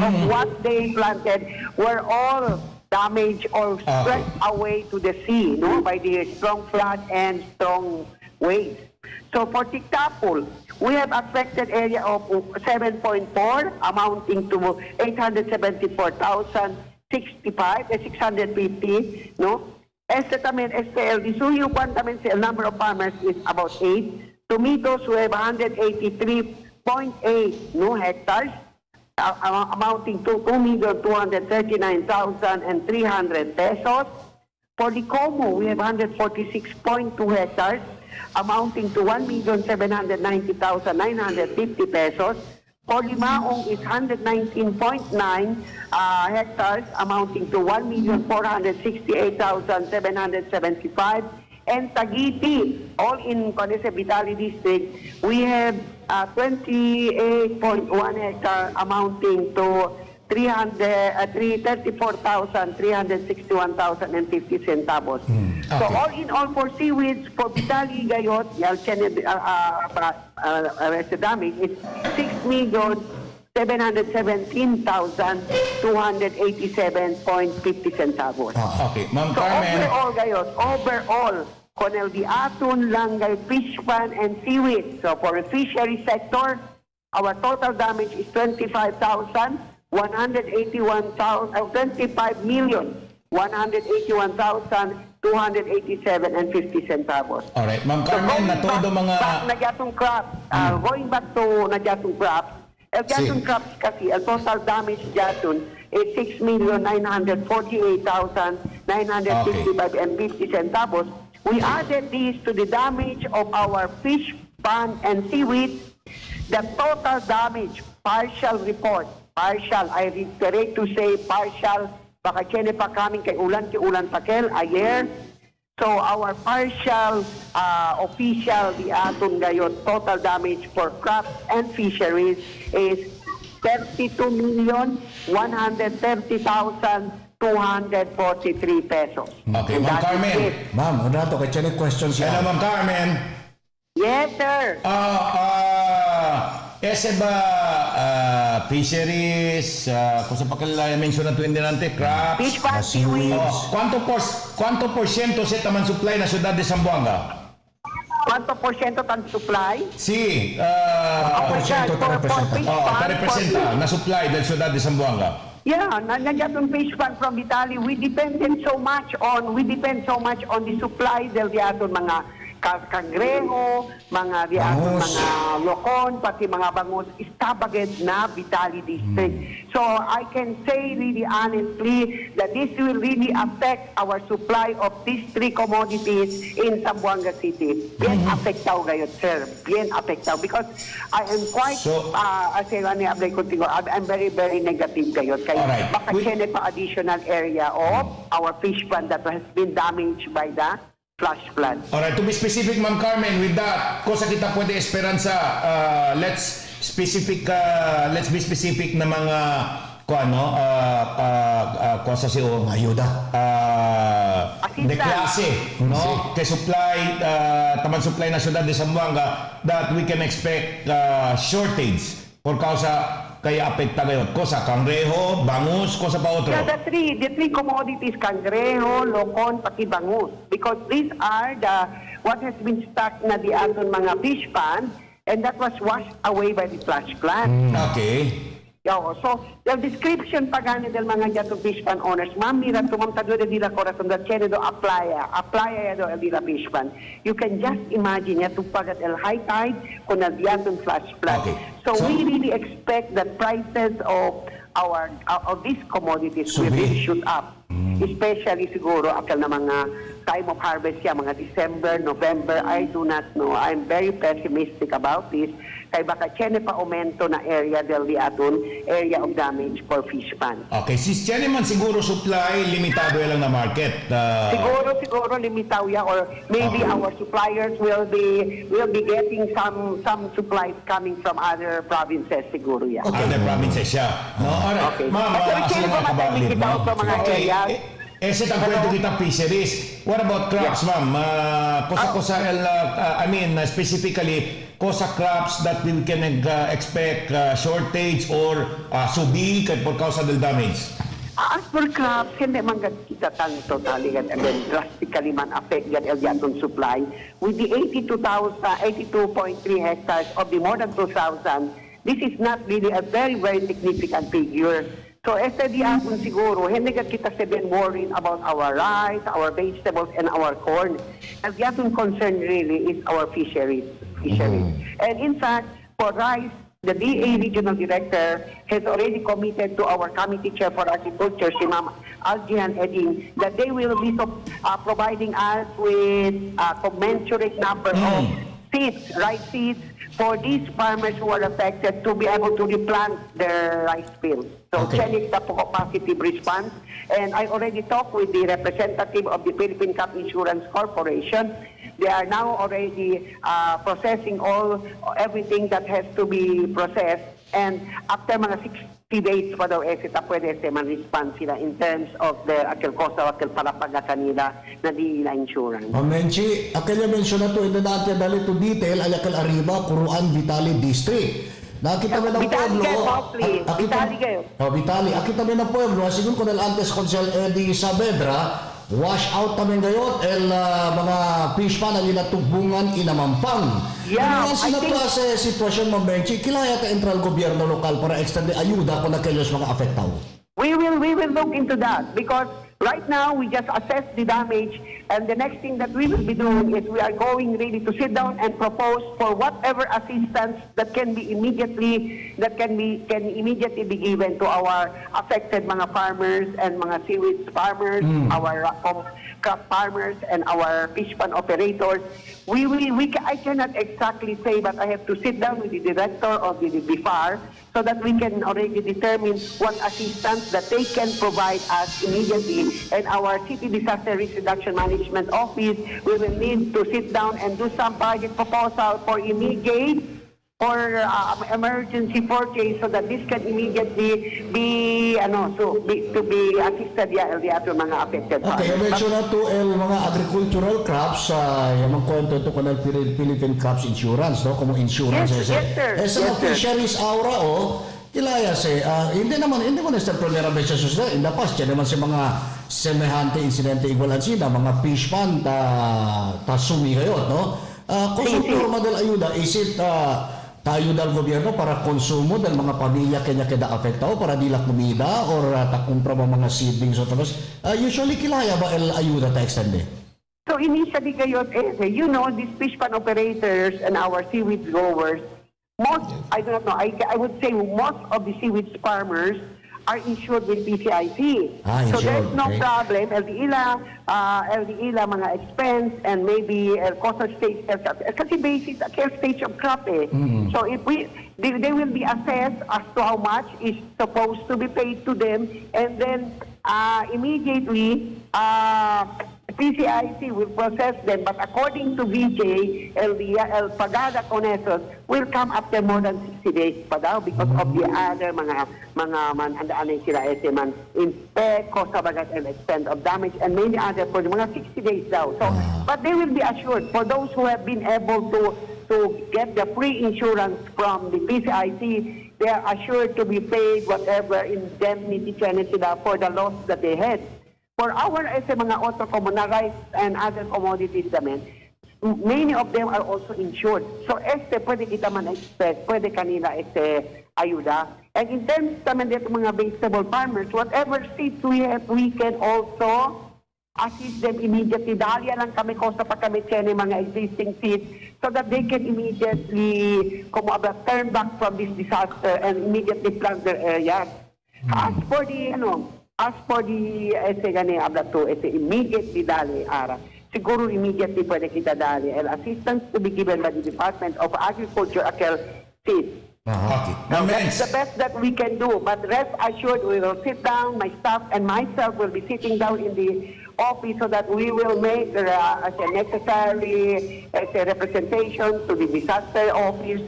U: of what they planted were all damaged or swept away to the sea, no? By the strong flood and strong waves. So for Tiktapul, we have affected area of 7.4 amounting to 650, no? Estimated STL, the Suyo Quantamen number of farmers is about 8. Tomatoes, we have 183.8 hectares, amounting to 2,239,300 pesos. For the Como, we have 146.2 hectares, amounting to 1,790,950 pesos. For Limaong is 119.9 hectares, amounting to 1,468,775. And Tagiti, all in Vitali District, we have 28.1 hectares, amounting to 34,361,050 centavos. So all in all for seaweeds, for Vitali Gayot, damage is 6,717,287.50 centavos.
F: Okay, Ma'am
U: So
F: Carmen.
U: overall, Conel di Atun, Langay, fish pond, and seaweed. So for the fishery sector, our total damage is 25,181,000, 25,181,000 287 and 50 centavos.
F: Alright, Ma'am Carmen, na todo mga...
U: Back na gatong crops, going back to na gatong crops, el gatong crops kasi, el total damage gatong is 6,948,955 and 50 centavos. We added these to the damage of our fish pond and seaweed. The total damage, partial report, partial, I reiterate to say partial, baka kene pa kaming kay ulan pakel, ayer. So our partial official di aton gayon total damage for crops and fisheries is 32,130,243 pesos.
F: Okay, Ma'am Carmen.
E: Ma'am, ano to? Kaya check questions siya.
F: Hello, Ma'am Carmen.
U: Yes, sir.
F: Ese ba fisheries, kung sa pakilala mention na tuwing dinante, crops,
U: fish pond, seaweed.
F: ¿Cuánto por ciento se taman supply na ciudad de Zamboanga?
U: ¿Cuánto por ciento tan supply?
F: Sí,
U: por ciento
F: te representa na supply del ciudad de Zamboanga.
U: Yeah, nandiyan fish pond from Italy. We depend so much on the supply del diaton mga kangreho, mga diaton, mga lokon, pati mga bangus, istabaget na Vitali District. So I can say really honestly that this will really affect our supply of these three commodities in Zamboanga City. Bien affectaw gayot, sir. Bien affectaw. Because I am quite, I'm very, very negative gayot. Kaya baka kene pa additional area of our fish pond that has been damaged by the flash flood.
F: Alright, to be specific, Ma'am Carmen, with that, kosa kita pwede esperanza, let's be specific na mga kosa si o ayuda. De klase, no? Kay supply, taman supply na syudad de Zamboanga, that we can expect shortage por causa kaya apekta ngayon. Kosa, kangreho, bangus, kosa pa otro?
U: Yeah, the three commodities, kangreho, lokon, pati bangus. Because these are what has been stuck na di aton mga fish pond, and that was washed away by the flash flood.
F: Okay.
U: So, the description pagani del mga jatong fish pond owners, mira tumamtado de dila corazon da chene do aplaya do el dila fish pond. You can just imagine to pagat el high tide con el diatong flash flood.
F: Okay.
U: So we really expect that prices of these commodities will really shoot up. Especially siguro akal na mga time of harvest mga December, November, I do not know. I'm very pessimistic about this. Kaya baka chene pa aumento na area del diaton, area of damage for fish pond.
F: Okay, si chene man siguro supply, limitado lang na market.
U: Siguro limitaw ya, or maybe our suppliers will be getting some supplies coming from other provinces siguro ya.
F: Okay. Other provinces siya. No, alright.
U: Okay.
F: Ma'am, asal na kabalit, ma'am. Okay. Ese ang kwento kita fisheries. What about crops, ma'am? Specifically, kosa crops that we can expect shortage or subi por causa del damage?
U: As for crops, hindi man kita tanto talaga drastically man affect yan el yaton supply. With the 82.3 hectares of the more than 2,000, this is not really a very, very significant figure. So, diapon siguro, hindi kita sabihin worried about our rice, our vegetables, and our corn. Ang diapon concern really is our fisheries. And in fact, for rice, the DA Regional Director has already committed to our Committee Chair for Agriculture, si Ma'am Aljihan Eding, that they will be providing us with a commensurate number of seeds, rice seeds, for these farmers who are affected to be able to replant their rice fields. So, Chenix na po positive response. And I already talked with the representative of the Philippine Crop Insurance Corporation. They are now already processing everything that has to be processed. And after mga 60 days pa daw pwede man-respond sila in terms of the akil kosa o akil palapaga kanila na di na insurance.
E: Menchi, akil yung mention na to, ito natin dali to detail, ay akil arriba, Kuruan, Vitali District. Nakita mo ng pueblo.
U: Vitali kayo.
E: Vitali. Akita mo ng pueblo, siguro ko antes Consel Eddie Saavedra, wash out kami ngayon, mga fish pan na nila tubungan inamampang.
U: Yeah,
E: ano nga klase sitwasyon mo, Benchi? Kilaya ka entral gobyerno lokal para extend ayuda kung nagkayos mga afektaw?
U: We will look into that because Right now, we just assess the damage, and the next thing that we will be doing is we are going really to sit down and propose for whatever assistance that can immediately be given to our affected mga farmers and mga seaweed farmers, our crop farmers, and our fish pond operators. I cannot exactly say, but I have to sit down with the director of the BIFAR so that we can already determine what assistance that they can provide us immediately. And our City Disaster Risk Reduction Management Office, we will need to sit down and do some budget proposal for immediate or emergency purchase so that this can immediately be assisted to mga affected
E: Okay, you mentioned na to mga agricultural crops, yung mga kwento ito ko ng Philippine Crops Insurance, no? Como insurance.
U: Yes, sir.
E: Sa mga fisheries aura, kilaya hindi mo na sa vulnerable sa susunod. In the past, yan naman sa mga semehante insidente igualan sila, mga fish pond, sumi kayo, no? Kung sa forma del ayuda, is it ayuda al gobyerno para konsumo del mga pamilya kanya kada apektado para dila kumida or takumpra mga seedlings o tapos usually kilaya ba el ayuda ta extende?
U: So initially kayo, these fish pond operators and our seaweed growers, I would say most of the seaweed farmers are insured with PCIC. So there's no problem. LDILA, mga expense, and maybe coastal stage, kasi basic care stage of crop So if they will be assessed as to how much is supposed to be paid to them, and then immediately PCIC will process them, but according to VJ, El Pagada Conesos will come after more than 60 days pa daw because of the other mga manhandaan sila man inspect, cost of and extent of damage, and many other for mga 60 days daw. So, but they will be assured for those who have been able to get the free insurance from the PCIC, they are assured to be paid whatever indemnity sila for the loss that they had. For our mga auto commodities and other commodities naman, many of them are also insured. So pwede kita man expect, pwede kanila ayuda. And in terms naman dito mga vegetable farmers, whatever seeds we have, we can also assist them immediately. Dahil lang kami ko sa pagkamit ng mga existing seeds so that they can immediately turn back from this disaster and immediately plant their areas. As for the immediately dali ara. Siguro immediately pwede kita dali. And assistance to be given by the Department of Agriculture, seeds. Now, that's the best that we can do. But rest assured, we will sit down, my staff and myself will be sitting down in the office so that we will make as a necessary representation to the disaster office,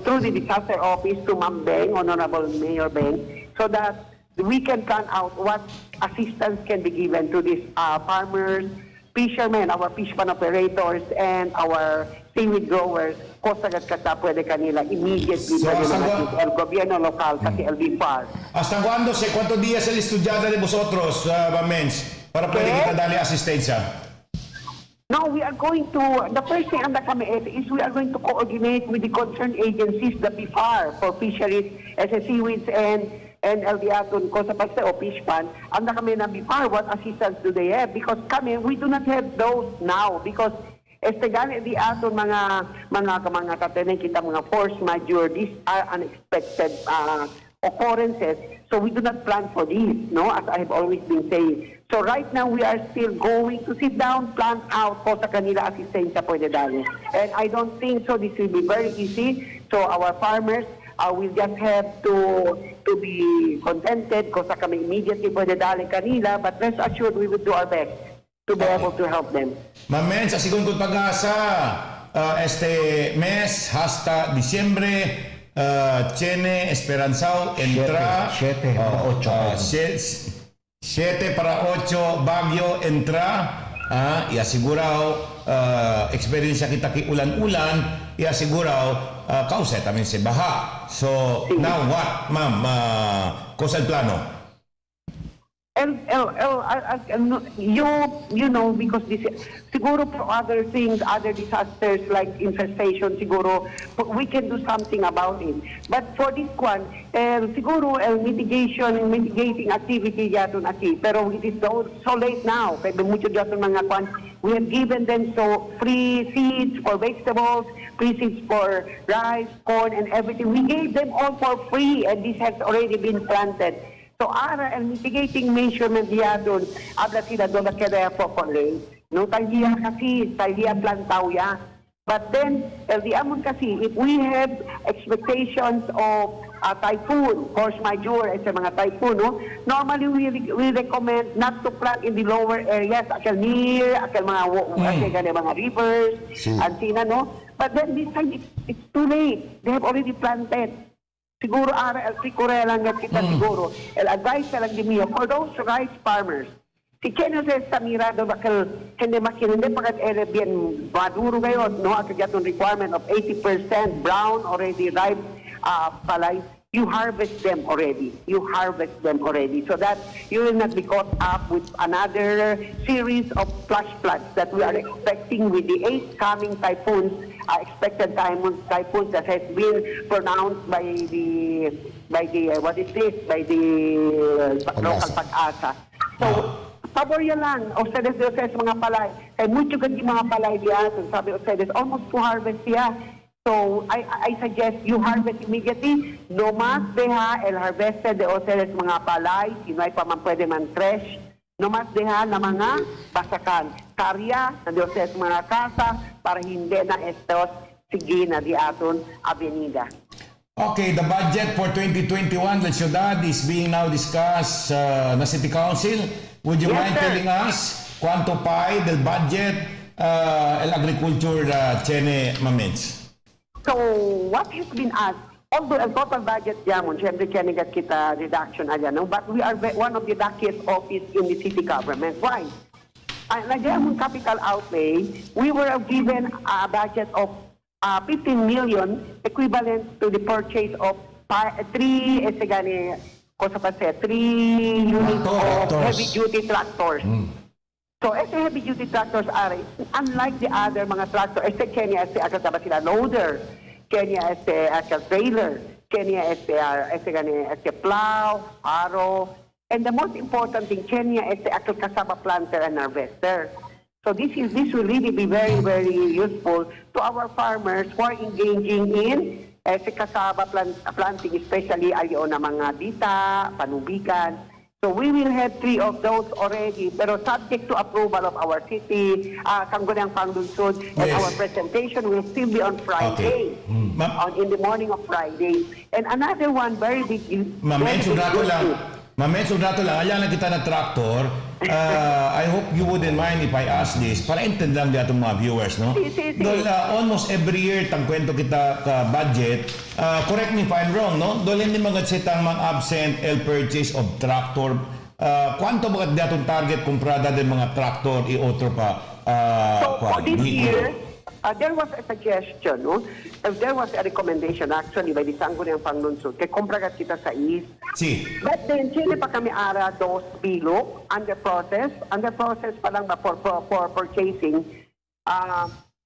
U: through the disaster office to Ma'am Beng, Honorable Mayor Beng, so that we can plan out what assistance can be given to these farmers, fishermen, our fish pond operators, and our seaweed growers. Kosagat kata pwede kanila immediately el gobierno local kasi el BIFAR.
F: ¿Hasta cuándo cuántos días el estudiante de vosotros, Mens, para pwede kita dali asistencia?
U: No, we are going to, the first thing is we are going to coordinate with the concerned agencies, the BIFAR for fisheries, seaweeds, and LDATON ko sa pagsa o fish pond, anda kami na BIFAR, what assistance do they have? Because we do not have those now because gani di aton mga kateneng kita mga force majeure, these are unexpected occurrences, so we do not plan for these, no, as I have always been saying. So right now we are still going to sit down, plan out ko sa kanila asistensya pwede dali. And I don't think so this will be very easy. So our farmers will just have to be contented kung sa kami immediately pwede dali kanila, but rest assured we will do our best to be able to help them.
F: Ma'am Mens, sa sigon kong pag-asa, mes hasta Disyembre, tiene esperanzado entra 7 para 8 Baguio entra y asegurado experiencia kita ki ulan-ulan y asegurado causa también se baja. So now what, ma'am? Cosa el plano?
U: you know, because this, siguro for other things, other disasters like infestation, siguro, we can do something about it. But for this one, siguro, mitigating activity yaton aki. Pero it is so late now. Kaya mucho yaton mga kwan, we have given them so free seeds for vegetables, free seeds for rice, corn, and everything. We gave them all for free, and this has already been planted. So, ang mitigating measurement yaton, abla sila doon na kaya po konlay. No, tayo plantaw ya. But then, LDM kasi, if we have expectations of typhoon, force majeure, sa mga typhoon, no? Normally we recommend not to plant in the lower areas, akal mga rivers, antina, no? But then this time, it's too late. They have already planted. Siguro, siguro lang kita siguro. Advice lang din niyo, for those rice farmers, si Kenya sa mirado bakal hindi makinindi pagkat bien maduro ngayon, no? At yung requirement of 80% brown already ripe palay, you harvest them already. So that you will not be caught up with another series of flash floods that we are expecting with the 8 coming typhoons, expected typhoons that has been pronounced by the local pag-asa. So, pabor yan lang, ustedes sa mga palay. Kaya mucho ganyan mga palay diyan. Sabi ustedes, almost to harvest siya. So, I suggest you harvest immediately. No mas deha el harvested de ustedes mga palay. Sino ay pa man pwede man fresh. No mas deha na mga basakan. Karya na de ustedes mga kasa para hindi na estos sige na di aton avenida.
F: Okay, the budget for 2021 La Ciudad is being now discussed na City Council. Would you mind telling us cuánto pa del budget el agriculture Chene Mamens?
U: So, what has been asked, although the total budget jamon, syempre kaya kita reduction ayan, no? But we are one of the luckiest office in the city government. Why? Nagyamon capital outlay, we were given a budget of 15 million equivalent to the purchase of 3 units of heavy-duty tractors. So, heavy-duty tractors are, unlike the other mga tractors, Kenya sila loader, Kenya trailer, Kenya plow, arrow, and the most important thing, Kenya kasama planter and harvester. So this will really be very, very useful to our farmers who are engaging in kasaba planting, especially ayon na mga dita, panubigan. So we will have 3 of those already, pero subject to approval of our city, Sangguniang Panglunsod, and our presentation will still be on Friday, in the morning of Friday. And another one, very big
F: Mamenso dato lang, ayan lang kita na tractor. I hope you wouldn't mind if I ask this para intend lang dito mga viewers, no? Dol, almost every year tangkwento kita ka budget. Correct me if I'm wrong, no? Dol hindi mga sitang mag-absent el purchase of tractor. Kwanto ba datong target comprada din mga tractor i-otro pa?
U: So for this year, there was a suggestion, no? There was a recommendation actually by the Sangguniang Panglunsod kay kompragat kita sa East. But then, sila pa kami ara 2 bilog under process pa lang ba for purchasing.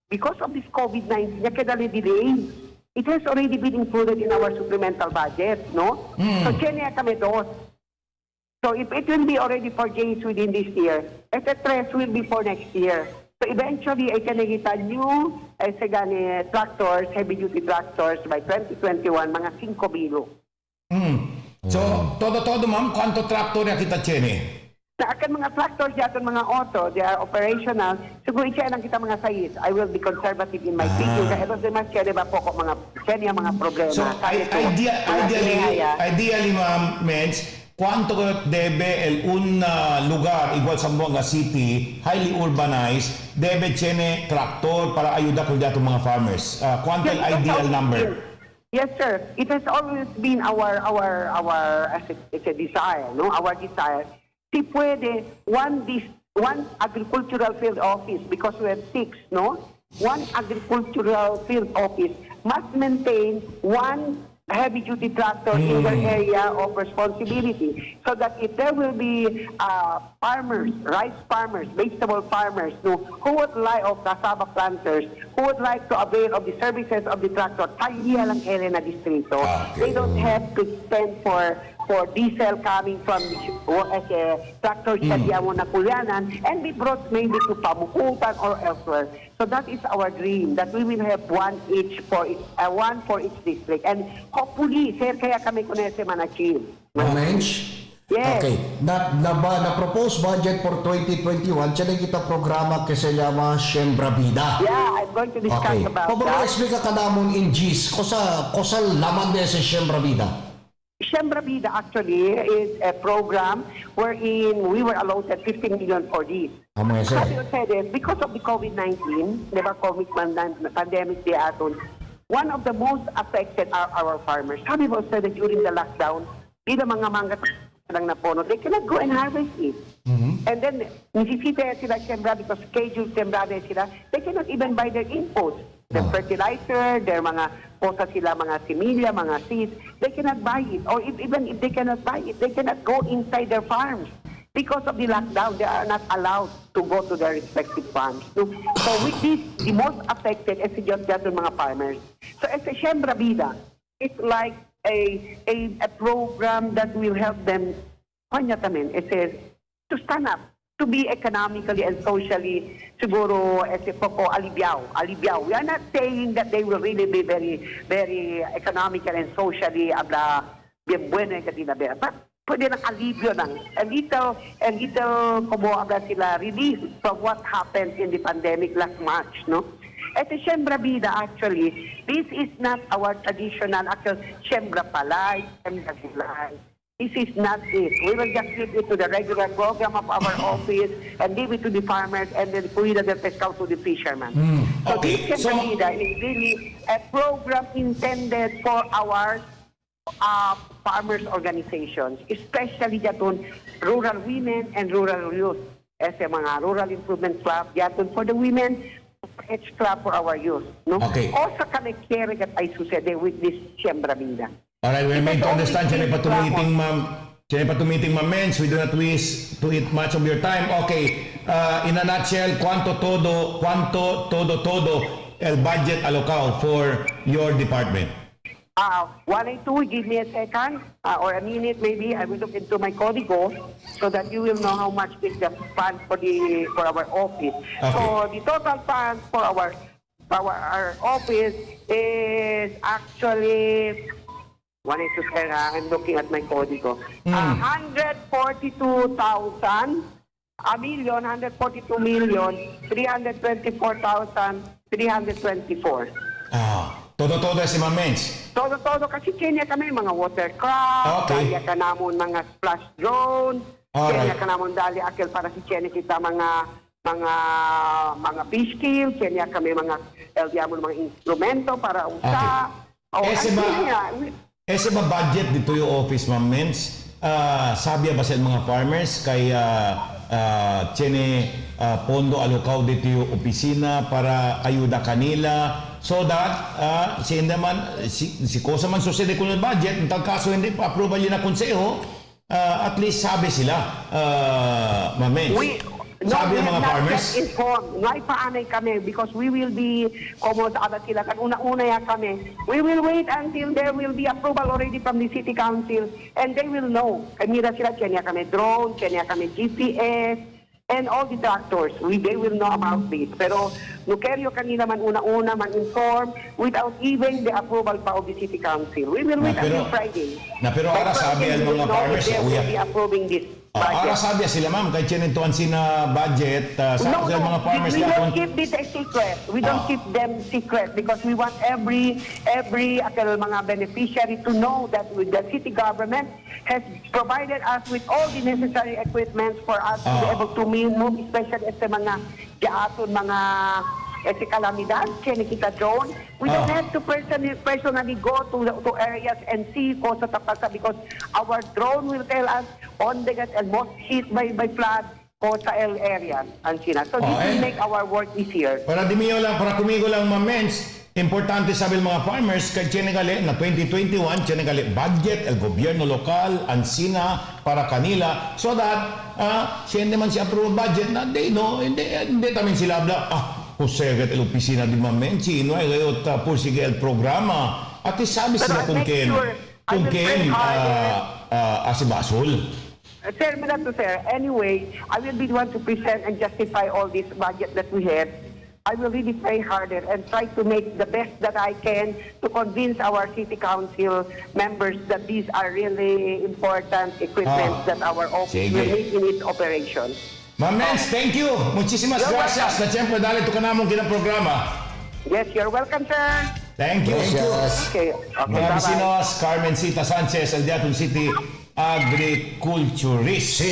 U: Because of this COVID-19, nakadali delay. It has already been included in our supplemental budget, no? So, sila kami 2. So, if it will be already purchased within this year, the rest will be for next year. So eventually, ay kanagita new tractors, heavy-duty tractors by 2021, mga 5 bilo.
F: So, todo ma'am, kwanto tractor ya kita chene?
U: Sa akan mga tractors yaton mga auto, they are operational. Siguro siya lang kita mga size. I will be conservative in my thinking. Kaya ito mas kaya ba po ko mga problema.
F: So, ideally ma'am, Mens, ¿cuánto debe un lugar igual Zamboanga City, highly urbanized, debe tiene tractor para ayudar con mga farmers? ¿Cuánto el ideal number?
U: Yes, sir. It has always been our it's a desire, no? Our desire. Si puede one agricultural field office because we have 6, no? One agricultural field office must maintain one heavy-duty tractor in their area of responsibility, so that if there will be farmers, rice farmers, vegetable farmers, who would like, of cassava planters, who would like to avail of the services of the tractor, tayo lang area na distrito. They don't have to spend for diesel coming from tractor sa Diamo na Kulyanan and be brought maybe to Pamukutan or elsewhere. So that is our dream, that we will have one for each district. And hopefully, sir, kaya kami kunese man-achieve.
E: Manage?
U: Yes.
E: Okay. Na-propose budget for 2021, siya kita programa que se llama Siembra Vida.
U: Yeah, I'm going to discuss about
E: that. Pababa, explica ka namon in GIS, kosa laman de sa Siembra Vida.
U: Siembra Vida actually is a program wherein we were allotted 15 million for this. Sabi ko said it, because of the COVID-19, di ba, COVID pandemic di aton, one of the most affected are our farmers. Sabi ko said that during the lockdown, di na mga mangga lang na pono, they cannot go and harvest it. And then, nisisita sila siembra because scheduled siembra sila, they cannot even buy their inputs. Their fertilizer, their mga posa sila, mga similya, mga seeds, they cannot buy it. Or even if they cannot buy it, they cannot go inside their farms. Because of the lockdown, they are not allowed to go to their respective farms. So with this, the most affected is just mga farmers. So as a Siembra Vida, it's like a program that will help them, it says, to stand up, to be economically and socially, siguro, alibiao. We are not saying that they will really be very, very economical and socially, bien bueno yung kadinabe. But pwede ng alibyo ng, a little, sila, relief from what happened in the pandemic last March, no? At the Siembra Vida, actually, this is not our traditional, Siembra Palay, Siembra Gulay. This is not it. We will just give it to the regular program of our office and give it to the farmers and then Cuida del Pescado to the fishermen.
E: Okay.
U: So this Siembra Vida is really a program intended for our farmers organizations, especially dyan rural women and rural youth. As a mga rural improvement club, dyan for the women, H club for our youth. No?
E: Okay.
U: Also kami care that I sucede with this Siembra Vida.
F: Alright, we made to understand, siya na patumiting, ma'am Menz. We do not wish to eat much of your time. Okay, in a nutshell, cuánto todo el budget alocado for your department?
U: 182, give me a second or a minute maybe. I will look into my código so that you will know how much is the fund for our office. Okay. So the total fund for our office is actually, I'm looking at my código. 142,324,324.
F: Todo si Ma'am Menz.
U: Todo kasi kanya kami mga watercraft, kanya ka namon mga splash drone, kanya ka namon dali akil para si kanya kita mga fish kill, kanya kami mga LDM mga instrumento para usa.
F: Ese ba budget dito yung office, Ma'am Menz? Sabi ba sa mga farmers kaya tiene pondo alokaw dito yung opisina para ayuda kanila so that si kosa man sucede con el budget, in tal caso hindi pa approval yun na konseho, at least sabi sila, Ma'am Menz. Sabi ng mga farmers?
U: May paanay kami because we will be, como sa sila, kung una-una ya kami, we will wait until there will be approval already from the city council and they will know. Mira sila, kanya kami drone, kanya kami GPS, and all the tractors. They will know about this. Pero, nukeryo kanina man una-una, man-inform, without even the approval pa of the city council. We will wait until Friday.
F: Pero ara sabi ang mga farmers,
U: they will be approving this.
F: Ara sabi sila, ma'am, kahit sinituan sina budget, sa mga farmers
U: we don't keep this a secret. We don't keep them secret because we want every mga beneficiary to know that the city government has provided us with all the necessary equipment for us to be able to move, especially sa mga diaton, mga kalamidad, kaya kita drone. We don't have to personally go to areas and see ko sa tapasa because our drone will tell us on the most hit by flood o sa areas. So this will make our work easier.
F: Para kumigo lang, Ma'am Menz, Importante sabi ng mga farmers kay Chenegale na 2021 Chenegale budget el gobierno lokal ansina para kanila so that siya naman si approve budget na they know hindi tamin sila bla Jose el opisina di Mamenchi no ay gayot pursige el programa at sabi sila kung ken asibasol.
U: Sir, sir, anyway, I will be the one to present and justify all this budget that we have. I will really pray harder and try to make the best that I can to convince our city council members that these are really important equipment that our office will make in its operation.
F: Mamens, thank you. Muchísimas gracias. Na siyempre dahil ito ka namong programa.
U: Yes, you're welcome, sir.
F: Thank you.
U: Okay,
F: Mga vecinos, Carmencita Sanchez, Aldiaton City Agriculturist.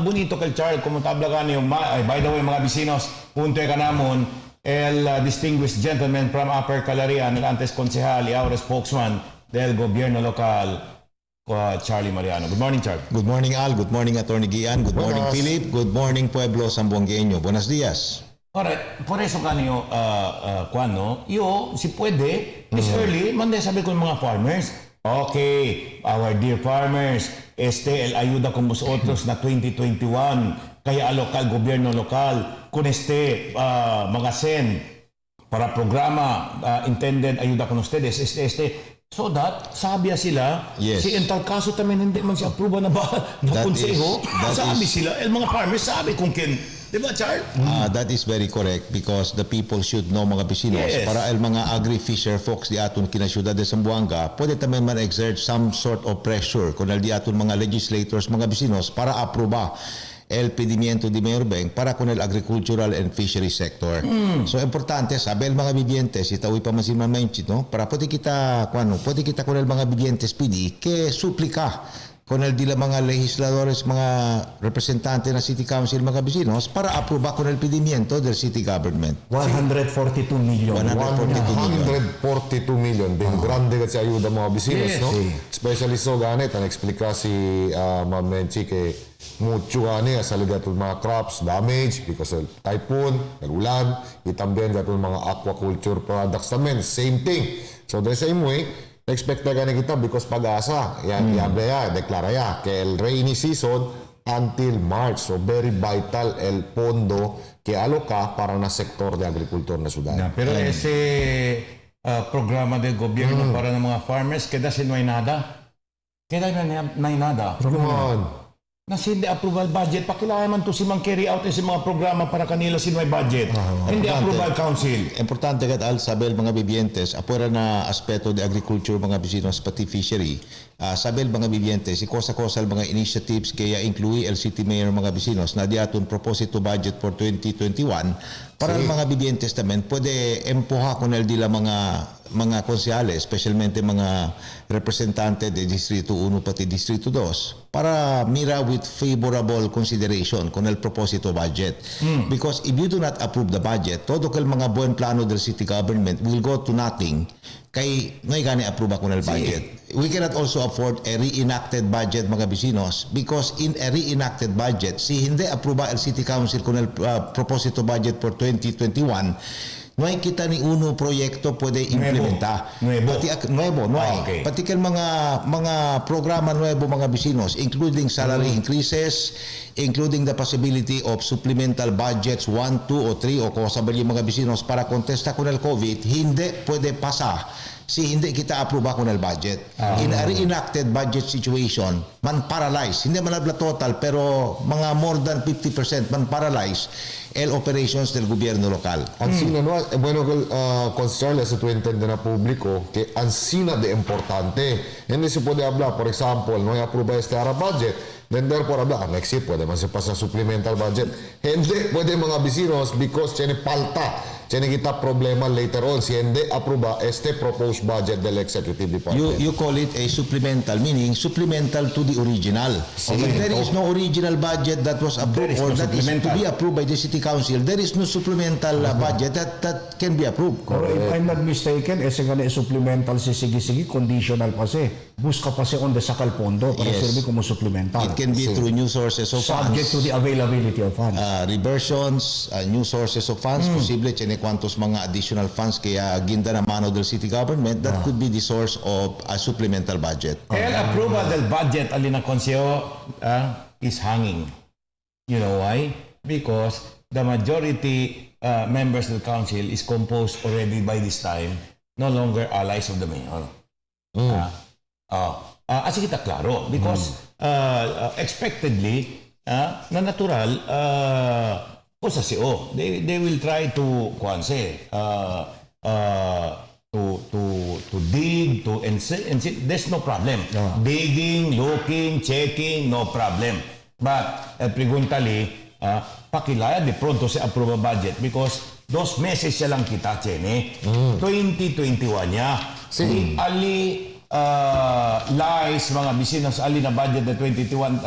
F: Bonito kay Charles, como tabla ka niyo. By the way, mga vecinos, punto ka namon, el distinguished gentleman from Upper Calarian, el antes concejal y ahora spokesman del gobierno local, Charlie Mariano. Good morning, Charlie.
C: Good morning, Al. Good morning, Attorney Gian. Good morning, Philip. Good morning, Pueblo Sambuangueño. Buenos días.
F: Alright, por eso kanyo, Juan, yo, si pwede, it's early, mande sabi ko mga farmers, okay, our dear farmers, el ayuda con vosotros na 2021, kaya lokal, gobyerno lokal, con mga sen, para programa, intended ayuda con ustedes, so that, sabi sila, si en tal kaso tamen hindi man si approve na ba, na konseho, sabi sila, el mga farmers, sabi kung ken, diba, Charles?
C: That is very correct because the people should know, mga vecinos, para el mga agri-fisher folks di aton kina Ciudad de Zamboanga, pwede tamen man exert some sort of pressure kung di aton mga legislators, mga vecinos, para aproba el pedimiento di Mayor Beng para con el agricultural and fishery sector. So, importante, sabi el mga vivientes, itawi pa man si Mamenchit, no? Para pwede kita con el mga vivientes pidi, que suplika con el dila mga legisladores, mga representante ng City Council, mga vecinos, para aproba con el pedimiento del City Government.
E: 142 million. 142 million. Din grande kasi ayuda mga vecinos, no? Especially so ganit, ang explica si Ma'am Menchi kay mucho gani sa ligat mga crops damage because of typhoon, ulan, itambihan gatong mga aquaculture products namin. Same thing. So the same way, expect na gani kita because pag-asa yan deklara ya que el rainy season until March, so very vital el pondo que aloca para na sektor de agricultura na ciudad.
F: Pero ese programa del gobierno para ng mga farmers queda si no hay nada. Queda no hay nada. Na hindi approval budget, pakilala man to si mang carry out si mga programa para kanila si may budget. Hindi approval council.
C: Importante kat al sabi mga vivientes, apuera na aspeto de agriculture, mga vecinos, pati fishery. Sabi mga vivientes, ikosa-kosa mga initiatives kaya include el city mayor mga vecinos na diaton proposito budget for 2021 para mga vivientes naman pwede empuha con el dila mga konsehales, especialmente mga representante de Distrito 1 pati Distrito 2 para mira with favorable consideration con el proposito budget. Because if you do not approve the budget, todo kal mga buen plano del city government will go to nothing kay ngay gani apruba con el budget. We cannot also afford a reenacted budget, mga vecinos, because in a reenacted budget, si hindi apruba el city council con el proposito budget for 2021, no hay kita ni uno proyekto pwede implementa. Pati kan mga programa nuevo, mga vecinos, including salary increases, including the possibility of supplemental budgets 1, 2 o 3 o kasabali mga vecinos para kontesta con el COVID, hindi pwede pasa si hindi kita aproba con el budget. In a reenacted budget situation, man paralyze, hindi man labla total, pero mga more than 50% man paralyze el operations del gobierno local.
E: Ansina, no? Bueno, considerarle sa tuwintende na publiko que ansina de importante. Hindi se puede hablar, por example, no hay aproba este ara budget, then therefore habla, next year pwede man se pasa supplemental budget. Hindi pwede mga vecinos because tiene palta. Tiene kita problema later on si hindi aproba este proposed budget del executive department.
C: You call it a supplemental, meaning supplemental to the original. If there is no original budget that was approved or that is to be approved by the city council, there is no supplemental budget that can be approved.
E: If I'm not mistaken, ese nga na supplemental si sige-sige, conditional pa si. Busca pa si on the sakal pondo para serve como supplemental.
C: It can be through new sources of funds.
E: Subject to the availability of funds.
C: Reversions, new sources of funds, posible, tiene cuantos mga additional funds kaya ginda na mano del city government, that could be the source of a supplemental budget.
F: El approval del budget, Alina Conseo, is hanging. You know why? Because the majority members of the council is composed already by this time, no longer allies of the mayor. As kita klaro, because expectedly, na natural, kusa CO, they will try to, to dig, to there's no problem. Digging, looking, checking, no problem. But, preguntali, pakilaya de pronto sa approve budget because 2 meses siya lang kita, Chene. 2021 niya. Ali lies, mga bisinas, ali na budget na 2021,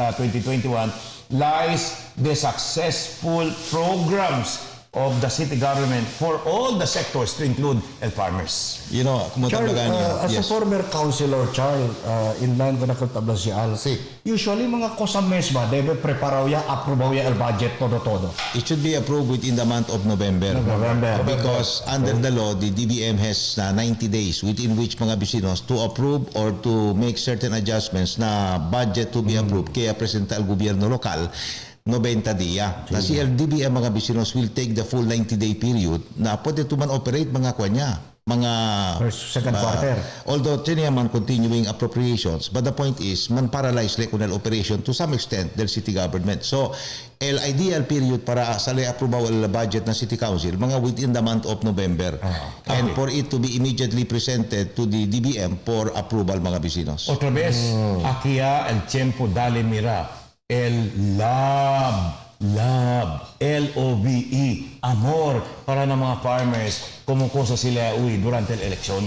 F: lies the successful programs of the city government for all the sectors to include farmers.
C: You know,
E: Charles, as a former councilor, Charles, inland ko nakatabla si Alsi, usually mga cosa mesma, debe preparaw ya, aprobaw ya el budget todo.
C: It should be approved within the month of November. Because under the law, the DBM has 90 days within which mga bisinos to approve or to make certain adjustments na budget to be approved. Kaya presenta al gobyerno lokal 90 dia. Na si LDBM mga bisinos will take the full 90-day period na pwede to man operate mga kwanya. Mga
E: second quarter.
C: Although tinya man continuing appropriations, but the point is man paralyze lekunal operation to some extent del city government. So el ideal period para sa approval el budget ng city council mga within the month of November and for it to be immediately presented to the DBM for approval mga bisinos.
F: Otra vez, akia el tiempo dale mira. El love, L-O-V-E, amor para ng mga farmers kumukusa sila durante el eleksyon.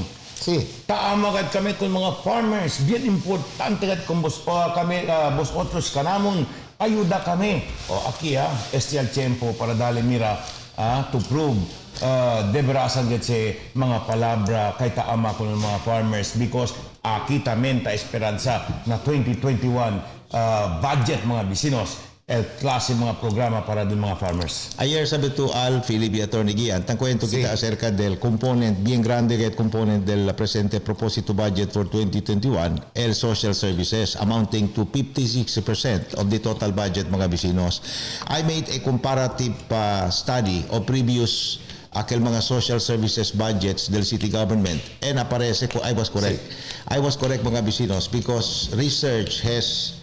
F: Taamagad kami kung mga farmers, bien importante kat kung kami, otros kanamon, ayuda kami. Aquí, este el tiempo para dale mira to prove deberasan kasi mga palabra kay taama ko ng mga farmers because aquí tamenta esperanza na 2021 budget mga bisinos, el klase mga programa para dun mga farmers.
C: Ayer sabi to Al, Philip y Attorney Gian, tan kwento kita acerca del component, bien grande que component del presente proposito budget for 2021, el social services, amounting to 56% of the total budget mga bisinos. I made a comparative study of previous aquel mga social services budgets del city government and aparece ko I was correct. I was correct mga bisinos because research has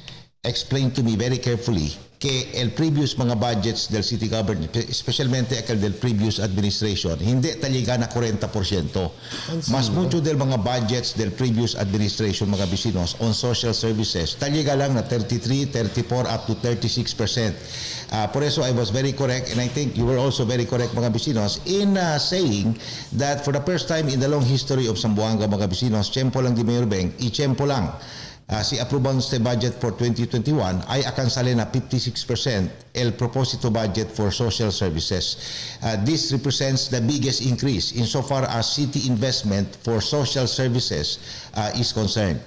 C: explained to me very carefully que el previous mga budgets del city government, especialmente aquel del previous administration, hindi talaga na 40%. Mas mucho del mga budgets del previous administration, mga bisinos, on social services, talaga lang na 33, 34, up to 36%. Por eso I was very correct, and I think you were also very correct, mga bisinos, in saying that for the first time in the long history of Zamboanga, mga bisinos, tiyempo lang di Mayor Beng, i-tiyempo lang. Si approval ng budget for 2021 ay akan sali na 56% el proposito budget for social services. This represents the biggest increase insofar as city investment for social services is concerned.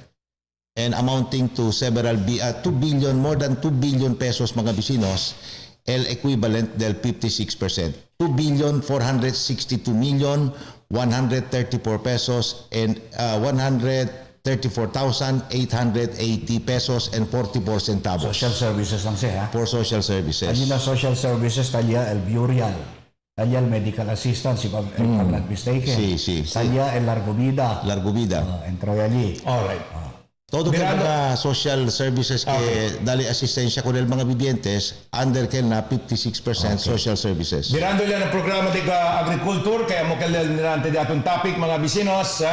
C: And amounting to several 2 billion, more than 2 billion pesos mga bisinos, el equivalent del 56%. 2,462,134 pesos and 134,880 pesos and 44 centavos.
E: Social services lang siya.
C: For social services.
E: Ano na social services, talya el burial, talya el medical assistance, if I'm not mistaken. Talya el largo vida.
C: Largo vida.
E: Entró allí.
F: Alright.
C: Todo que mga social services que dali asistensya ko ng mga bibientes, under ken na 56% social services.
F: Mirando lang ang programa de agriculture, kaya mo kalil nirante di atong topic, mga bisinos,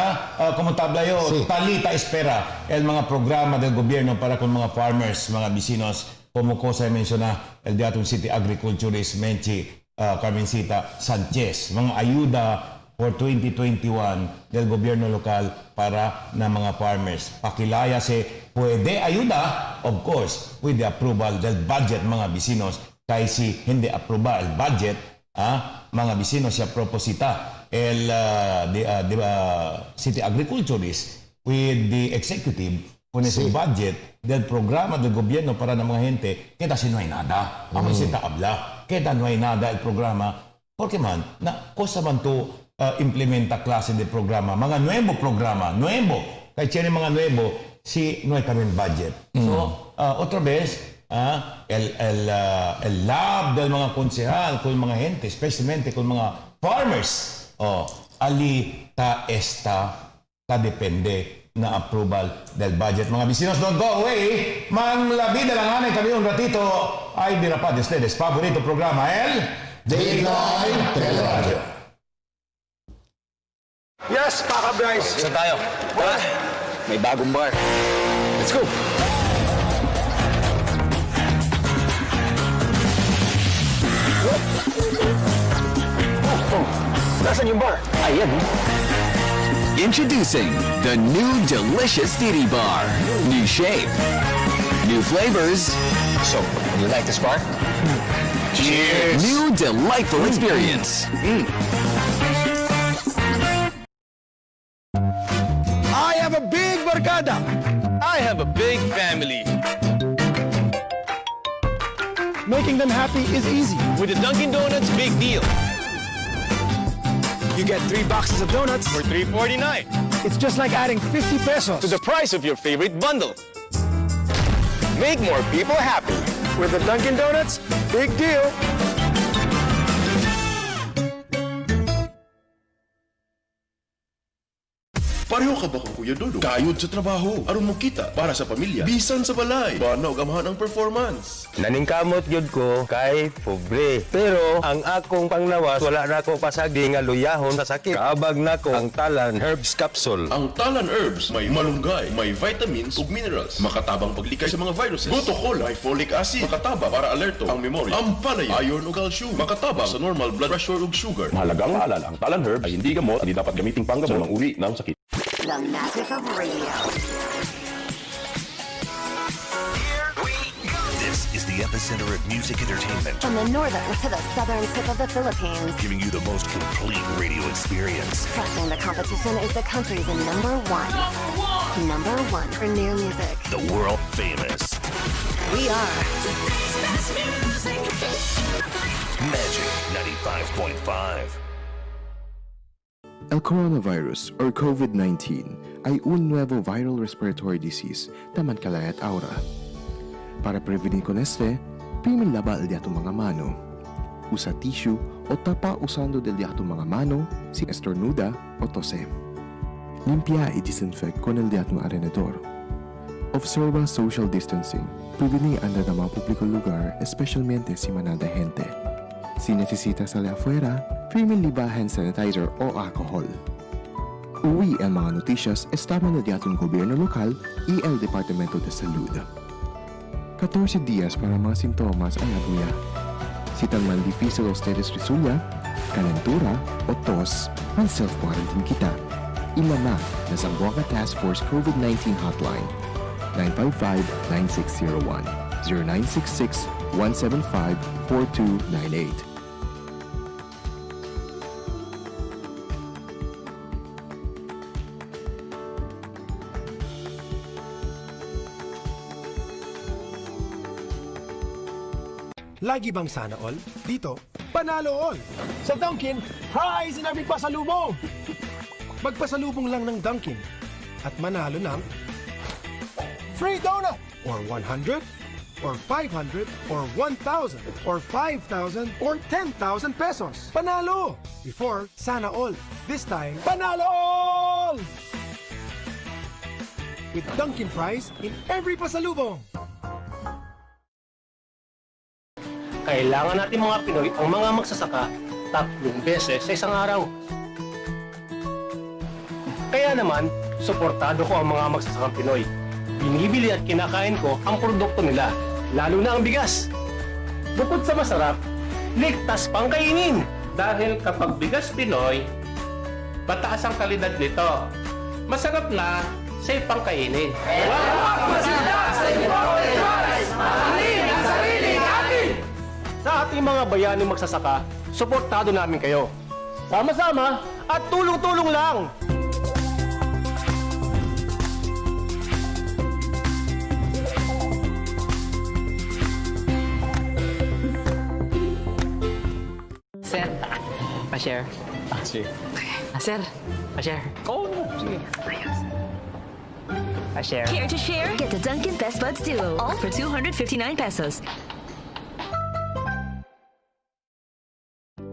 F: kumutabla yo, talita espera, el mga programa del gobyerno para con mga farmers, mga bisinos, como cosa menciona, el di atong city agriculturist, Menchi Carmencita Sanchez, mga ayuda for 2021 del gobyerno lokal para na mga farmers. Pakilaya pwede ayuda, of course, with the approval del budget mga bisinos. Kaya hindi approva el budget, mga bisinos siya proposita el city agriculturist with the executive con ese budget del programa del gobierno para na mga gente, kita si no hay nada. Amoy si taabla. Kita no hay nada el programa porque man, na cosa man to implementa klase de programa, mga nuevo programa, nuevo. Kaya tiyan mga nuevo, si no hay kami budget. So, otra vez, el lab del mga konsehal, kung mga gente, especialmente kung mga farmers, ali ta depende na approval del budget. Mga vecinos, don't go away. Manglabida lang anay kami un ratito. Ay dirapad de ustedes. Favorito programa, el
E: Dateline Teleradyo.
J: Yes, Bryce. Saan tayo? Tara, may bagong bar. Let's go! Nasaan yung bar? Ayan.
I: Introducing the new delicious Didi Bar. New shape, new flavors.
J: So, you like this bar? Cheers!
I: New delightful experience.
J: I have a big barkada. I have a big family.
B: Making them happy is easy.
J: With the Dunkin' Donuts Big Deal.
B: You get 3 boxes of donuts
J: For $3.49.
B: It's just like adding 50 pesos
J: To the price of your favorite bundle. Make more people happy.
B: with the Dunkin' Donuts Big Deal.
G: Pareho ka ba kung Kuya Dodo? Kayod sa trabaho, aron mo kita para sa pamilya. Bisan sa balay, banaw gamahan ang performance.
Q: Naningkamot yun ko kay pobre. Pero ang akong panglawas, wala na ko pasagdi nga luyahon sa sakit. Kaabag na ko ang Talan Herbs Capsule.
G: Ang Talan Herbs may malunggay, may vitamins ug minerals, makatabang paglikay sa mga viruses. Glucocola, may folic acid, makataba para alerto ang memorya. Ang palaya, iron ug calcium, makataba sa normal blood pressure ug sugar.
V: Mahalagang maalala, ang Talan Herbs ay hindi gamot at hindi dapat gamiting panggamot ng uri ng sakit.
L: The magic of radio.
M: This is the epicenter of music entertainment,
L: From the northern to the southern tip of the Philippines.
M: giving you the most complete radio experience.
L: Crushing the competition is the country's number one. Number one for new music.
M: The world famous
L: We are
M: Magic 95.5.
N: El coronavirus or COVID-19 ay un nuevo viral respiratory disease taman kalayat aura. Para prevenir con este, primin lava el diato mga mano. Usa tissue o tapa usando del diato mga mano si estornuda o tose. Limpia y disinfect con el diato alrededor. Observa social distancing, prevenir andar ng mga publikong lugar, especialmente si manada gente. Si necesita salir afuera, primin liba hand sanitizer o alcohol. Uwi ang mga noticias estaba na diatong gobyerno lokal y el Departamento de Salud. 14 días para mga sintomas ang abuya. Si tan man difícil a ustedes resulta, calentura o tos, ang self-quarantine kita. Ilama na Zamboanga Task Force COVID-19 Hotline 955-9601 0966-175-4298.
B: Lagi bang sana all? Dito, panalo all! Sa Dunkin, prize in every pasalubong! Magpasalubong lang ng Dunkin at manalo ng free donut! Or 100, or 500, or 1,000, or 5,000, or 10,000 pesos! Panalo! Before, sana all. This time, panalo all! With Dunkin prize in every pasalubong!
Q: Kailangan natin mga Pinoy ang mga magsasaka 3 beses sa isang araw. Kaya naman, suportado ko ang mga magsasakang Pinoy. Binibili at kinakain ko ang produkto nila, lalo na ang bigas. Bukod sa masarap, ligtas pang kainin. Dahil kapag bigas Pinoy, mataas ang kalidad nito. Masarap na, safe pang kainin. Sa ating mga bayani magsasaka, suportado namin kayo. Sama-sama at tulong-tulong lang!
P: Sir, Pa-share.
J: Sige.
P: Sir, pa-share.
J: Oo, sige.
P: Pa-share.
A: Care to share? Get the Dunkin' Best Buds Duo. All for 259 pesos.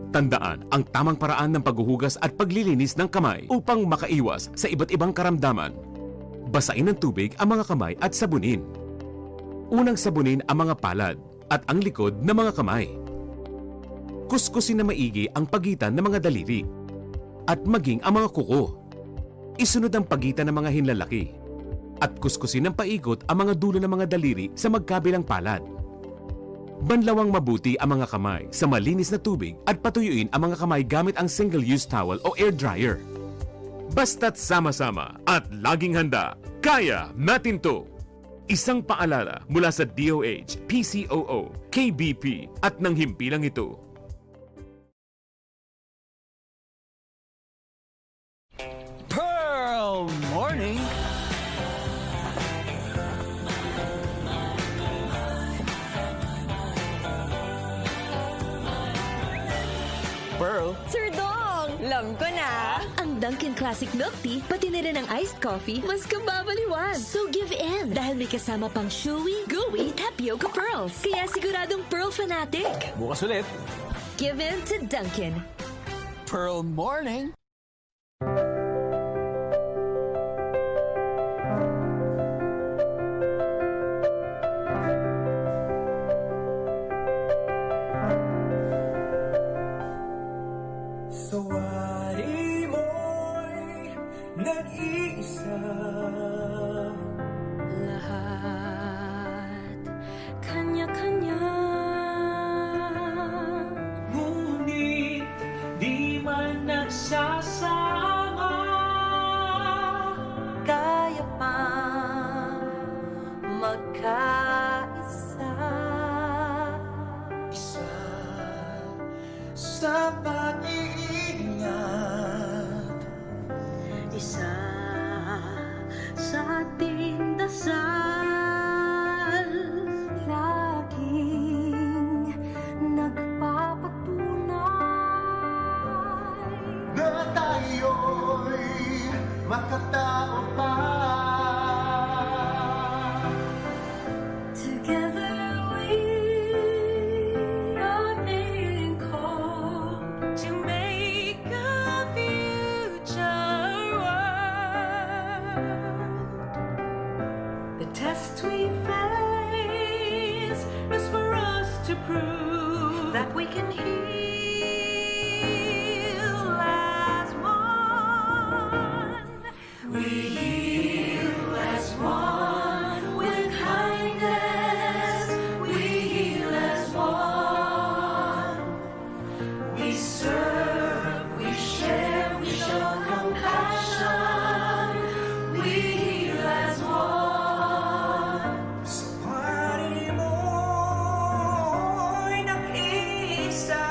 O: Tandaan ang tamang paraan ng paghuhugas at paglilinis ng kamay upang makaiwas sa iba't ibang karamdaman. Basain ng tubig ang mga kamay at sabunin. Unang sabunin ang mga palad at ang likod ng mga kamay. Kuskusin na maigi ang pagitan ng mga daliri at maging ang mga kuko. Isunod ang pagitan ng mga hinlalaki at kuskusin ng paikot ang mga dulo ng mga daliri sa magkabilang palad. Banlawang mabuti ang mga kamay sa malinis na tubig at patuyuin ang mga kamay gamit ang single-use towel o air dryer. Basta't sama-sama at laging handa, kaya natin to! Isang paalala mula sa DOH, PCOO, KBP at ng himpilang ito.
J: Pearl Morning. Pearl.
A: Sir Dong! Alam ko na! Ang Dunkin' Classic Milk Tea, pati na rin ang iced coffee, mas kababaliwan. So give in! Dahil may kasama pang chewy, gooey tapioca pearls. Kaya siguradong pearl fanatic.
J: Bukas ulit.
A: Give in to Dunkin'.
J: Pearl Morning.
H: Sawari mo'y nag-iisa.
K: Lahat kanya-kanya.
H: Ngunit di man nagsasama.
K: Kaya pa magkaisa.
H: Isa sa pag-iingat.
K: Isa sa ating dasal. Laging nagpapatunay
H: Na tayo'y makatao pa.
K: Together we are being called to make a future world. The test we face is for us to prove that we can heal as one. We heal as one with kindness. We heal as one. We serve, we share, we show compassion. We heal as one.
H: Sawari mo'y nag-iisa.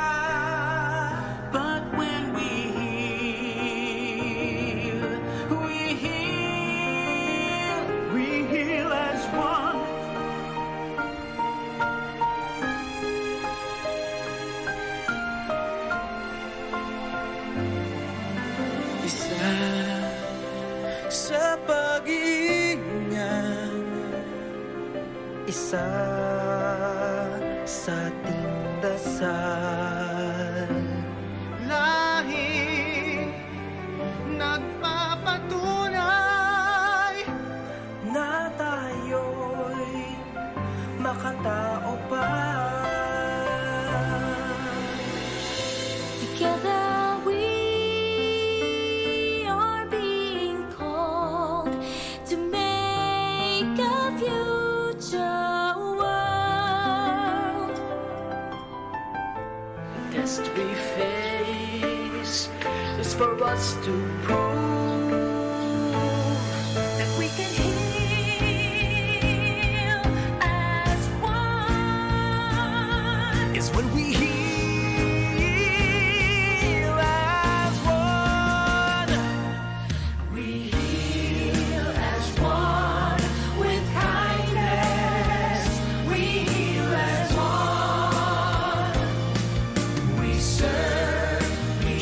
K: But when we heal,
H: we heal as one. Isa sa pag-iingat. Isa sa ating dasal. Lahing nagpapatunay na tayo'y makatao pa.
K: together we are being called to make a future world.
H: The test we face is for us to prove
K: That we can heal as one.
H: is when we heal as one.
K: We heal as one with kindness. We heal as one.
H: We serve, we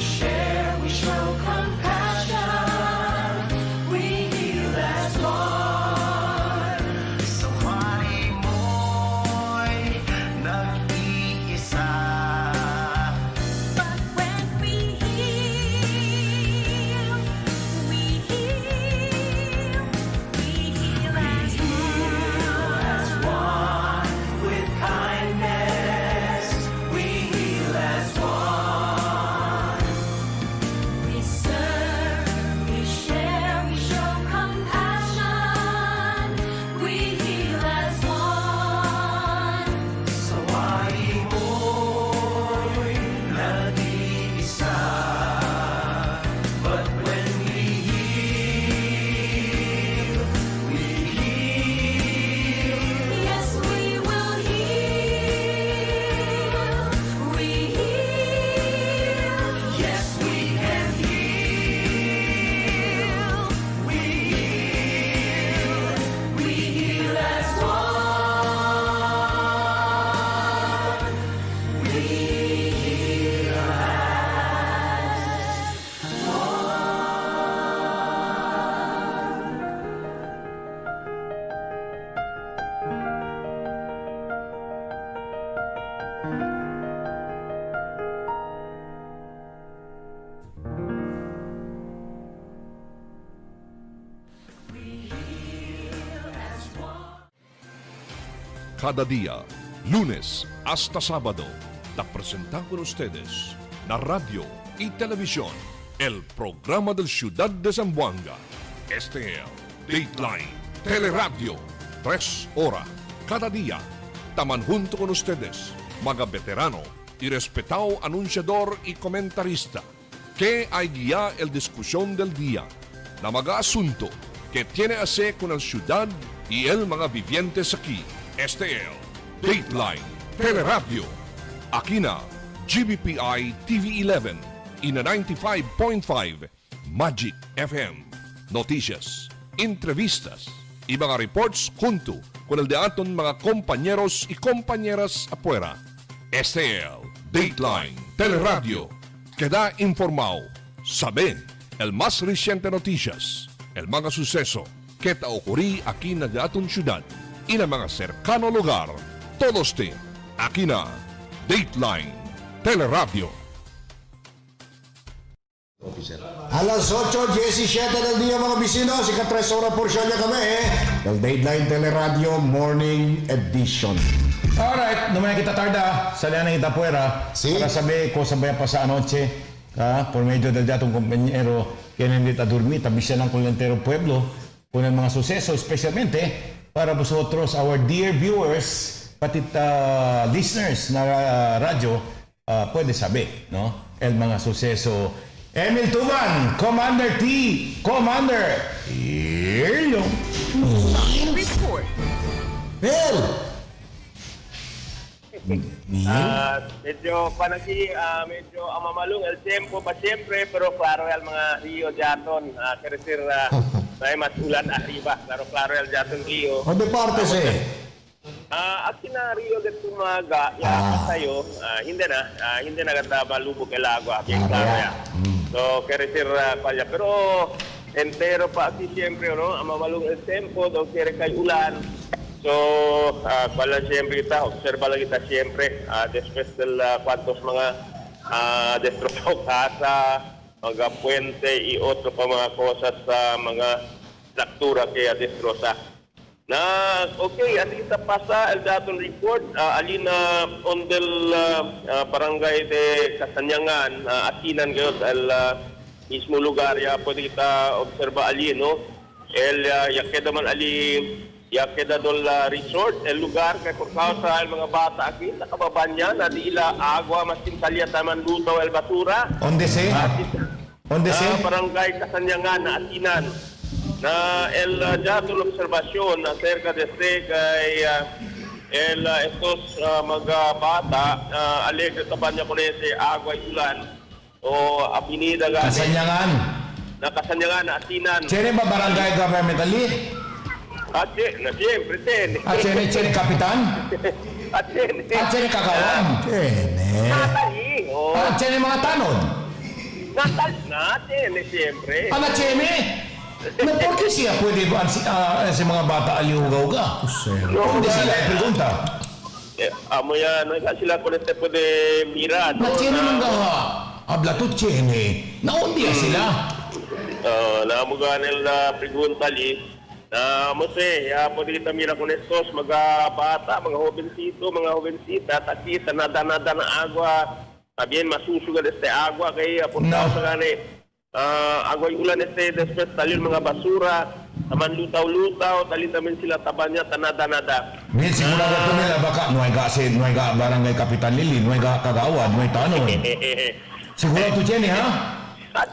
D: cada día, lunes hasta sábado, te presentan con ustedes la radio y televisión, el programa del Ciudad de Zamboanga. Este es Dateline Teleradyo, 3 horas cada día. Taman junto con ustedes, mga veterano y respetado anunciador y comentarista, que hay guía el discusión del día, na mga asunto que tiene a ver con el ciudad y el mga vivientes aquí. Este es Dateline Teleradyo. Aquí na GBPI TV11 y na 95.5 Magic FM. Noticias, entrevistas y mga reports junto con el de aton mga compañeros y compañeras afuera. Este es Dateline Teleradyo. Queda informado, sabe el más reciente noticias, el mga suceso que te ocurrí aquí na aton ciudad y na mga cercano lugar. Todos te aquí na Dateline Teleradyo.
E: Alas 8:17 del día mga bisino, si 3 oras por siya niya kami del Dateline Teleradyo Morning Edition.
F: Alright, no me kita tarda, salihan na kita puera. Para sabi ko sabay pa sa anoche, por medio del datong compañero que hindi ta dormi, tabisyan ng kulentero pueblo, con el mga suceso, especialmente para vosotros, our dear viewers, pati listeners na radyo, pwede sabi, no? El mga suceso. Emil Tuman, Commander T, Commander, here you
R: Report.
E: Bill!
T: Medyo medyo amamalong el tiempo pa siyempre, pero claro el mga Rio Jaton, keresir may mas ulan arriba, claro el Jaton Rio.
E: Onde parte se?
T: Aquí na Rio de Tumaga, sa'yo, hindi na ganda malubog el agua, bien claro ya. So, keresir palya, pero entero pa aquí siyempre, no? Amamalong el tiempo, daw kere kay ulan. So, pala siyempre kita, observa lang kita siyempre, después del cuantos mga destrozado casa, mga puente y otro pa mga cosas sa mga struktura kaya destroza. Na, okay, at kita pasa el daton report, alina on del barangay de Kasanyangan, asinan kayo el mismo lugar, ya pwede kita observa alin, no? Ya queda man ali, ya queda dol resort, el lugar kay por causa el mga bata aquí, nakababa niya, na di ila agua, mas tintalya taman lutaw el basura.
F: Onde se? Onde se?
T: Barangay Kasanyangan, na asinan. Na el dato observasyon acerca de este kay estos mga bata, alegre taban niya con ese agua y ulan, o avenida
F: Kasanyangan.
T: Na Kasanyangan, na asinan.
F: Sino ba barangay government ali?
T: Na siyempre, ten.
F: Sino kapitan? Sino kakawan? Sino mga tanod?
T: Natin, siyempre.
F: Sino? Na por qué siya pwede ba sa mga bata aliugaw ka? Hindi sila pregunta.
T: Amo yan, sila kung este pwede mirar.
F: Sino nang gawa? Ablatot Chene. Naundiya sila?
T: Naamuga nila pregunta li. Mose, pwede kita mira con estos mga bata, mga jovencita, aquí sa nada na agua, bien masusugal este agua, kaya por causa gani, agua y ulan este, después talil mga basura, taman lutaw-lutaw, talil tamin sila tabanya, tanada-nada.
F: Bien, sigurado ko nila baka, nuay ga barangay Kapitan Lili, nuay ga kagawad, nuay tanong. Sigurado to Jenny, ha?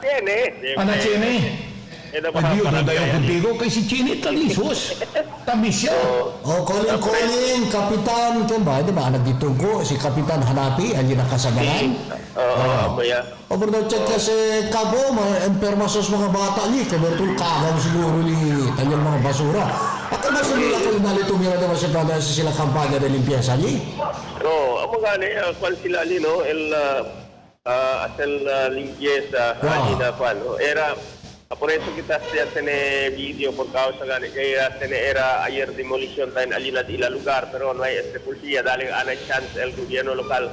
T: Chene.
F: Ana Chene? Adiyo, nadayo contigo kay si Chini talisos. Tabi siya.
E: Calling, Kapitan, ba? Di ba, nagditong ko, si Kapitan Hanapi, ali nakasagalan.
T: Maya.
E: Pero check kasi kabo, emperma sos mga bata li, kabertul kagaw siguro li, tanyang mga basura. At ano sa nila kayo nalitumira naman sa brada sa sila kampanya na limpiasa li?
T: Amo gani, kwan sila li, no? El limpieza, era... Por eso kita tiene video por causa gani kaya era ayer demolition tayo alila ila lugar pero no hay policía dale ana chance el gobierno local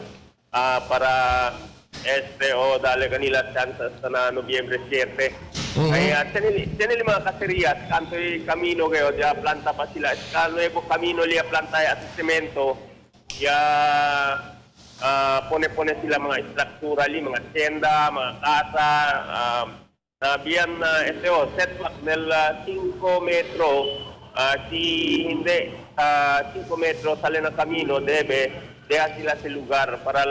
T: para o dale kanila chance hasta na Nobyembre 7 Kaya tiyan mga kaserias, kanto'y kamino kayo, diya planta pa sila. Nuevo kamino liya planta at semento, ya pone-pone sila mga strukturali, mga tienda, mga kasa, biyan setback del 5 metro, si hindi 5 metro sale ng kamino, deha sila sa lugar para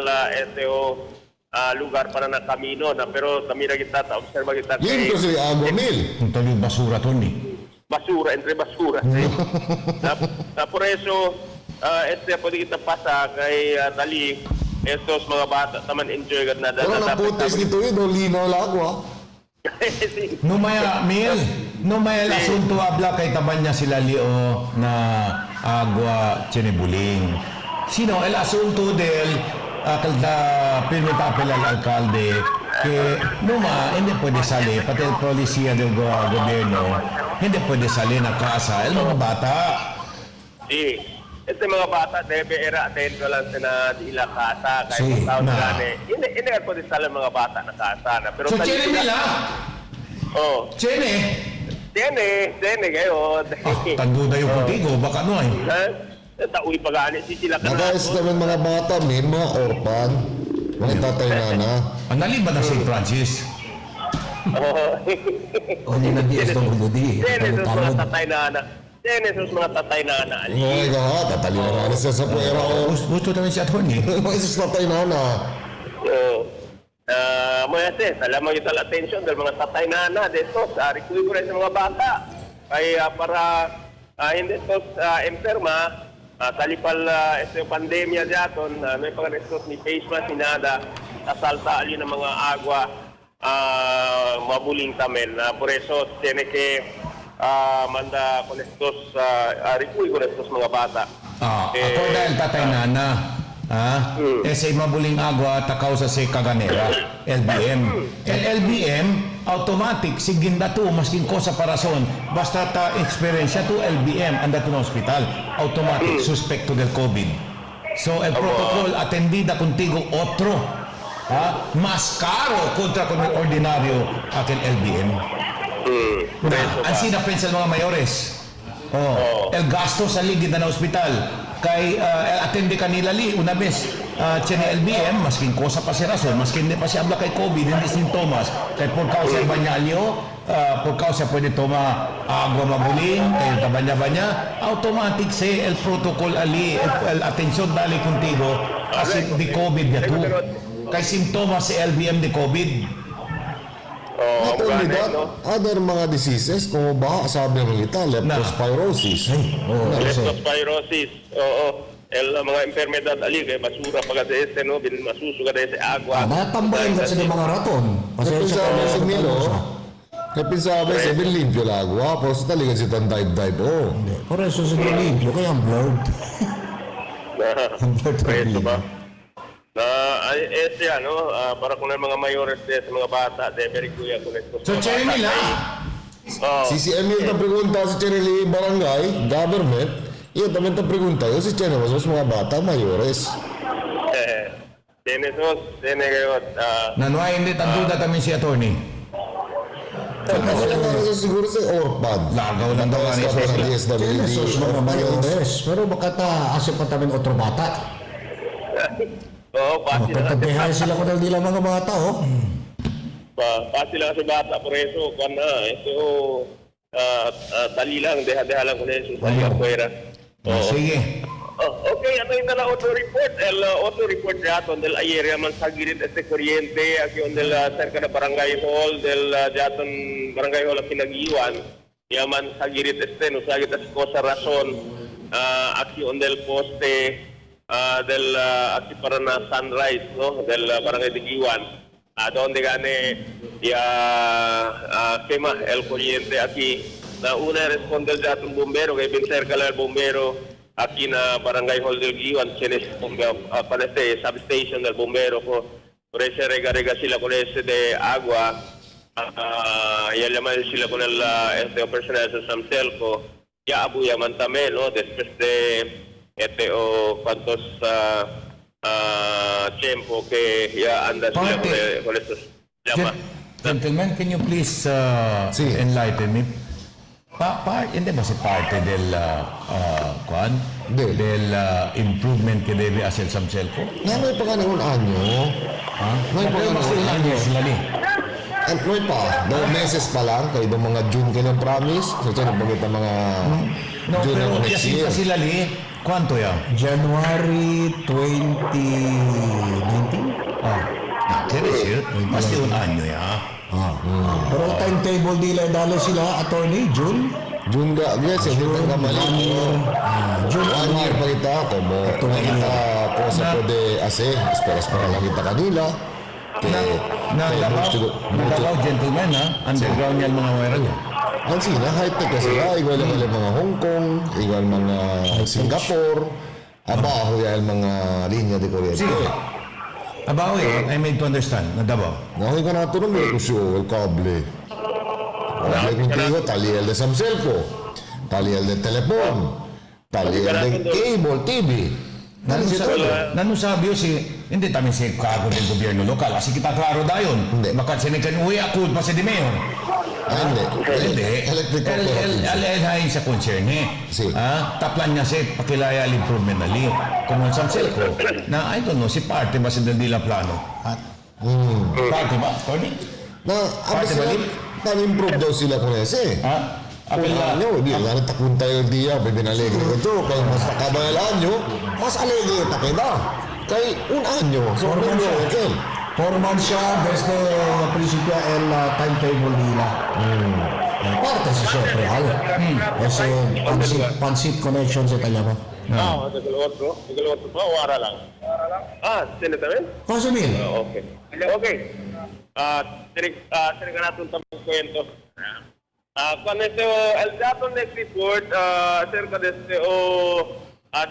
T: lugar para na kamino na pero tamira kita observa kita
E: Limpio si agua mil.
F: Ito yung basura to ni.
T: Basura, entre basura. Por eso, pwede kita pasa kay Dali, estos mga bata taman enjoy agad na
E: Pero naputis dito yun, linaw la agua.
F: No may el asunto habla kay taban niya sila Leo na agua chinebuling. Sino el asunto del pirmi papel al alcalde que hindi pwede sali, pati el polisiya del gobyerno, hindi pwede sali na casa, el mga bata.
T: Sí. Mga bata debe era dentro lang na dila casa kahit tao gani. Hindi ka pwede sali mga bata na casa na. Pero
F: so chene nila?
T: Chene kayo.
F: Tanduda yung contigo, baka no ay.
T: Tauwi pagani si sila ka
E: Nagayos naman mga bata, may mga orpan, mga tatay-nana.
F: Anali ba na St. Francis?
E: Hindi na dias ng budi.
T: Chene sa mga tatay-nana. Chene sa mga tatay-nana.
E: Ay, tatay-nana siya sa puwera.
F: Gusto namin si Atty.
E: Mga tatay-nana.
T: Mga salamat yung attention dahil mga tatay-nana dito sa rikuwi ko rin sa mga bata. Kaya para hindi ito enferma, talipal ito yung pandemya dyaton, may pag-resort ni face mask, sinada, asalta alin ng mga agwa, mabuling tamen. Por eso, tiene que manda con estos, rikuwi con estos mga bata.
F: Ako dahil tatay-nana, ese mabuling agwa takaw sa si Kaganera, LBM. LBM, automatic, siginda to, masking ko sa parason, basta ta experience to LBM, anda to na hospital, automatic, suspecto del COVID. So, el protocol atendida contigo otro, mas caro kontra con el ordinario aquel LBM. Ang sinapensa mga mayores, el gasto sa ligid na hospital, kay atende kanila una vez tiene LBM, masking kosa pa si rason, masking hindi pa siya habla kay COVID, hindi sintomas, kay por causa banyalyo, por causa pwede toma agua mabuling, kay tabanya-banya, automatic say el protocol ali, el atensyon dali contigo, kasi di COVID ya tu, kay sintomas si LBM di COVID.
E: Not only that, other mga diseases, kung ba, sabi ng kita, leptospirosis.
T: Leptospirosis, mga enfermedad ali, kaya basura pagka sa no, masusuga dahil sa agwa.
E: Natambayin kasi ng mga raton. Pasensya ka na si Milo. Kaya pinsabi, sabi limpyo la agwa, pero sa talagang si dive-dive, Por eso si limpyo, kaya ang blurred.
T: Preso ba? Para kung mga mayores sa mga bata, debe kuya kung ito.
F: So, Cherry nila?
E: CCM yung pregunta sa Cherry Barangay, government, yun tamang pregunta yun si Cherry, mas mga bata, mayores.
T: Tiene kayo.
F: Nanuay, hindi tanduda kami si attorney.
E: Siguro sa orphan.
F: Lagaw lang daw ni
E: SWD.
S: Mga mayores, pero baka asip pa tamin otro bata. Pagkabihay sila ko dahil nila mga bata,
T: Pati lang sa bata, por eso, ito, tali lang, deha lang ko na yung tali afuera.
F: Sige.
T: Okay, ano yung nala auto report? El auto report jaton del ayer man sagirit este kuryente aquí on del cerca na barangay hall del jaton barangay hall Pinagiwan. Yaman sagirit este no sagit as cosa razón aquí on del poste del aquí para na sunrise no del barangay Tigiwan. Donde gane ya quema el kuryente aquí. Na una responde el jaton bombero kay bin cerca la el bombero aquí na Barangay Hall del Giwan, para este substation del bombero ko. Por ese rega sila con ese de agua. Y llaman sila con el personal sa Samselco. Ya abu yaman también, ¿no? Después de cuantos tiempo que ya anda sila con estos llamas.
F: Gentlemen, can you please enlighten me? Hindi ba si parte del improvement che deve hacer Samselco?
E: May pa nga un anyo. May pa nga un anyo. At may pa, 2 meses pa lang, kayo ba mga June ka ng promise? So, ito nagpagit ang mga June ng next year.
F: Kasi lali, quanto ya?
S: January 2019?
F: Quiere decir, más de un año ya.
S: Pero ang timetable nila, dali sila, attorney, June?
E: June ga, yes, hindi pa kamali. June 1 year pa kita, como kita cosa puede hacer, espera lang kita kanila.
F: Nagalaw, gentlemen, underground yan mga wire niya.
E: Ang sila, high-tech kasi igual yung mga Hong Kong, igual mga Singapore, abaho yan mga linya de kuryente.
F: Abaho I made to understand, nadabaw.
E: Ngayon ka nato ng el cable. Kable contigo, taliel de Samselco, taliel de telepon, taliel de cable TV.
F: Nanusabi hindi tamin si kago del gobyerno lokal. Kasi kita klaro dayon. Bakat sinikan uwi ako pa si di mayor. Hindi. Alay sa concerne. Taplan niya si pakilaya improvement na li. Kung ang Samselco, na I don't know, si parte ba si Dila Plano? Parte ba, Tony? Parte ba li?
E: Na-improve daw sila kung ese. Kung ano, di lang takun tayo diya, pwede na alegre ko ito. Kaya mas nakabayalaan nyo, mas alegre tayo na. Kaya un anyo. So,
S: 4 months siya, desde principio el timetable nila. Parte si Chef Real. Kasi pansit connection sa kanya ba?
T: Ito otro pa o ara lang? Sino también?
S: Jose Mil.
T: Okay. Tinig ka natin tamang kwento. Cuando el dato del report acerca de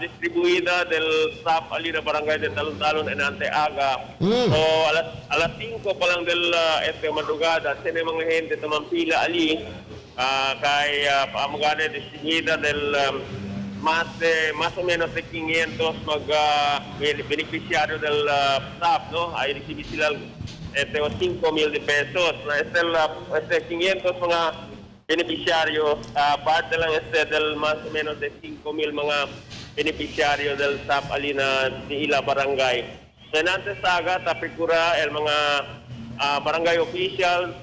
T: distribuida del staff ali na barangay de Talon-Talon en Anteaga. So alas 5 pa lang del madrugada, sino mga gente tamampila ali kay paamagana distribuida del más o menos de 500 beneficiario del staff, no? Ay recibí sila 5,000 de pesos. Este 500 mga beneficiario, parte lang del más o menos de 5,000 mga beneficiario del staff alina di ila barangay. So nantes aga tapikura el mga barangay officials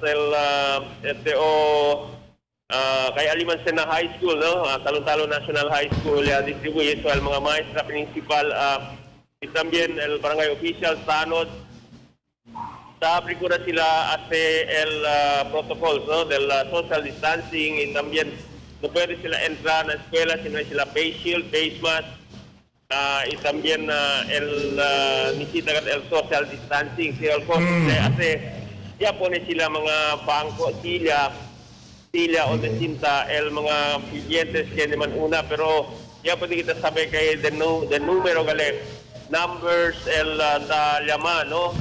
T: kay aliman sa na high school, no? Talon-Talon National High School distribuye so el mga maestra principal y también el barangay official Tanod procura sila hace el protocol, ¿no? Del social distancing y también no puede sila entrar a la escuela si no hay sila face shield, face mask y también necesita el social distancing. Si el COVID hace ya pone sila mga bangko, sila o de cinta el mga clientes que naman una pero ya pwede kita sabi kay the numero gale numbers da llama, no?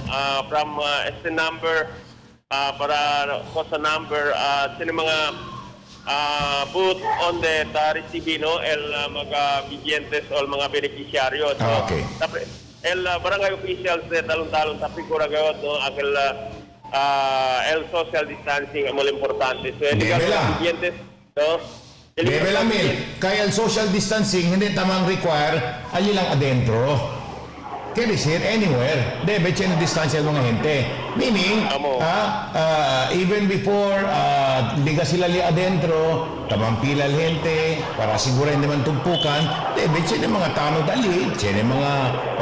T: From este number para cosa number sino mga booth on the receive, no? El mga clientes o mga beneficiarios.
F: Okay.
T: El barangay officials de Talon-Talon tapikura gayot, no? El social distancing ang importante. So,
F: Bebe lang, Mil. Kaya el social distancing hindi tamang require ali lang adentro. Can decir anywhere. Debe siya na distansya ng mga gente. Meaning, even before, liga sila li adentro, tamang pila gente, para siguro hindi man tumpukan, debe siya ng mga tano dali, siya ng mga,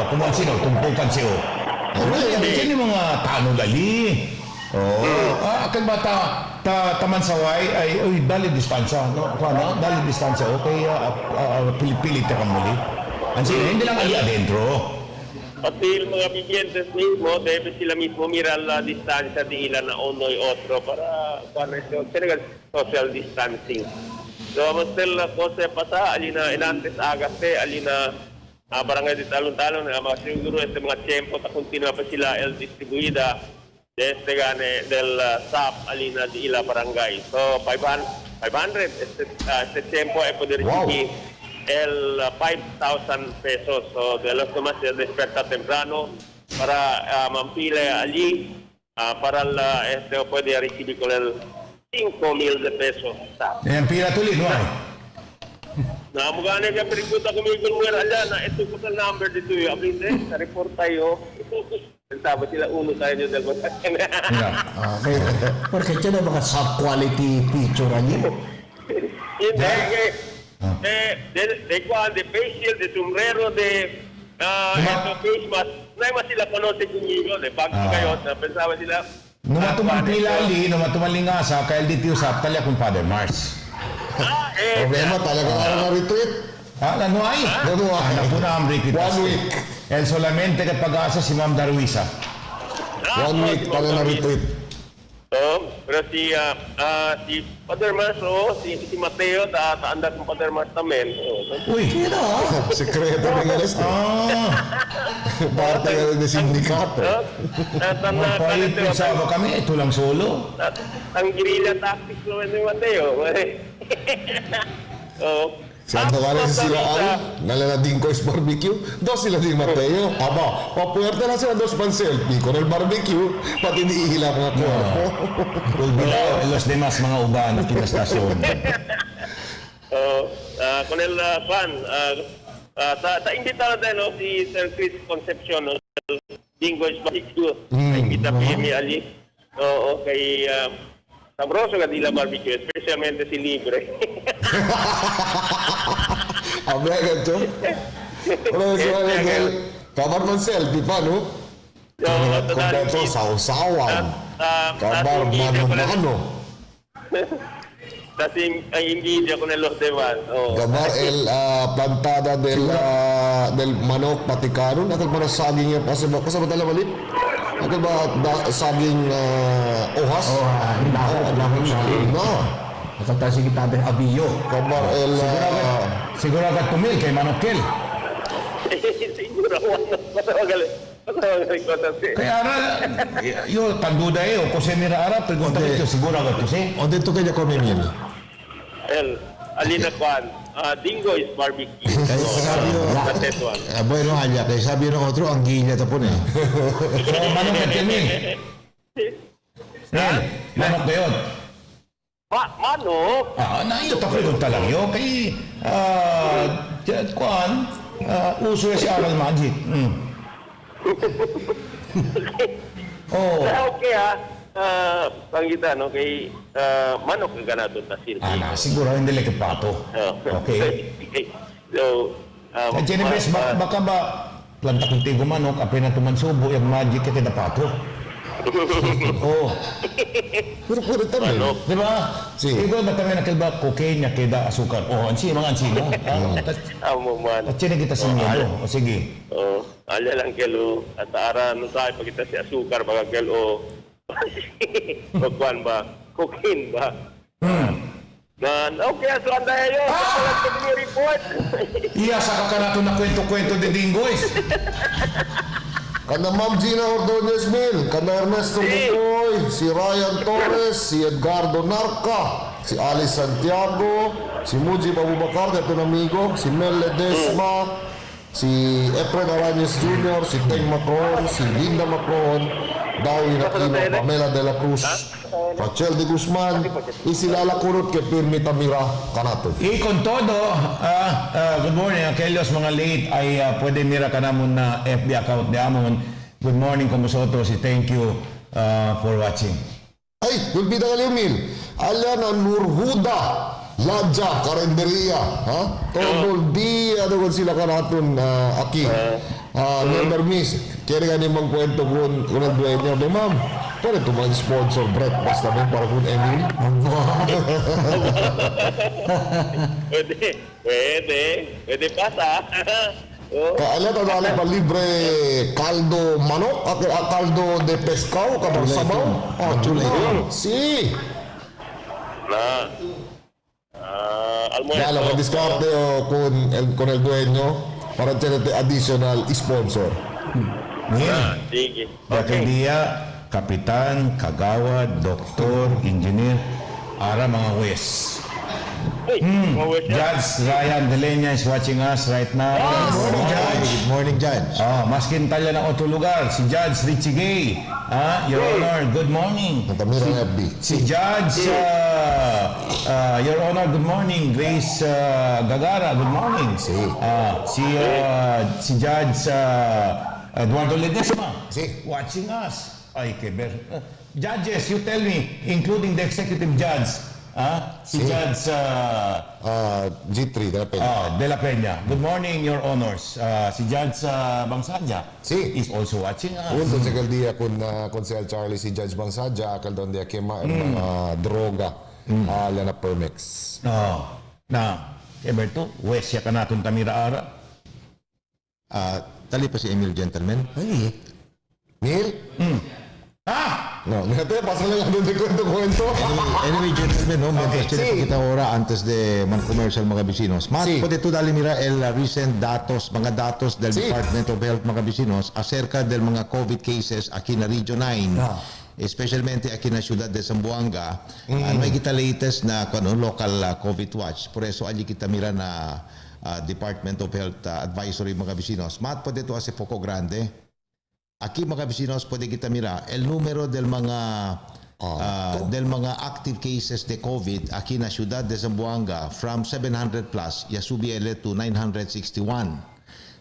F: kumuha sila, tumpukan siya. Debe siya ng mga tano dali. Akan ba taman saway ay dali distansya, no? Dali distansya, okay, pilit ka muli. Hindi lang ali adentro.
T: Pati yung mga bigyantes mismo, debe sila mismo mirar la distansya di ilan na uno y otro para social distancing. So, mastel la cosa pasa, alina inantes agaste, alina barangay di Talon-Talon, mga siguro mga tiempo ta continua pa sila el distribuida desde gane del SAP alina di ila barangay. So 500 este tiempo ay poder recibir el 5,000 pesos. So de los demás se desperta temprano para mampila allí para puede recibir con el 5,000 de pesos.
F: Yan, pila tuloy, no ay?
T: Na mugana niya perikuta kumigil mo yan na ito ko sa number dito yung abinte sa report tayo. Sabi sila uno tayo nyo dalawa.
S: Okay. Porque tiene mga sub-quality picture niyo.
T: Hindi, de face shield, de sombrero, de face mask. Na mas sila konote kumigo, de bago kayo, na pensaba sila.
F: Numatumang pilali, numatumang lingasa, kaya dito sa talya kung Father Mars.
E: Problema talaga na retreat.
F: Nanuay?
E: Nanuay.
F: Anak po na ang retreat.
E: 1 week.
F: El solamente que pag-asa si Ma'am Darwisa.
E: 1 week para na retreat.
T: Pero si Father Mars, si Mateo, taanda kong Father Mars namin.
F: Uy!
E: Sekreto ng alas. Parte ka rin ng sindikato.
F: Pensaba kami, ito lang solo.
T: Ang guerrilla tactics naman ni Mateo.
E: Siya tawarin sila ang nalanading ko is barbecue. Dos sila din Mateo. Aba, papuwerta na sila dos pan-selfie. Con el barbecue, pati di ihila mga korpo.
F: Ulbila, los demás mga uban na kinastasyon.
T: Con el fan, ta-imbita natin si Sir Chris Concepcion, Dingo is barbecue. Ta-imbita PMI Ali. Oo, kay sabroso ka dila barbecue, especialmente si Libre.
E: Abregan to. Pero si Abregan, kabar man selfie pa, no? Kompleto, sausawan. Kabar mano-mano.
T: Kasi ang invidia ko na los demás.
E: Kabar el plantada del manok paticano. Nakal ba na saging yan? Kasi ba tala malit? Nakal ba saging ohas? No.
S: Nakatasi kita ng abiyo.
E: Kabar el...
F: Siguro agad tumil kay Manokil.
T: Siguro,
F: kaya ara, yo tanduda o kasi nira ara, pregunta ko siguro agad kasi.
E: Onde to kanya ko mimil?
T: Alina Kwan, Dingo is barbecue.
E: Kaya sabi yo, bueno, allá, kaya sabi ng otro, ang ginya tapon eh.
F: So, manok at yamin. Manok ba yun?
T: Manok?
F: Naiyo ta pregunta lang yo, kay, Kwan, uso na si Aral Magic.
T: Okay panggita no kay manok ang ganado ta silbi.
F: Siguro hindi lang pato. Okay.
T: So,
F: Jenibes, baka ba planta kuntigo manok, apay na tumansubo, yung magic kaya pato.
E: Pero pwede tabi.
F: Di ba? Siguro na kami nakilba cocaine, nakida asukar. Mga ansi mo. At siya kita sa inyo. Sige.
T: Alya lang kelo. At ara, no tayo pag kita si asukar, baga kelo. Pagkuhan ba? Cocaine ba? Okay, so anda yun. Sa report.
F: Iya, saka ka na ito na kwento-kwento de Dingoys.
E: Kana Ma'am Gina Ordonez Mil, kana Ernesto Bukoy, si Ryan Torres, si Edgardo Narca, si Alice Santiago, si Mujib Abubakar, ito amigo, si Mel Ledesma, si Efren Arañez Jr., si Teng Macron, si Linda Macron, Darwin Aquino, Pamela de la Cruz, Rachel de Guzman, y si Lala Kurut, que Pirmi Tamira, kanato.
F: Y con todo, good morning, aquellos mga late ay pwede mira ka namon na FB account de Amon. Good morning con nosotros y thank you for watching.
E: Ay, gulpita ka Mil. Alyana Nurhuda, Ladja, Karenderia, todo el día doon sila kanaton aki. Never miss. Kaya nga nimang kwento kung ang dueño ni Ma'am. Pwede ito mag-sponsor breakfast namin para kung Emil.
T: Pwede pasa.
E: Kaya ito dali pa libre caldo manok, caldo de pescado, kapag sabaw. Chulay. Si. Dala, mag-discarte con el dueño para tener additional sponsor.
T: Sige.
F: Bakit dia, kapitan, kagawad, doktor, engineer, ara mga wes. Judge Ryan Delenya is watching us right now.
E: Good morning, Judge. Good morning, Judge.
F: Maskin talya ng otro lugar, si Judge Richie Gay. Your Honor, good morning. Si Judge, Your Honor, good morning. Grace Gagara, good morning. Si Judge Eduardo Ledesma, watching us. Ay, keber. Judges, you tell me, including the executive judge, si Judge
E: G3
F: De La Peña. Good morning, Your Honors. Si Judge Bangsadya is also watching us.
E: Punto sa kaldiya kun si Charlie si Judge Bangsadya akal doon dia kema droga ala na permix.
F: Eberto, wesya ka natin tamira-ara.
E: Tali pa si Emil Gentleman. Ay, Neil? No, nete, pasa lang doon de kwento. Anyway, gentlemen, no, mientras tiene kita ora antes de man-commercial mga vecinos. Mas, pwede tu dali mira el recent datos, mga datos del Department of Health mga vecinos acerca del mga COVID cases aquí na Region 9. Especialmente aquí na Ciudad de Zamboanga. Ano ay kita latest na local COVID watch. Por eso allí kita mira na Department of Health Advisory mga vecinos. Mat, pwede tu hace poco grande. Aquí mga vecinos pwede kita mira el número del mga active cases de COVID aquí na Ciudad de Zamboanga from 700 plus ya subiele to 961.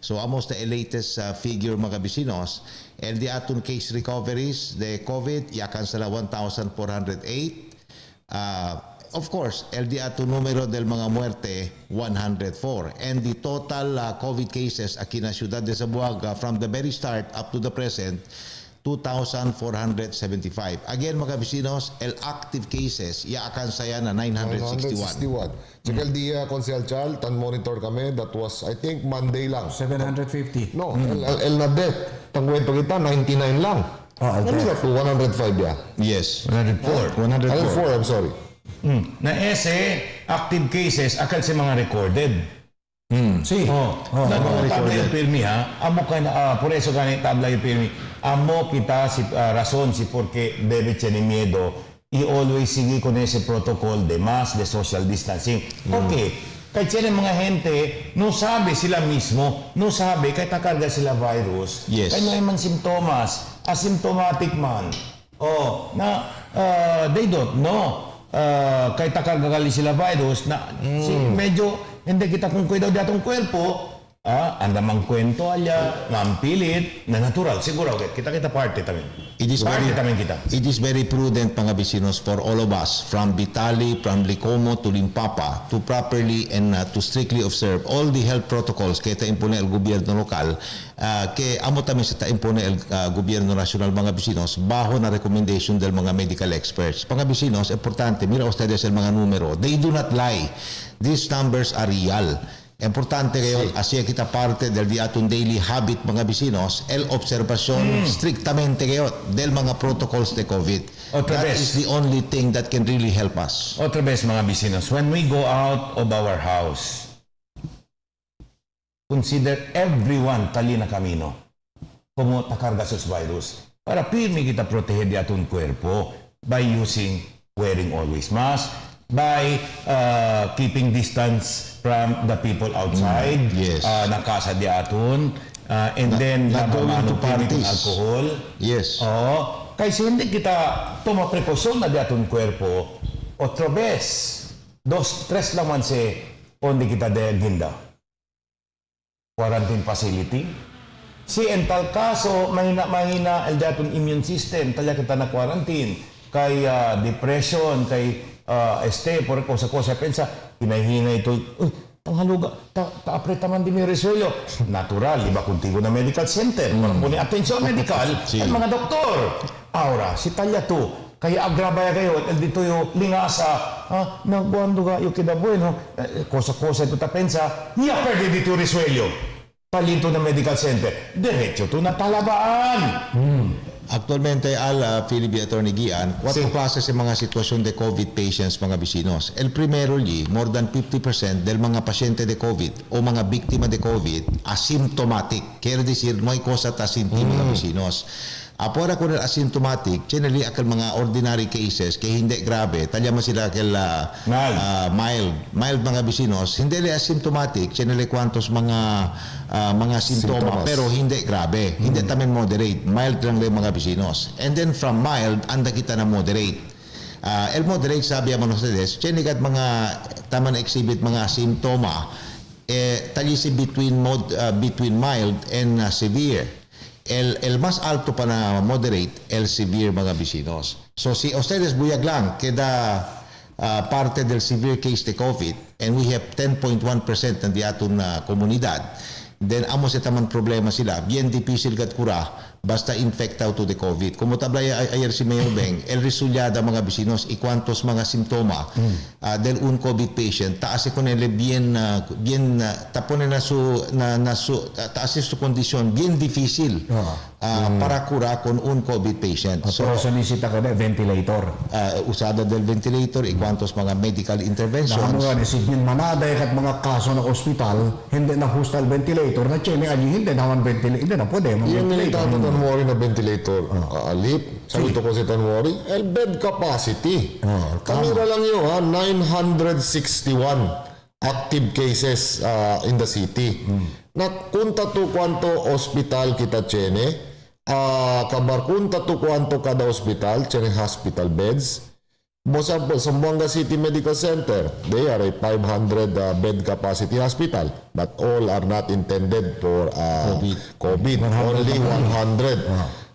E: So almost the latest figure mga vecinos, el di aton case recoveries de COVID ya cancela 1,408. Of course, el di ato numero del mga muerte 104 and the total COVID cases aquí na Ciudad de Zamboanga from the very start up to the present 2,475. Again mga vecinos, el active cases ya akan saya na 961. Tsaka el dia Consel Chal, tan monitor kami, that was I think Monday lang
S: 750.
E: No, el na death tangwento kita 99 lang. Ano ba to 105 ya? Yes. 104, I'm sorry.
F: Na ese active cases akal sa mga recorded. Tabla yung pirmi amo ka na por eso ganit tabla yung pirmi. Amo kita si razón si porque debe tener miedo y always sigue con ese protocol de mask, de social distancing. Okay. Kahit sila mga gente, no sabe sila mismo, no sabe kahit nakarga sila virus. Yes. Kahit naman simptomas, asymptomatic man. They don't know. Kahit nakagali sila virus na medyo hindi kita kung kuidaw di atong kwelpo andamang kwento alya mampilit na natural siguro kita parte tamin
E: It is very prudent mga vecinos for all of us from Vitali, from Licomo to Limpapa to properly and to strictly observe all the health protocols kaya impone el gobyerno lokal kaya amo tamin sa impone el gobyerno nasyonal mga vecinos bajo na recommendation del mga medical experts. Mga vecinos, importante, mira ustedes el mga numero. They do not lie. These numbers are real. Importante kayo, asya kita parte del diatong daily habit mga vecinos, el observasyon strictamente kayo del mga protocols de COVID. That is the only thing that can really help us.
F: Otra vez mga vecinos, when we go out of our house, consider everyone tali na kamino como takarga sa virus. Para pirmi kita proteger di atong cuerpo by wearing always mask, by keeping distance from the people outside, na casa di aton, and then
E: not going to parties,
F: alcohol.
E: Yes.
F: Kasi hindi kita toma precaution na di aton cuerpo, otra vez, 2-3 lang man onde kita de ginda. Quarantine facility. Si en tal caso, mahina el daton immune system, talya kita na quarantine, kay depression, kay por cosa pensa, hinahinay ito, panghaluga, ta-apreta man din yung resuelyo. Natural, iba kuntigo na medical center. Muna atensyon medical, ang mga doktor. Ahora, si talya to, kaya agrabaya kayo, at dito yung lingasa, nagbuhando ka, yung kidabueno, cosa ito ta pensa, niya perde dito resuelyo. Palito na medical center, diretso to na talabaan.
E: Actualmente, Philip Attorney Gian, 4 klase sa mga sitwasyon de COVID patients mga vecinos. El primero, more than 50% del mga pasyente de COVID o mga biktima de COVID asymptomatic. Quiere decir, no hay cosa ta sinti mga vecinos. Apora kung asymptomatic, generally akal mga ordinary cases, kaya hindi grabe, talya mo sila akal mild mga bisinos, hindi li asymptomatic, generally kwantos mga simptoma, pero hindi grabe, hindi tamen moderate, mild lang lang mga bisinos. And then from mild, anda kita na moderate. El moderate, sabi naman ustedes, generally kat mga taman exhibit mga simptoma, talisi between mild and severe. El más alto pa na moderate, el severe mga bisinos. So si ustedes buyag lang, queda parte del severe case de COVID, and we have 10.1% ng di aton komunidad, then amo sa taman problema sila, bien difícil kat kura, basta infectado to the COVID. Como tablay ayer si Mayor Beng, el resultado mga bisinos, y cuantos mga simptoma del un COVID patient, taas ko nila bien, tapon na taas su kondisyon, bien difícil para cura con un COVID patient.
S: So, solicita ko na ventilator.
E: Usada del ventilator, y cuantos mga medical interventions.
S: Naman nga, si Bin Manaday at mga kaso ng ospital, hindi na hustal ventilator, na chene, hindi naman ventilator, hindi na pwede.
C: Yung nilitato Tanwari na ventilator, alip, sabi ko si Tanwari, el bed capacity. Kamera lang yun, 961 active cases in the city. Na kunta to kwanto hospital kita chene, kabar kunta to kwanto kada hospital, chene hospital beds. Sa Zamboanga City Medical Center, they are a 500 bed capacity hospital, but all are not intended for COVID. Only 100.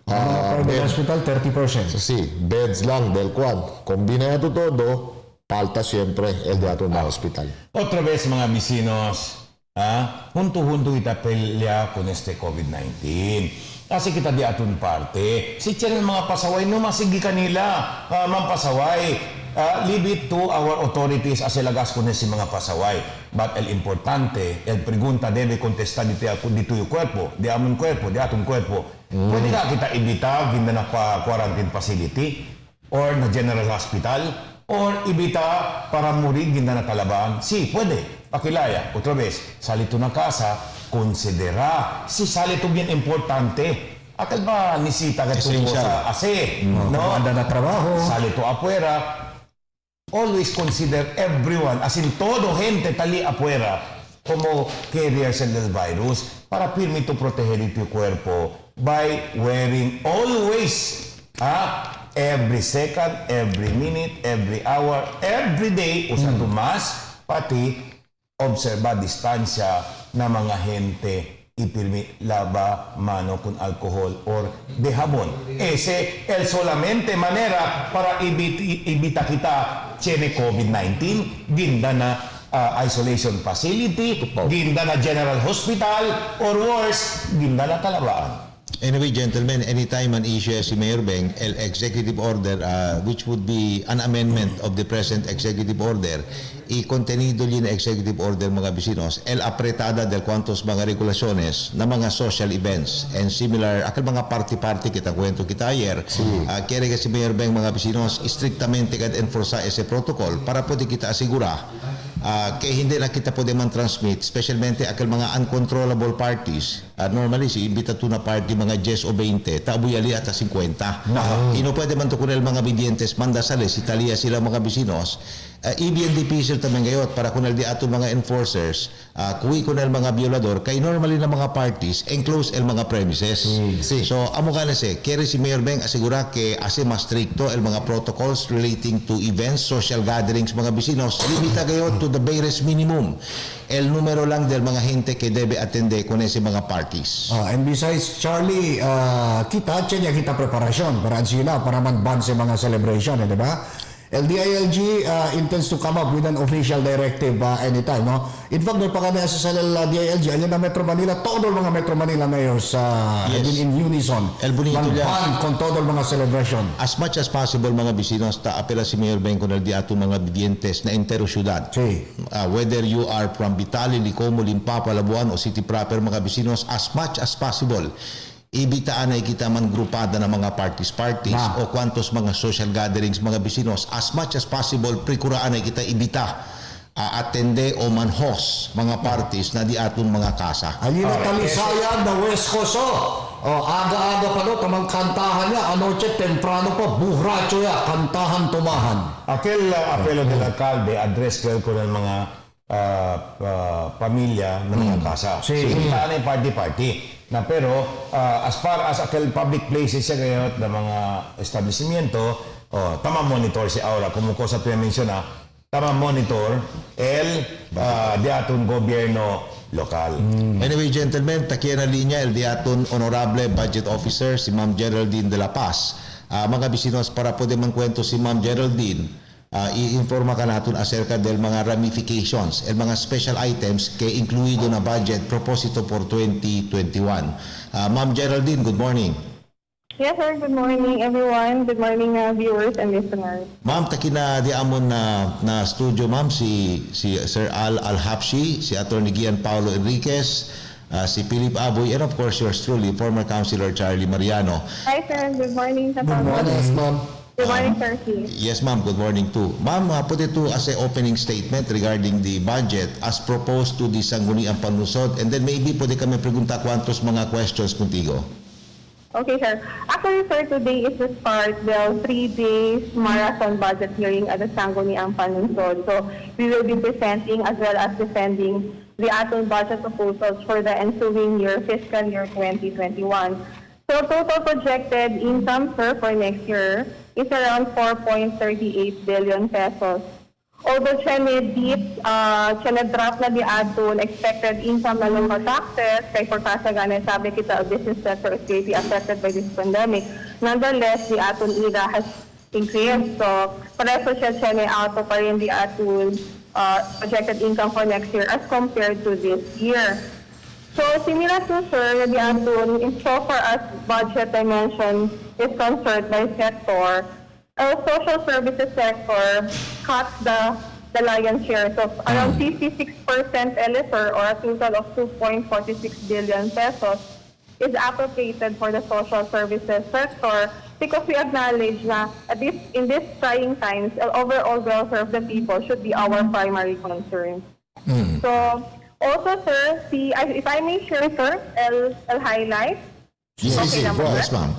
S: Private hospital, 30%.
C: So, beds lang del kwan. Kombinado todo, falta siempre el de ato na hospital.
F: Otra vez mga bisinos, hunto-hunto kita pelya con este COVID-19. Kasi kita di atun parte. Si Chen mga pasaway, no masigi kanila, mampasaway. Leave it to our authorities as ilagas ko si mga pasaway. But el importante, el pregunta debe contestar dito yung cuerpo, di amon cuerpo, di atong cuerpo. Pwede ka kita ibita, ginda na quarantine facility, or na general hospital, or ibita para muri, ginda na kalaban. Si, pwede. Pakilaya, otra vez, salito na casa, konsidera. Si salito bien importante. Akal ba nisita ka tungo sa ase? No?
S: Anda na trabaho.
F: Salito afuera. Always consider everyone, as in todo gente tali afuera, como carriers del virus, para pirmi to proteger tu cuerpo by wearing always, every second, every minute, every hour, every day, usa tu mask, pati observa distansya na mga gente ipirmi lava mano con alcohol or de jabón. Ese el solamente manera para ibita kita chene COVID-19, ginda na isolation facility, ginda na general hospital, or worse, ginda na talabaan.
E: Anyway, gentlemen, anytime an issue si Mayor Beng, el executive order, which would be an amendment of the present executive order, i-contenido yun na executive order mga bisinos, el apretada del cuantos mga regulaciones na mga social events and similar, akal mga party-party kita kwento kita ayer, kaya ka si Mayor Beng mga bisinos, strictamente kat enforsa ese protocol para pwede kita asigura kaya hindi na kita pwede man transmit, especialmente akal mga uncontrollable parties. Normally, si imbita to na party mga 10 o 20, tabuyali at 50. Ino pwede man to kunel mga bidientes, mandasales, Italia sila mga bisinos. Ibig difícil tamen gayot para kunel di ato mga enforcers, kuwi kunel mga violador, kay normally na mga parties, enclose el mga premises. So, amo ka na kaya si Mayor Beng asigura que ase mas stricto el mga protocols relating to events, social gatherings, mga bisinos, limita gayot to the barest minimum. El numero lang del mga gente que debe atende con ese mga parties.
S: And besides, Charlie, kita preparasyon para sila para man-ban sa mga celebration, di ba? LDILG intends to come up with an official directive anytime, no? In fact, may pakadaya sa DILG, alyan na Metro Manila, todo mga Metro Manila mayors in unison.
E: El bonito
S: ban con todo mga celebration.
E: As much as possible mga bisinos, apela si Mayor Beng con el di ato mga bidientes na entero syudad. Whether you are from Vitali, Licomo, Limpapa, Labuan o City Proper mga bisinos, as much as possible, ibitaan ay kita man grupada ng mga parties o kwantos mga social gatherings mga bisinos, as much as possible prikuraan ay kita ibita atende o manhos mga parties na di aton mga kasa.
S: Alina talisayan na West Coast Oh, aga-aga pa no, tamang kantahan niya. Anoche, temprano pa, buhracho ya, kantahan tumahan.
F: Aquel apelo del alcalde, address ko ng mga pamilya ng mga kasa.
S: Sí.
F: So, hindi na yung party-party. Na pero, as far as aquel public places siya ngayon ng mga establishmento, tama monitor si Aura, kung ko sa tuya mensyona, tama monitor di atong gobyerno lokal.
I: Anyway, gentlemen, takiyan na linya, el diaton Honorable Budget Officer, si Ma'am Geraldine de la Paz. Mga bisinos, para po din kwento si Ma'am Geraldine, i-informa ka natin acerca del mga ramifications, el mga special items que incluido na budget proposito for 2021. Ma'am Geraldine, good morning.
U: Yes, sir. Good morning, everyone. Good morning, viewers and listeners.
I: Ma'am, takina di amon na studio, ma'am, si Sir Al Alhapshi, si Attorney Gian Paulo Enriquez, si Philip Aboy, and of course yours truly, former Councilor Charlie Mariano.
U: Hi, sir. Good morning. Good
S: morning, ma'am.
U: Good morning, sir.
I: Yes, ma'am. Good morning too. Ma'am, put it to as a opening statement regarding the budget as proposed to the Sangguniang Panlusod, and then maybe pwede kami pregunta kwantos mga questions contigo.
U: Okay, sir. Actually, sir, today is the start the 3 days marathon budget hearing at the Sangguniang Panlusod. So, we will be presenting as well as defending the ating budget proposals for the ensuing year, fiscal year 2021. So, total projected income, sir, for next year is around 4.38 billion pesos. Although drop na di aton expected income na ng taxes, kay forecast na sabi kita, business sector is greatly affected by this pandemic. Nonetheless, di aton ira has increased. So, pareho siya auto pa rin di aton projected income for next year as compared to this year. So, similar to sir, di aton, so far as budget dimension is concerned by sector, social services sector cuts the lion's share. So around 56% LSR, or a total of 2.46 billion pesos is appropriated for the social services sector, because we acknowledge na in this trying times, overall welfare of the people should be our primary concern. So also, sir, if I may share, sir, I'll highlight.
I: Yes, ma'am.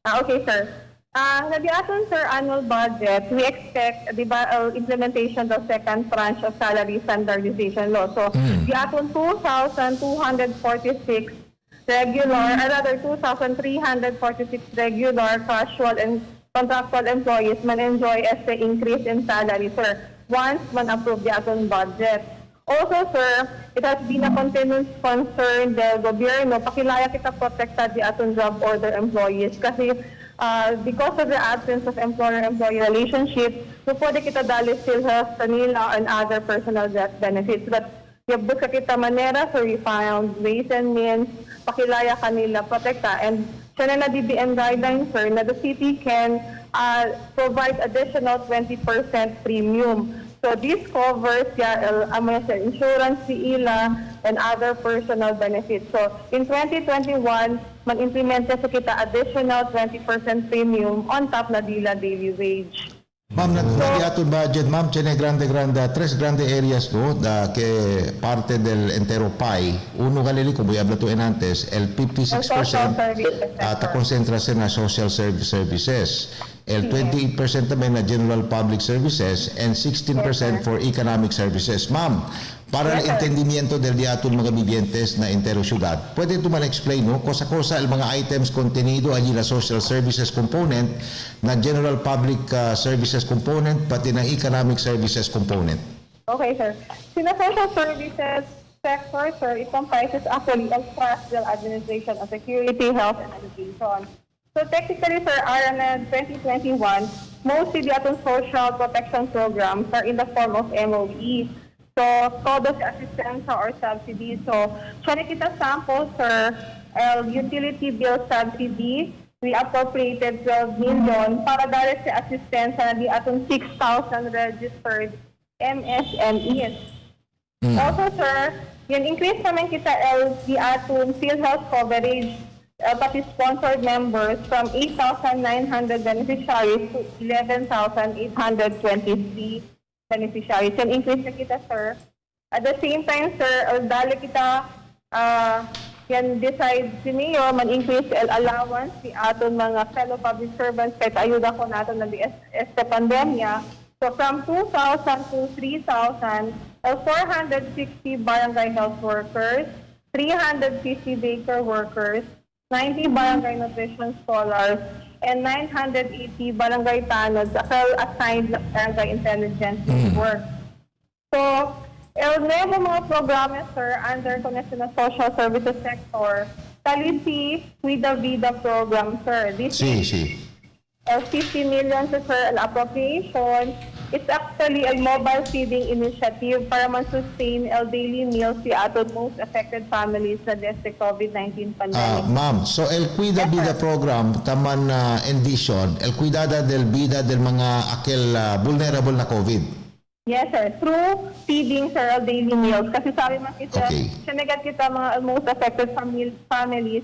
U: Okay, sir. Nadiaton, sir, annual budget, we expect, implementation of second tranche of salary standardization law. So, diaton 2,246 regular, or rather 2,346 regular, casual, and contractual employees man enjoy as the increase in salary, sir, once man approve diaton budget. Also, sir, it has been a continuous concern del gobyerno, pakilaya kita protekta diaton job order employees, kasi because of the absence of employer-employee relationship, so pwede kita dali still health kanila and other personal benefits. But yabot ka kita manera, so we found ways and means, pakilaya kanila, protekta. And siya na DBM guidelines, sir, na the city can provide additional 20% premium. So this covers insurance, CILA, and other personal benefits. So in 2021, mag-implement sa kita additional 20% premium on top na dila daily wage.
I: Ma'am, nag-ato budget, ma'am, tiene tres grande areas no, que parte del entero pie. Uno galili, como ya hablo tú en antes, el 56% concentración na social services. El 28% también na general public services and 16% for economic services. Ma'am, para el entendimiento del diato mga vivientes na entero syudad, pwede ito man-explain, no? Cosa-cosa el mga items contenido allí na social services component, na general public services component, pati na economic services component.
U: Okay, sir. Sina social services sector, sir, it comprises actually of trustful administration of security, health, and education. So technically, sir, RNN 2021, mostly the atong social protection programs are in the form of MOE. So, CODOS assistance or subsidy. So, siya kita sample, sir, utility bill subsidy, we appropriated 12 million para dahil sa assistance na di atong 6,000 registered MSMEs. Also, sir, yung increase naman kita di atong field health coverage, pati sponsored members from 8,900 beneficiaries to 11,823 beneficiaries. Yung increase na kita, sir. At the same time, sir, dali kita yan decide si Mayor, man-increase el allowance si aton mga fellow public servants kahit ayuda ko natin na este pandemya. So from 2,000 to 3,000, 460 barangay health workers, 350 daycare workers, 90 barangay nutrition scholars, and 980 barangay tanods assigned barangay intelligence work. So, el nuevo mga programa, sir, under Connection ng Social Services Sector, Talisi Cuida Vida Program, sir. This is 50 million, sir, appropriation. It's actually a mobile feeding initiative para man-sustain el daily meals si aton most affected families na deste COVID-19 pandemic.
I: Ma'am, so el Cuida Vida program taman envision, el cuidada del vida del mga aquel vulnerable na COVID.
U: Yes, sir. Through feeding, sir, el daily meals. Kasi sabi man kita, sinagat kita mga most affected families,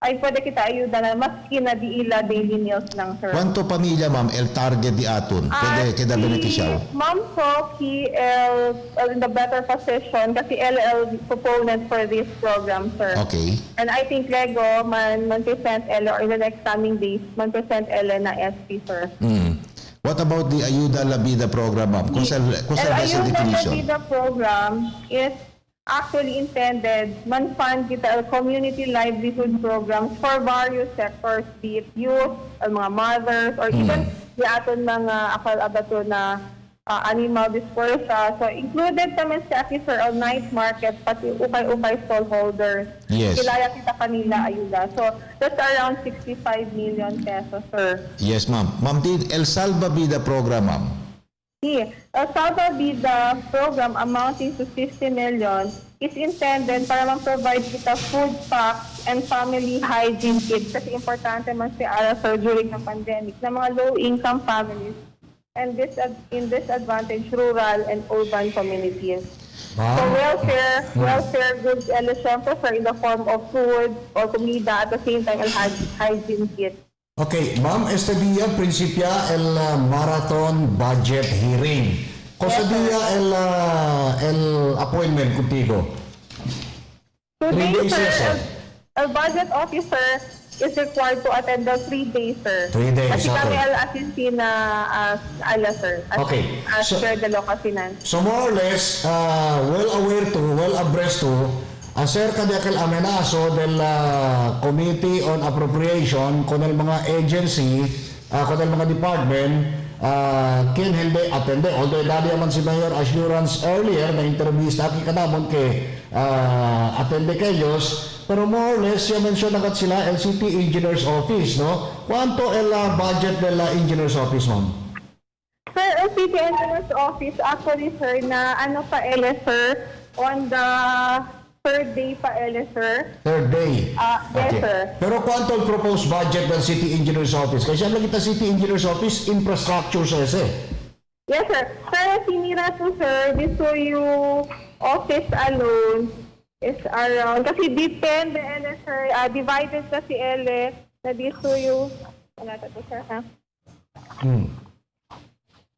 U: ay pwede kita ayuda na maski na di ila daily meals lang, sir.
I: Quanto pamilya, ma'am, el target di aton? Pwede kada beneficial?
U: Ma'am po, he in the better position kasi LL proponent for this program, sir.
I: Okay.
U: And I think Lego man present L or in the next coming days, man present L na SP, sir.
I: What about the Ayuda La Vida program, ma'am? Kung sa vessel
U: Ayuda La
I: definition.
U: Vida program is actually intended man-fund kita community livelihood programs for various sectors, be it youth, or mga mothers, or even di aton mga akal-abato na animal dispersal. So, included naman si Aki, sir, on night market, pati ukay-ukay stallholders.
I: Yes.
U: Kilaya kita kanila ayuda. So, that's around 65 million pesos, sir.
I: Yes, ma'am. Ma'am, the El Salva Vida program, ma'am.
U: The El Salva Vida program amounting to 50 million is intended para provide kita food packs and family hygiene kits. Kasi importante man si Ara, sir, during the pandemic na mga low-income families and in disadvantaged rural and urban communities. So welfare goods, syempre, sir, in the form of food or comida at the same time, hygiene kit.
S: Okay, ma'am, este día principia el marathon budget hearing. Cosa día el appointment contigo?
U: Today,
S: 3 days,
U: sir,
S: sir.
U: a budget officer is required to attend the 3 days, sir.
S: 3 days,
U: Kasi kami
S: okay.
U: assistin na sir.
S: Okay.
U: As chair de local finance.
S: So more or less, well abreast to, acerca de aquel amenazo del Committee on Appropriation con el mga agency, con el mga department, kin hindi attende. Although dali naman si Mayor assurance earlier na intervista aki kanamon ke attende kayos, pero more or less siya mention agad sila LCT Engineers Office, no? Quanto el budget del Engineers Office, ma'am?
U: Sir, LCT Engineers Office, actually, sir, na ano pa sir, on the third day pa sir.
S: Third day.
U: Yes, sir.
S: Pero quanto ang proposed budget ng City Engineers Office? Kasi ang kita City Engineers Office, infrastructure sa ese.
U: Yes, sir. Sir, sinira po, sir, this so yung office alone is around, kasi depende, sir, divided kasi na this so yung, wala to, sir, ha?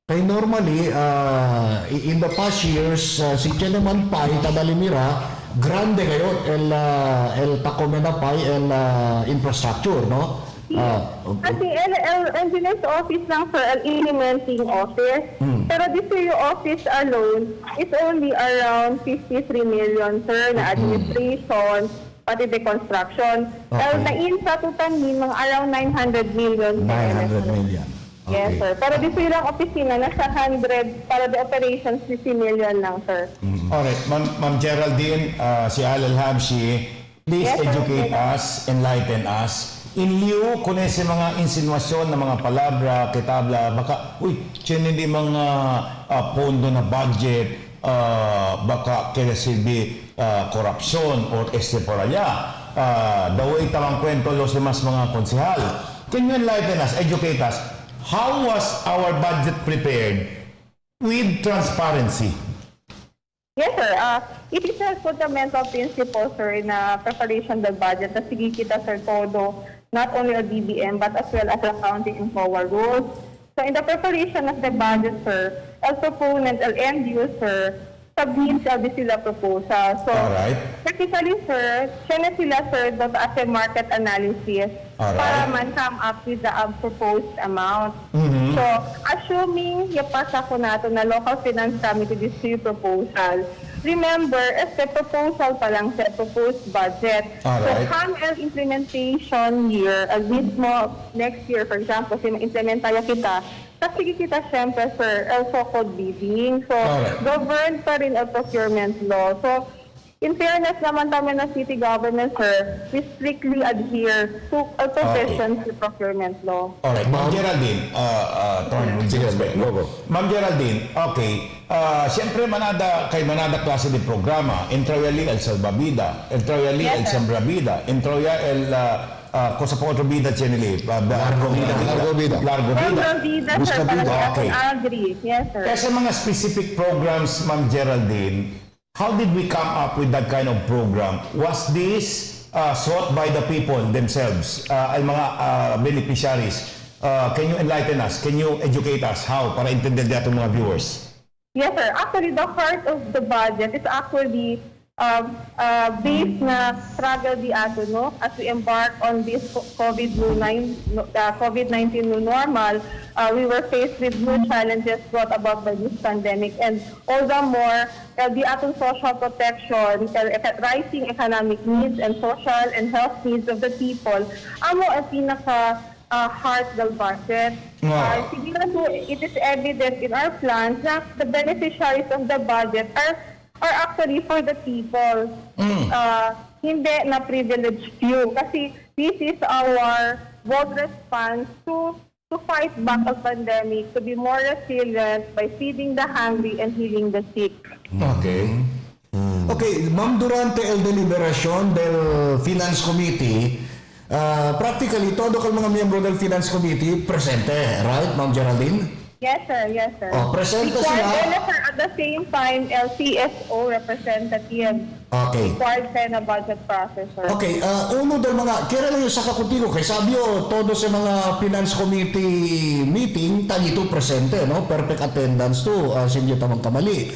S: Kaya normally, in the past years, si Cheneman Pai, Tadalimira, grande kayo el Tacomena Pai, el infrastructure, no?
U: Kasi engineer's office lang, sir, implementing office. Pero dito yung office alone is only around 53 million, sir, na administration, pati the construction. Pero na-infra tutan mga around 900 million.
S: 900 million.
U: Yes, sir. Pero dito yung opisina, nasa 100 para the operations 50 million lang, sir.
F: Alright, Ma'am Geraldine, si Al Habshi, please educate us, enlighten us. In lieu, kung sa mga insinuasyon ng mga palabra, kitabla, baka, hindi mga pondo na budget, baka kailansilbi korupsyon or extemporalya. The way tamang kwento los demás mga konsehal. Can you enlighten us, educate us? How was our budget prepared with transparency?
U: Yes, sir. It is a fundamental principle, sir, na preparation ng budget na sige kita, sir, todo, not only a DBM, but as well as accounting and forward rules. So in the preparation of the budget, sir, as proponent, as end user, submit sila proposal. So,
F: Alright.
U: technically, sir, siya na sila, sir, as a market analysis para man come up with the proposed amount. So, assuming yapasa ko nato na local finance committee distribute proposal, remember, as the proposal pa lang sa proposed budget.
F: Alright.
U: So, come ang implementation year, at mismo next year, for example, implement tayo kita, kasi kita siyempre, sir, so-called bidding. So, governed pa rin ang procurement law. So, in fairness naman namin na city government, sir, we strictly adhere to provisions of procurement law.
F: Alright, Ma'am Geraldine, Ma'am Geraldine, okay, siyempre manada klase de programa, entroyali el salvavida, entroyali el sembrabida, entroya el cosa po otro vida chenili, largo vida.
U: Sir,
F: Okay.
U: agree. Yes, sir.
F: Kaya sa mga specific programs, Ma'am Geraldine, how did we come up with that kind of program? Was this sought by the people themselves, ay mga beneficiaries? Can you enlighten us? Can you educate us how para intindihan natin mga viewers?
U: Yes, sir. Actually, the heart of the budget is actually based na struggle di ato, no? As we embark on this COVID-19 new normal, we were faced with new challenges brought about by this pandemic. And all the more, the atong social protection, rising economic needs and social and health needs of the people, amo ang pinaka heart del budget. Siguro it is evident in our plans that the beneficiaries of the budget are actually for the people. Hindi na privileged few. Kasi this is our bold response to fight back the pandemic, to be more resilient by feeding the hungry and healing the sick.
S: Okay. Okay, ma'am, durante el deliberación del Finance Committee, practically todo kang mga miyembro del Finance Committee presente, right, Ma'am Geraldine?
U: Yes, sir. Yes, sir.
S: Presente
U: Required
S: sila.
U: sir, at the same time, LCSO representative.
S: Okay.
U: Required sa na budget process, sir.
S: Okay, uno del mga, kaya lang yung sa kakutigo, kay sabi todo sa mga Finance Committee meeting, tagito presente, no? Perfect attendance to, hindi tamang kamali.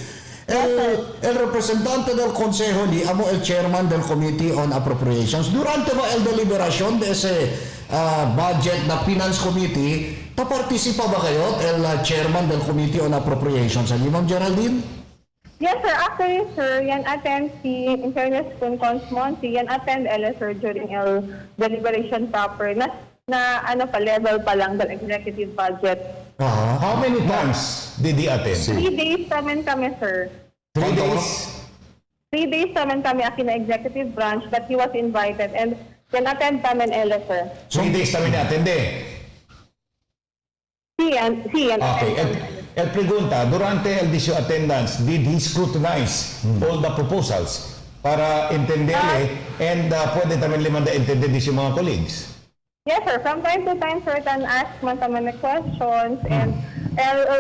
S: El representante del Consejo ni amo el chairman del Committee on Appropriations. Durante ba el deliberación de ese budget na Finance Committee, partisipa ba kayo, el chairman del Committee on Appropriations? Ano, Ma'am Geraldine?
U: Yes, sir. Actually, sir, yan attend si, in fairness kung Consmonsi, yan attend sir, during el deliberation proper na ano pa, level pa lang del executive budget.
F: How many times did he attend?
U: 3 days naman kami, sir.
F: 3 days?
U: 3 days naman kami aki na executive branch, but he was invited and yan attend namin sir.
F: 3 days namin attend
U: Yan
F: Okay. El pregunta, durante el disyo attendance, did he scrutinize all the proposals para entenderle and pwede tamang limanda entender disyo mga colleagues?
U: Yes, sir. From time to time, sir, ask man taman na questions and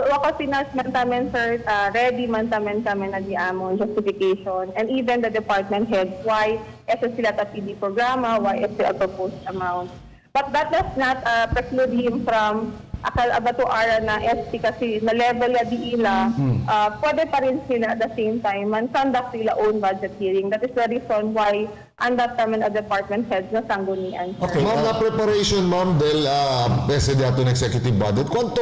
U: wakasinas man taman, sir, ready man taman na di amon justification and even the department heads why sila ta PD programa, why sila proposed amount. But that does not preclude him from akal abato ara na ST kasi na level ya di ila, pwede pa rin sila at the same time man conduct sila own budget hearing. That is the reason why andat naman a department heads na sanggunian.
C: Okay, ma'am, la preparation, ma'am, del PSD executive budget, ¿cuánto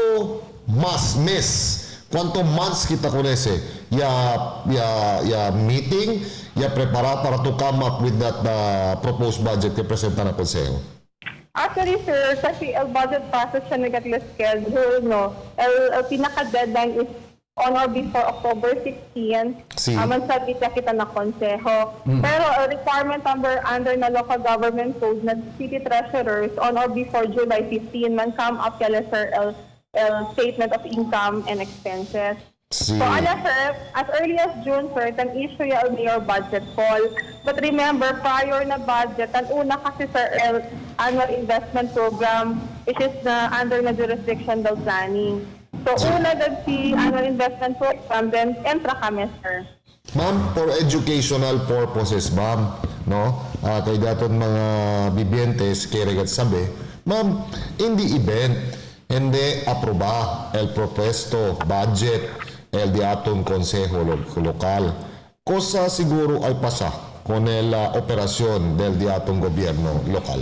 C: cuánto months kita con ese? Ya meeting, ya preparar para to come up with that proposed budget que presenta na Consejo?
U: Actually, sir, kasi el budget process siya negative schedule, no? El pinaka-deadline is on or before October 16. Mansabit na kita na konseho. Pero requirement under na local government code na city treasurers on or before July 15 man come up kaya sir statement of income and expenses. So, sir, as early as June, sir, tan issue yung mayor budget call. But remember, prior na budget, ang una kasi, sir, annual investment program, which is under na jurisdiction daw planning. So, una dad si annual investment program, then entra kami, sir.
C: Ma'am, for educational purposes, ma'am, no? Kay daton mga bibientes, kay regat sabi, ma'am, in the event, hindi aproba el propuesto budget el di aton konseho lokal. Cosa siguro ay pasa con la operasyon del di aton gobyerno lokal?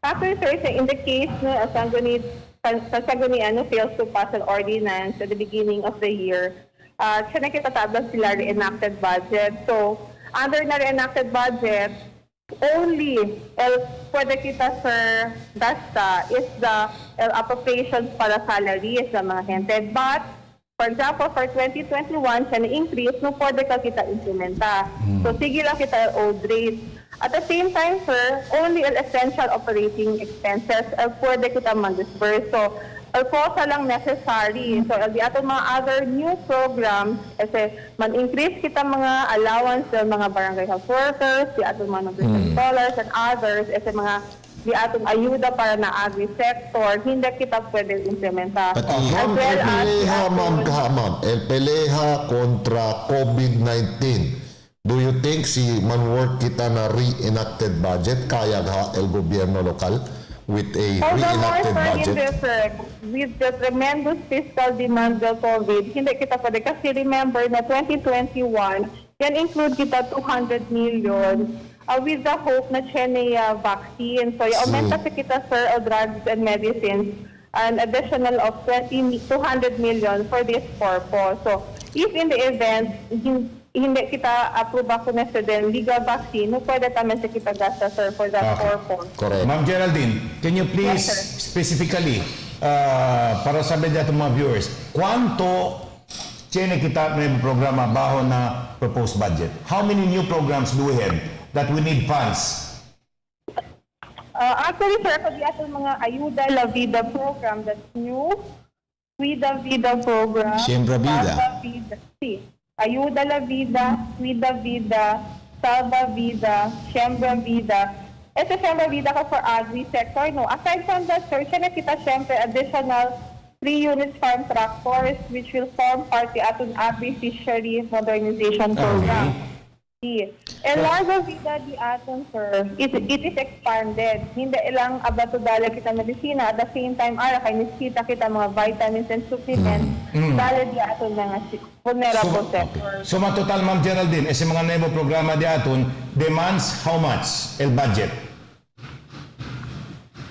U: Actually, sir, in the case no, Sanggunian fails to pass an ordinance at the beginning of the year, siya nakitatablang sila reenacted budget. So, under na reenacted budget, only pwede kita, sir, gasta is the appropriations para salaries ng mga gente. But, for example, for 2021, siya na-increase, no pwede ka kita implementa. So, sige lang kita old rate. At the same time, sir, only essential operating expenses pwede kita man-disburse. So, kosa lang necessary. So, di ato mga other new programs, kasi man-increase kita mga allowance ng mga barangay health workers, di ato mga nutrition scholars and others, kasi mga di atong ayuda para na agri-sector, hindi kita pwede implementa.
C: Ma'am, el peleha kontra COVID-19. Do you think si manwork kita na re-enacted budget, kaya ha el gobyerno lokal with a re-enacted budget?
U: With the tremendous fiscal demand of COVID, hindi kita pwede. Kasi remember na 2021, yan include kita 200 million with the hope na siya vaccine. So, aumenta sa kita, sir, o drugs and medicines, an additional of 200 million for this purpose. So, if in the event, hindi kita approve ako na sa legal vaccine, pwede taman sa kita gasta, sir, for that purpose.
C: Correct.
F: Ma'am Geraldine, can you please specifically, para sabihin natin mga viewers, kwanto tiene kita may programa baho na proposed budget? How many new programs do we have that we need funds?
U: Actually, sir, kung ato mga Ayuda La Vida program, that's new. Vida Vida program.
I: Siembra Vida.
U: Salva Vida. Sí. Ayuda La Vida, Vida Vida, Salva Vida, Siembra Vida. Ito Siembra Vida ko for agri-sector, no? Aside from that, sir, siya na kita siyempre additional 3 units farm tractors which will form part of ating agri-fishery modernization program. El largo vida di aton, sir, it is expanded. Hindi ilang abato dala kita medisina, at the same time, kay niskita kita mga vitamins and supplements, dala di aton mga vulnerable sector.
F: So matotal, Ma'am Geraldine, ese mga nuevo programa di aton demands how much el budget?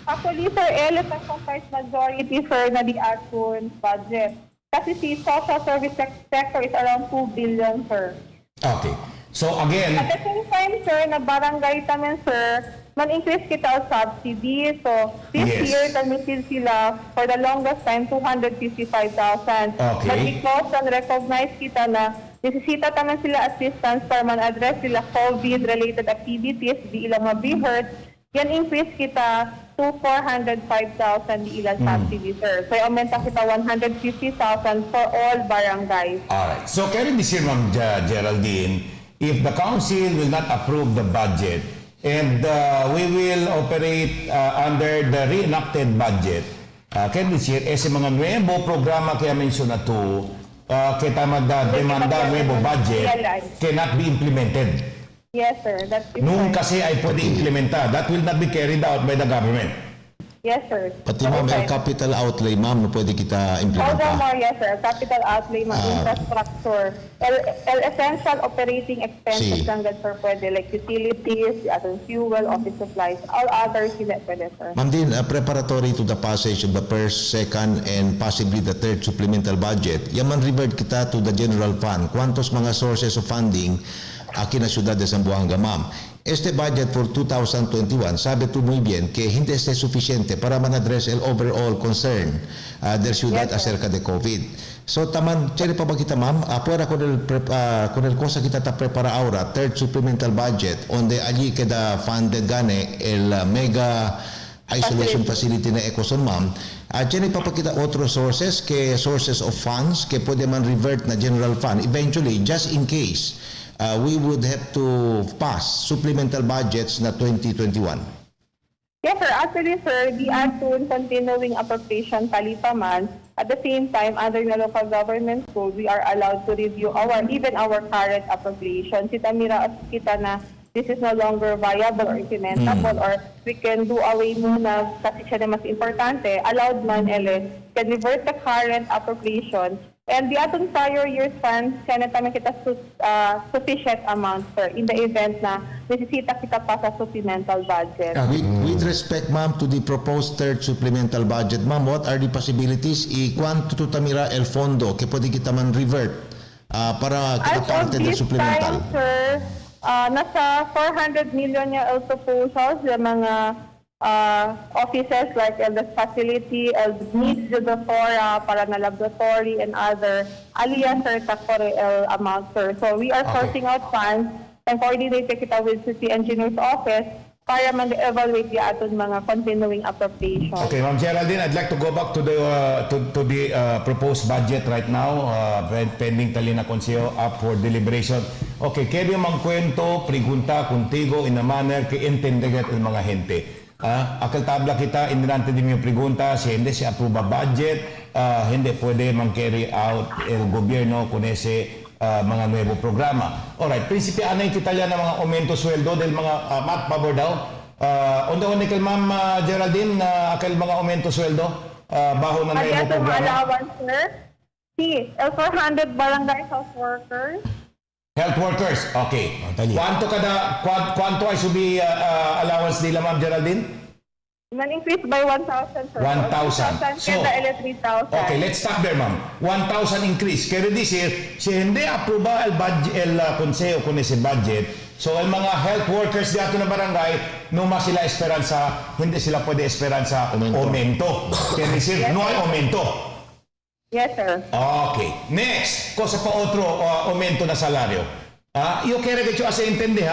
U: Actually, sir, elephant comprise majority, sir, na di aton budget. Kasi si social service sector is around 2 billion, sir.
F: Okay. So again,
U: at the same time, sir, na barangay tamen, sir, man-increase kita ang subsidy. So, this year, tamitin sila for the longest time, 255,000.
F: Okay.
U: But because recognize kita na nesesita taman sila assistance para man-address sila COVID-related activities, di ilang ma-be-hurt, yan increase kita to 405,000 di ilang subsidy, sir. So, aumenta kita 150,000 for all barangays.
F: alright. So carry this here, Ma'am Geraldine, if the council will not approve the budget and we will operate under the reenacted budget, can this year, mga nuevo programa kaya mention na to, kita magdemanda nuevo budget cannot be implemented.
U: Yes, sir. That's
F: Nung kasi ay pwede implementa, that will not be carried out by the government.
U: Yes, sir.
I: Pati ma'am, el capital outlay, ma'am, pwede kita implementa.
U: Furthermore, yes, sir. Capital outlay, infrastructure. Essential operating expenses lang sir, pwede. Like utilities, fuel, office supplies, all others, hindi pwede, sir.
I: Ma'am Din, preparatory to the passage of the first, second, and possibly the third supplemental budget, yaman revert kita to the general fund. Quantos mga sources of funding aquí na siyudad de Zamboanga, ma'am? Este budget for 2021, sabi tu muy bien que hindi es suficiente para man-address el overall concern del ciudad acerca de COVID. So, taman, chere pa ba kita, ma'am? Fuera con el cosa kita ta prepara ahora, third supplemental budget, onde allí queda funded gane el mega isolation facility na Ecoson, ma'am. Chere pa kita otros sources of funds que pwede man revert na general fund eventually, just in case we would have to pass supplemental budgets na 2021.
U: Yes, sir. Actually, sir, the action continuing appropriation talipaman. At the same time, under the local government code, we are allowed to review even our current appropriation. Sitamira as kita na this is no longer viable or implementable or we can do away muna kasi siya na mas importante. Allowed man, can revert the current appropriation And the atong prior year's funds, kaya naman kita sufficient amount, sir, in the event na nesesita kita pa sa supplemental budget.
I: With respect, ma'am, to the proposed third supplemental budget, ma'am, what are the possibilities? Cuánto tutamira el fondo que pwede kita man revert para kita parte del supplemental?
U: Time, sir, nasa 400 million niya el proposals sa mga offices like the facility, needs the doctora para na laboratory and other alias sir takore amount, sir. So we are sorting out funds and coordinating kita with City Engineer's Office para man-evaluate the aton mga continuing appropriations.
F: Okay, Ma'am Geraldine, I'd like to go back to the proposed budget right now, pending tali na konseyo up for deliberation. Okay, kaya mang kwento, pregunta contigo in a manner que entendegat el mga gente. Akal tabla kita, indirante din yung pregunta, si hindi si approve budget, hindi pwede mang-carry out el gobyerno kung ese mga nuevo programa. Alright, prinsipe, anay kita yan ng mga aumento sweldo del mga mat pabor daw. Onda-onda kay Ma'am Geraldine, akal mga aumento sweldo, baho na nuevo programa.
U: Allowance, sir. Si, 400 barangay health workers.
F: Health workers, okay. Quanto ay subi allowance nila, Ma'am Geraldine?
U: Man-increase by 1,000, sir.
F: 1,000. So, okay, let's stop there, Ma'am. 1,000 increase. Kaya decir, si hindi aproba el consejo con ese budget, so el mga health workers dito na barangay, numa sila esperanza, hindi sila pwede esperanza aumento. Kaya decir, no hay aumento.
U: Yes, sir.
F: Okay. Next, cosa pa otro aumento na salario. Yo quiero que yo hace entender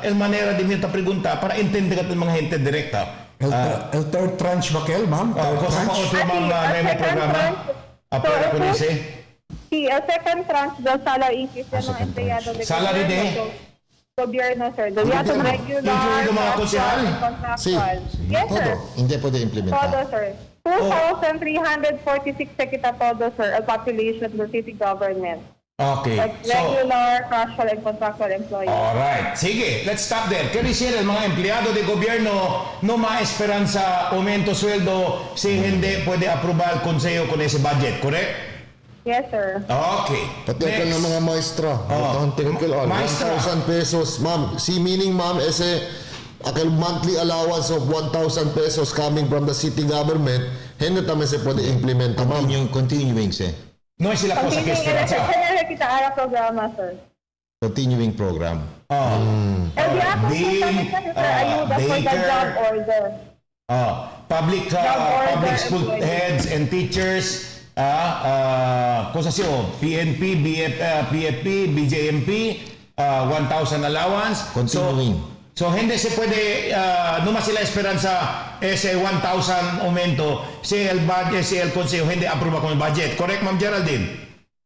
F: el manera de mi pregunta para entender que el mga gente directa.
S: El third tranche ba kayo, ma'am?
F: Cosa pa otro, ma'am, na programa? Apera con ese?
U: Sí, el second tranche del salary increase ng empleyado de
F: salary de?
U: Gobyerno, sir. Dito regular,
F: incluido mga konsehal?
U: contractual. Yes, sir.
I: Hindi pwede implementar.
U: Todo, sir. 2,346 sa kita todo, sir, ang population ng city government.
F: Okay.
U: Like regular, casual, and contractual employees.
F: Alright. Sige, let's stop there. Quiere decir, el mga empleyado de gobierno no ma-esperanza aumento sweldo si hindi pwede aprobar el consejo con ese budget, correct?
U: Yes, sir.
F: Okay.
C: Pati ka ng mga maestra.
F: Maestra.
C: 1,000 pesos, ma'am. Meaning, ma'am, ese akal monthly allowance of 1,000 pesos coming from the city government, hindi naman se pwede implement, ma'am.
I: Yung continuing, sir.
F: No es sila cosa que esperanza.
U: Continuing kita ara programa, sir.
I: Continuing program.
U: Being ayuda for the job order.
F: Public school heads and teachers, cosa siyo, PNP, PFP, BJMP, 1,000 allowance.
I: Continuing.
F: So hindi se puede, no más sila esperanza ese 1,000 aumento si el budget, si el consejo hindi aprueba con el budget. Correct, Ma'am Geraldine?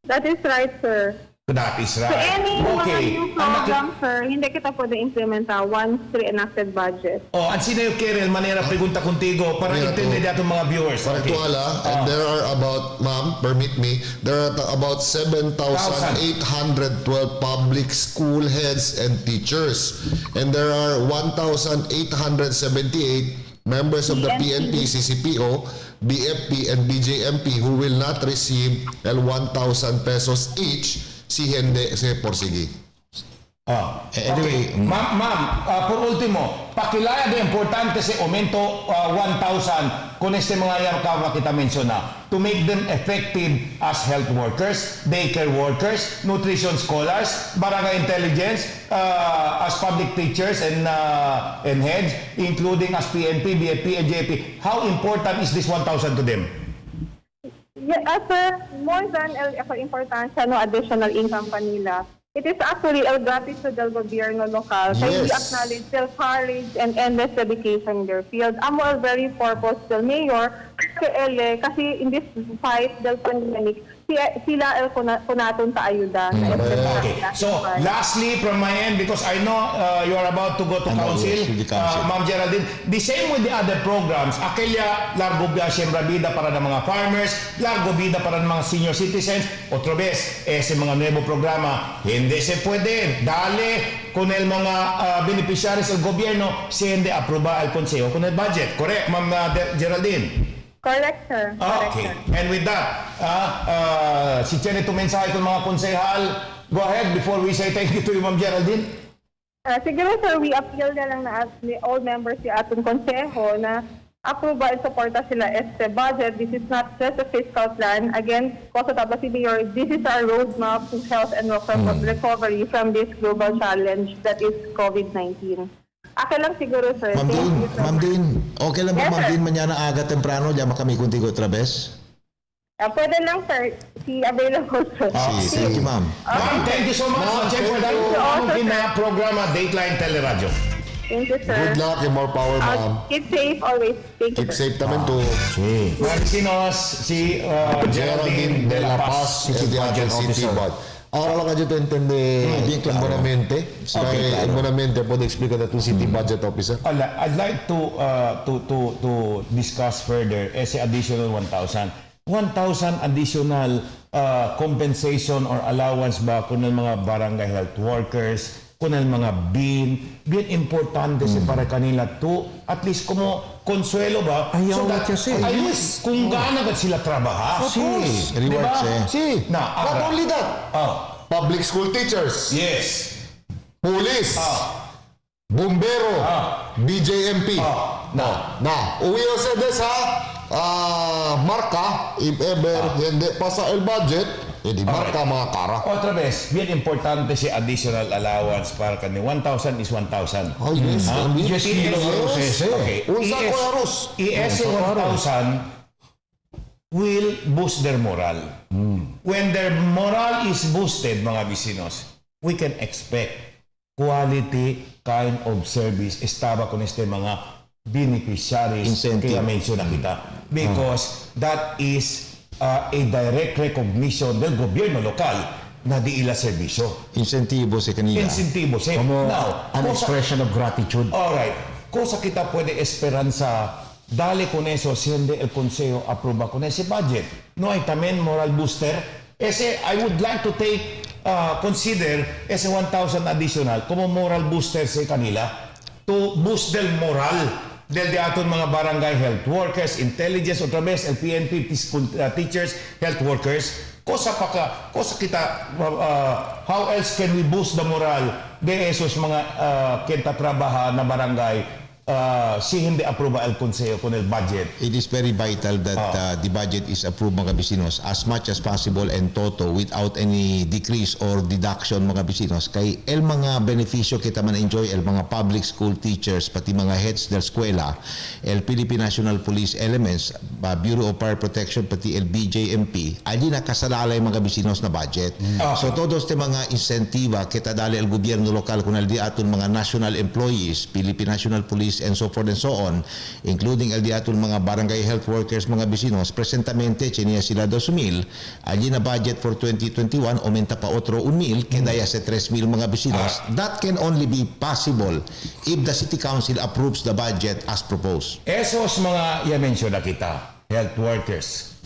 U: That is right, sir.
F: That is right.
U: So any
F: Okay.
U: mga new program, sir, hindi kita pwede implementa once pre-enacted budget.
F: Ang sino yung Kerel, manera pregunta contigo para intindi natin mga viewers.
C: Para tuwala, and there are about, ma'am, permit me, there are about 7,812 public school heads and teachers. And there are 1,878 members of the PNP, CCPO, BFP, and BJMP who will not receive 1,000 pesos each si hindi si porsigi.
F: Anyway, ma'am, por último, pakilaya de importante si aumento 1,000 con este mga yarkawa kita mensiona to make them effective as health workers, daycare workers, nutrition scholars, barangay intelligence, as public teachers and heads, including as PNP, BFP, and JP. How important is this 1,000 to them?
U: Yeah, sir, more than importansya no additional income pa nila. It is actually a gratitude del gobyerno lokal. Kaya we acknowledge their courage and endless dedication in their field. I'm all very purpose del mayor kasi in this fight del pandemic, sila kunaton ta ayuda.
F: Okay. So, lastly, from my end, because I know you are about to go to council, Ma'am Geraldine, the same with the other programs, aquella largo biya siyempre bida para ng mga farmers, largo bida para ng mga senior citizens, otro vez, ese mga nuevo programa, hindi se puede, dale con el mga beneficiaries del gobierno, si hindi aproba el consejo con el budget. Correct, Ma'am Geraldine?
U: Correct, sir. Correct,
F: Okay.
U: sir.
F: And with that, si Jenny tumensahe kung mga konsehal. Go ahead before we say thank you to you, Ma'am Geraldine.
U: Siguro, sir, we appeal na lang na all members si atong konseho na approve and supporta sila este budget. This is not just a fiscal plan. Again, Kosotaba si Mayor, this is our roadmap to health and recovery from this global challenge that is COVID-19. Aka lang siguro, sir.
I: Ma'am Dean, okay lang ba
U: Yes,
I: Ma'am
U: sir.
I: Dean mañana aga temprano diyan kami kuntigo otra vez?
U: Pwede lang, sir. Si available, sir.
I: Thank you, ma'am.
F: Ma'am, thank you so much. Check for that. Ang programa Dateline Teleradyo.
U: Thank you, sir.
C: Good luck and more power, ma'am.
U: Keep safe always. Thank you,
C: Keep
U: sir.
C: safe naman to.
F: Maricinos, si Geraldine de la Paz,
C: City
F: Budget Officer.
C: Ahora lang kadyo to intende buonamente.
F: Okay, claro.
C: Buonamente puedo explicar tu City Budget Officer.
F: I'd like to discuss further ese additional 1,000. 1,000 additional compensation or allowance ba kung ng mga barangay health workers, kung ng mga bien importante para kanila to at least como consuelo ba ayos kung gaano ba sila trabaho.
I: Rewards
C: Not only that, public school teachers,
F: yes,
C: police, bumbero, BJMP. We also this marka, if ever hindi pasa el budget, hindi marka mga kara.
F: Otra vez, bien importante si additional allowance para kani 1,000 is 1,000.
C: Oh, yes.
F: Yes, okay.
C: Unsa ko arus?
F: ES 1,000 will boost their morale. When their morale is boosted, mga bisinos, we can expect quality kind of service estaba con este mga beneficiaries kaya mention na kita. Because that is a direct recognition del gobyerno lokal na di ila serbisyo.
I: Incentivo sa kanila.
F: Incentivo sa now,
S: an expression of gratitude.
F: Alright. Cosa kita puede esperanza dale con eso siendo el consejo aprueba con ese budget. No hay también moral booster. Ese, I would like to take, consider ese 1,000 additional como moral booster sa kanila to boost del moral del de aton mga barangay health workers, intelligence, otra vez, el PNP, teachers, health workers. Cosa kita, how else can we boost the moral de esos mga kita trabaha na barangay si hindi aproba el consejo con el budget.
I: It is very vital that the budget is approved mga bisinos as much as possible and toto without any decrease or deduction mga bisinos. Kay el mga beneficio kita man enjoy el mga public school teachers pati mga heads del eskwela, el Philippine National Police elements, Bureau of Fire Protection pati el BJMP, allí nakasalalay mga bisinos na budget. So todos te mga insentiva kita dali el gobyerno lokal kun el di aton mga national employees, Philippine National Police and so forth and so on, including el di aton mga barangay health workers mga bisinos, presentamente chinia sila 2,000, allí na budget for 2021 aumenta pa otro 1,000 kaya sa 3,000 mga bisinos. That can only be possible if the city council approves the budget as proposed.
F: Esos mga i-mention na kita, health workers,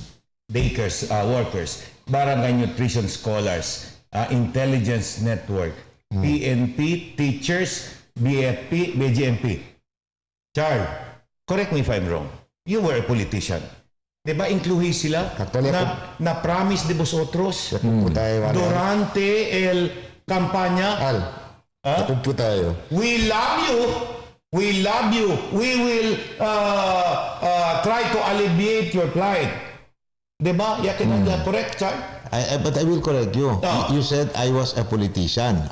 F: daycare workers, barangay nutrition scholars, intelligence network, PNP, teachers, BFP, BGMP. Charles, correct me if I'm wrong. You were a politician. Diba include sila na promise de vosotros durante el campaña? We love you. We love you. We will try to alleviate your plight. Diba? Yakin na correct, Charles?
I: But I will correct you. You said I was a politician.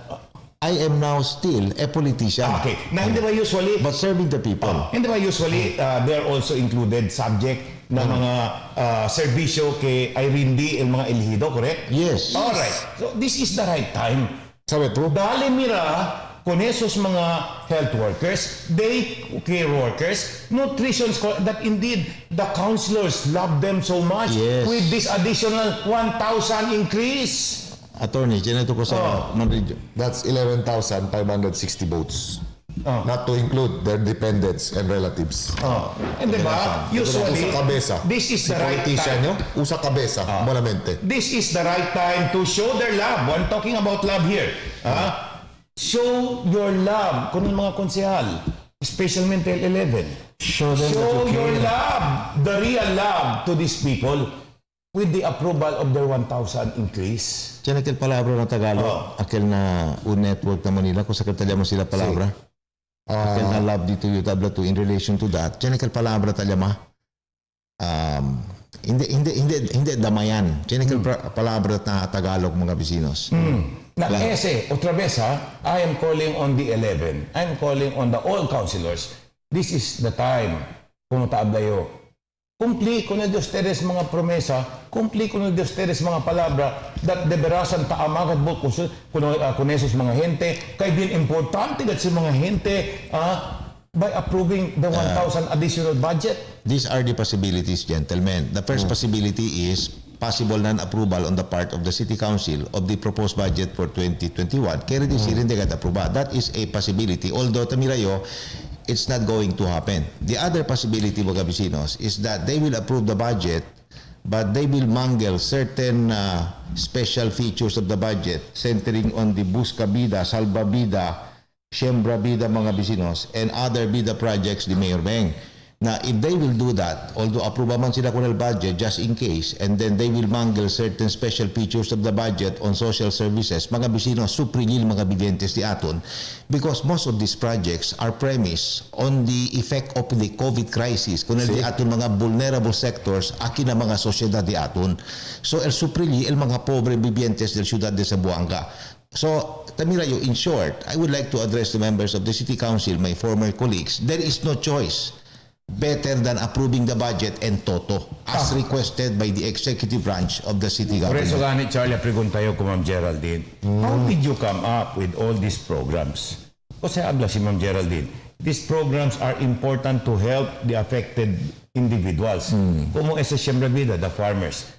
I: I am now still a politician.
F: Okay. Na hindi ba usually...
I: But serving the people.
F: Hindi ba usually they are also included subject na mga serbisyo kay Irindi el mga elehido, correct?
I: Yes.
F: Alright. So this is the right time.
C: Sabi to?
F: Dali mira con esos mga health workers, daycare workers, nutrition scholars, that indeed the counselors love them so much with this additional 1,000 increase.
I: Attorney, ito ko sa
C: that's 11,560 votes. Not to include their dependents and relatives.
F: And diba, usually, this is the right time.
C: Usa cabeza, bonamente.
F: This is the right time to show their love. I'm talking about love here. Show your love kung mga konsehal, especially 11.
S: Show them that
F: Show
S: you
F: your
S: care.
F: love, the real love to these people with the approval of their 1,000 increase.
I: Tiyan aquel palabra na Tagalog, aquel na un network na Manila, kung sakit mo sila palabra. Aquel na love dito yung tabla to in relation to that. Tiyan aquel palabra talyama. Hindi damayan. Tiyan aquel palabra na Tagalog mga bisinos.
F: Na ese, otra vez ha, I am calling on the 11. I am calling on the all councilors. This is the time. Kung taablayo. Cumpli con el de ustedes mga promesa, cumpli con el de ustedes mga palabra, that deberasan taamagat mo con esos mga gente, kay din importante gat si mga gente by approving the 1,000 additional budget.
I: These are the possibilities, gentlemen. The first possibility is possible non-approval on the part of the City Council of the proposed budget for 2021. Kaya rin hindi kat-aproba. That is a possibility. Although, Tamirayo, it's not going to happen. The other possibility, mga bisinos, is that they will approve the budget, but they will mangle certain special features of the budget centering on the Busca Bida, Salva Bida, Siembra Bida, mga bisinos, and other Bida projects ni Mayor Beng. Na if they will do that, although approve man sila kunel budget just in case, and then they will mangle certain special features of the budget on social services, mga bisino, suprilil mga bidentes di aton, because most of these projects are premised on the effect of the COVID crisis, kunel di aton mga vulnerable sectors, akin na mga sosyedad di aton. So, el suprilil, el mga pobre bidentes del ciudad de Zamboanga. So, Tamirayo, in short, I would like to address the members of the City Council, my former colleagues. There is no choice better than approving the budget and toto as requested by the executive branch of the city
F: Por
I: government.
F: eso ganit, Charlie, pregunta yo kung Ma'am Geraldine, how did you come up with all these programs? Kasi habla si Ma'am Geraldine, these programs are important to help the affected individuals. Como ese Siembra Vida, the farmers.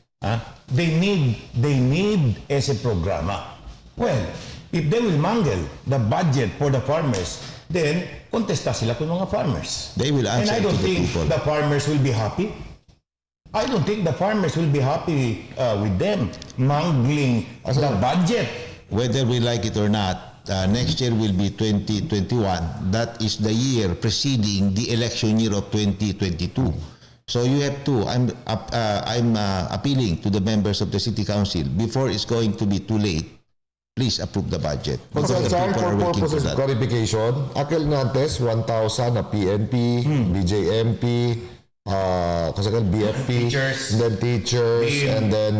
F: They need ese programa. Well, if they will mangle the budget for the farmers, then kontesta sila kung mga farmers.
I: They will answer
F: And I don't
I: to the
F: think
I: people.
F: the farmers will be happy. I don't think the farmers will be happy with them mangling the budget.
I: Whether we like it or not, next year will be 2021. That is the year preceding the election year of 2022. So you have to, I'm appealing to the members of the City Council, before it's going to be too late, please approve the budget.
C: Consel
I: Because the
C: Char,
I: people are
C: for
I: working
C: purposes
I: for
C: of
I: that.
C: clarification, akil nates 1,000 na PNP, BJMP, kasakal BFP, then teachers, and then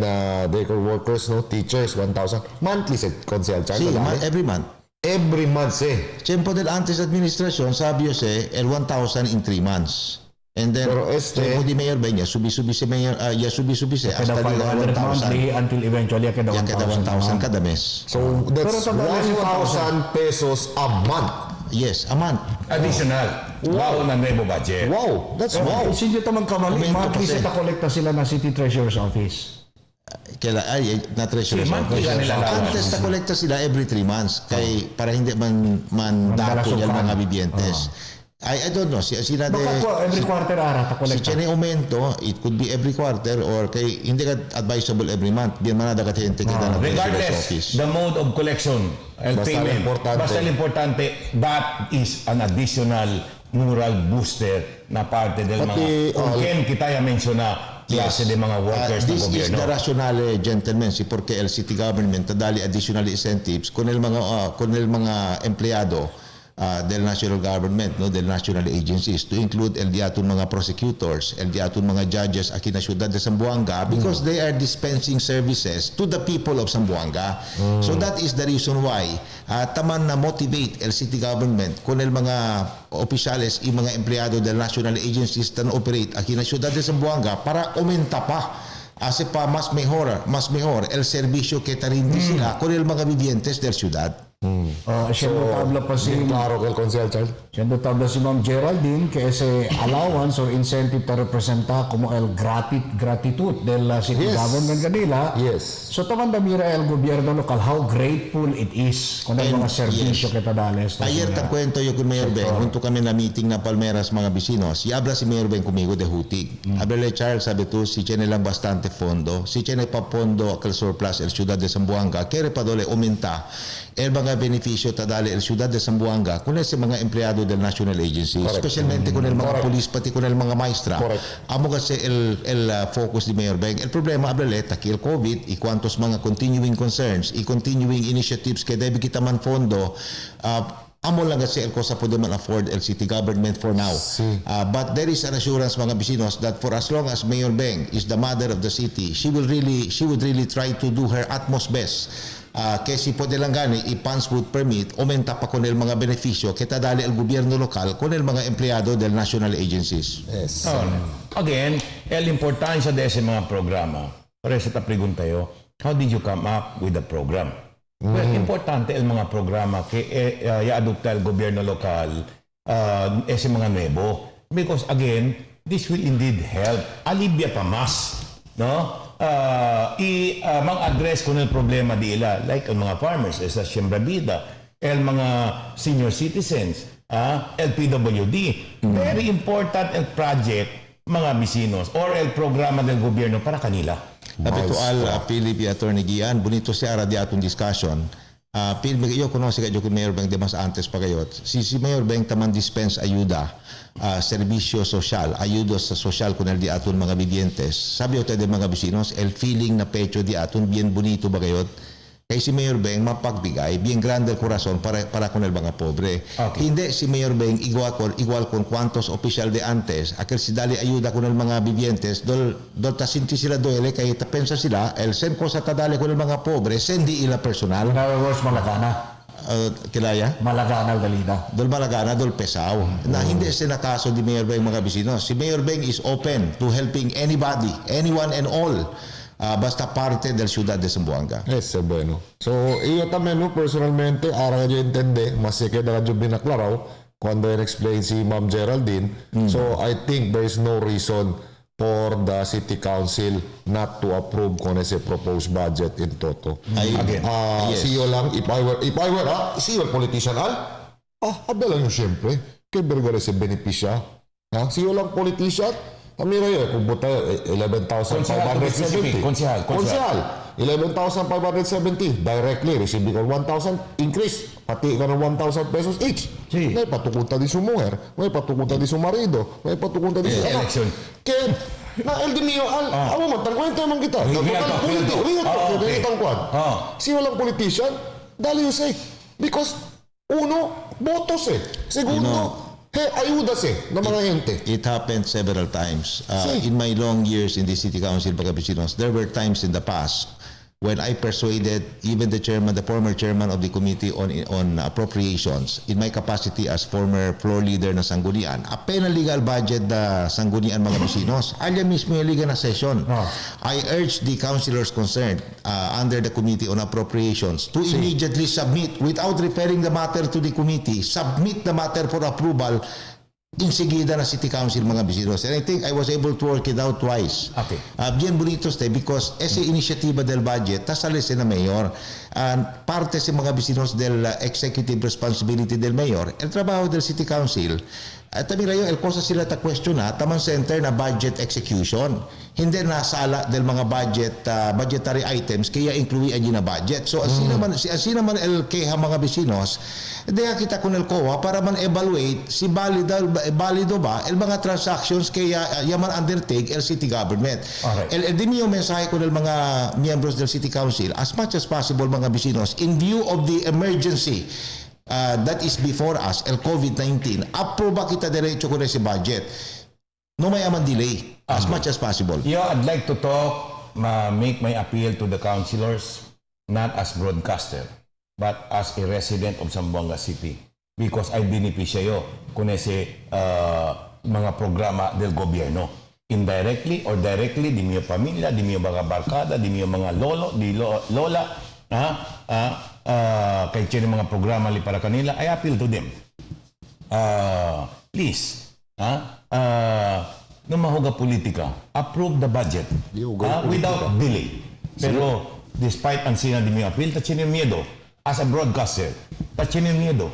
C: daycare workers, no? Teachers, 1,000. Monthly, Consel Char.
I: Sí, every month.
C: Every month,
I: Tiempo del antes administración, sabi el 1,000 in 3 months. And then,
C: Pero
I: tiempo di Mayor Benya, subi-subi si Mayor, subi-subi si, hasta
S: Kada
I: di
S: 500 monthly
I: 1,000.
S: until eventually kada
I: Yan kada 1,000
S: 1,000.
I: kada mes.
C: So, that's
S: Pero sa
C: 1,000 pesos a month.
I: Yes, a month.
F: Additional. Wow na nuevo budget.
C: Wow, that's
S: Wow.
C: wow.
S: Hindi ito magkamali.
I: Aumento
S: Monthly
I: kasi.
S: sa kolekta sila ng City Treasurer's Office.
I: Na treasurer.
F: Sí, monthly ka nila lawan.
I: Antes na kolekta sila every 3 months kay para hindi man dato yung mga bibientes. I don't know. Sila
S: Baka every quarter ara ta
I: si
S: kolekta.
I: Chene aumento, it could be every quarter or kay hindi ka advisable every month. Biyan manada ka gente kita ng treasurer's
F: Regardless,
I: office.
F: the mode of collection and
C: Basta
F: payment,
C: importante.
F: basta importante, that is an additional moral booster na parte del mga, kung ken kita ya mensiona, klase de mga workers ng
I: This is
F: gobyerno.
I: the rationale, gentlemen, si porque el city government tadali additional incentives con el mga empleyado del national government, no, del national agencies, to include el diaton mga prosecutors, el diaton mga judges aquí na syudad de Zamboanga, because they are dispensing services to the people of Zamboanga. So that is the reason why taman na motivate el city government con el mga opisyales y mga empleyado del national agencies na operate aquí na syudad de Zamboanga para aumenta pa hace pa mas mejor el servicio que tarindi sila con el mga vivientes del ciudad.
S: Siyempre tabla pa si
C: Claro que el Consel Char.
S: Siyempre tabla si Ma'am Geraldine que ese allowance or incentive ta representa como el gratitud del city government kanila.
C: Yes.
S: So taman da mira el gobierno lokal how grateful it is kung ang mga serbisyo kita dales.
I: Ayer te cuento yo con Mayor Ben, junto kami na meeting na Palmeras mga vecinos, y habla si Mayor Ben conmigo de Hutig. Hablale Charles, sabi tú, si tiene lang bastante fondo, si tiene pa fondo aquel surplus el ciudad de Zamboanga, quiere pa dole aumenta el mga beneficio tadali el ciudad de Zamboanga con ese mga empleyado del national agency, especialmente con el mga police pati con el mga maestra. Amo kasi el focus di Mayor Beng. El problema ablale taki el COVID y cuantos mga continuing concerns y continuing initiatives que debe kita man fondo. Amo lang kasi el cosa pwede man afford el city government for now. But there is an assurance mga bisinos that for as long as Mayor Beng is the mother of the city, she would really try to do her utmost best. Kasi pwede lang gani i-funds would permit aumenta pa con el mga beneficio kita dali el gobyerno lokal con el mga empleyado del national agencies.
F: Yes. Again, el importansya de ese mga programa. Por eso ta pregunta yo, how did you come up with the program? Well, importante el mga programa que i-adopta el gobyerno lokal ese mga nuevo. Because again, this will indeed help. Alivia pa mas. No? Mang-address kung el problema di ila. Like el mga farmers, esa Siembra Vida, el mga senior citizens, el PWD. Very important el project, mga bisinos, or el programa del gobyerno para kanila.
I: Habitual, Philip y Attorney Gian, bonito siya radiatong discussion. Philip, yo conoce kayo kay Mayor Beng de mas antes pa kayo. Si Mayor Beng taman dispense ayuda, serbisyo sosyal, ayuda sa sosyal kun el di aton mga vivientes. Sabi yo tayo mga bisinos, el feeling na pecho di aton bien bonito ba kayo? Kaya si Mayor Beng mapagbigay, bien grande el corazon para con el mga pobre. Hindi si Mayor Beng igual con cuantos opisyal de antes. Akil si dali ayuda con el mga vivientes, dol tasinti sila doyle, kaya tapensa sila, el sen ko sa tadali con el mga pobre, sendi ila personal.
S: In other words, malagana.
I: Kilaya?
S: Malagana dalida.
I: Dol malagana, dol pesaw. Na hindi sinakaso di Mayor Beng mga bisinos. Si Mayor Beng is open to helping anybody, anyone and all. Basta parte del ciudad de Zamboanga.
C: Ese bueno. So, iyo también, no, personalmente, ahora yo entendí, mas sé que na yo binaklaraw, cuando explain si Ma'am Geraldine. So, I think there is no reason for the city council not to approve con ese proposed budget in toto. Again, siyo lang, if I were, siyo el politician, abela nyo siyempre, kay Bergara se benepisya. Siyo lang politician, Mira yun, kung buta 11,570.
F: Konsehal.
C: 11,570. Directly, receiving ka 1,000 increase. Pati ka ng 1,000 pesos each. May patukunta di su mujer. May patukunta di su marido. May patukunta di su anak. Kaya, na el di mio, amo man, tangkwento naman kita. Si walang politician, dali yun say. Because, uno, botos Segundo, ayudase ng mga ente.
I: It happened several times. In my long years in the City Council, Pagkapisinos, there were times in the past when I persuaded even the former chairman of the Committee on Appropriations, in my capacity as former floor leader ng Sanggunian, apena legal budget na Sanggunian mga Bisinos, alya mismo yung liga na session. I urged the councilors concerned under the Committee on Appropriations to immediately submit, without referring the matter to the committee, submit the matter for approval insigida na City Council mga bisinos. And I think I was able to work it out twice. Bien bonito because ese initiativa del budget tasalese na mayor, parte sa mga bisinos del executive responsibility del mayor, el trabaho del City Council. Tamira yun, el cosa sila ta question taman center na budget execution. Hindi na sala del mga budgetary items kaya include ang na budget. So asina man el keha mga bisinos, deha kita kun el COA para man evaluate si balido ba el mga transactions kaya yaman undertake el city government. El di miyo mensahe kun el mga miyembros del City Council, as much as possible mga bisinos, in view of the emergency that is before us, el COVID-19, aproba kita diretso ko si budget. No may aman delay, as much as possible.
F: I'd like to make my appeal to the councilors, not as broadcaster, but as a resident of Zamboanga City. Because I beneficia yo kung ese mga programa del gobyerno. Indirectly or directly, di miyo pamilya, di miyo mga barkada, di miyo mga lola, kay chino mga programa li para kanila, I appeal to them. Please, nung mahuga politika, approve the budget without delay. Pero, despite ang sina di miyo appeal, tachino yung miedo. As a broadcaster, tachino yung miedo.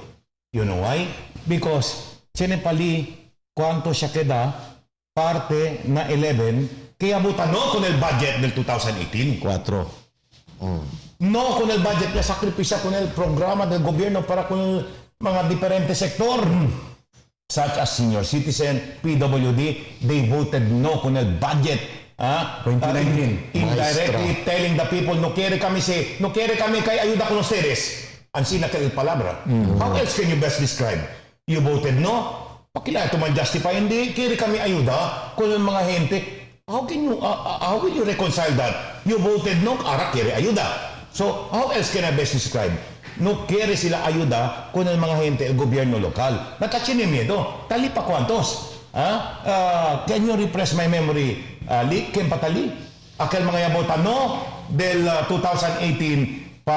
F: You know why? Because, chino pali, kwanto siya keda, parte na 11, kaya butano con el budget del 2018.
I: 4.
F: No con el budget na sakripisya con el programa del gobyerno para con el mga diferente sektor. Such as senior citizen, PWD, they voted no con el budget.
S: 2019.
F: Indirectly telling the people, no quiere kami kay ayuda con ustedes. Ansí na kayo palabra. How else can you best describe? You voted no? Pakilala ito man justify, hindi quiere kami ayuda con el mga gente. How will you reconcile that? You voted no, ara quiere ayuda. So, how else can I best describe? No quiere sila ayuda con el mga gente, el gobyerno lokal. Nakachine miedo. Tali pa cuantos? Can you refresh my memory? Li, ken patali? Aquel mga yabota no del 2018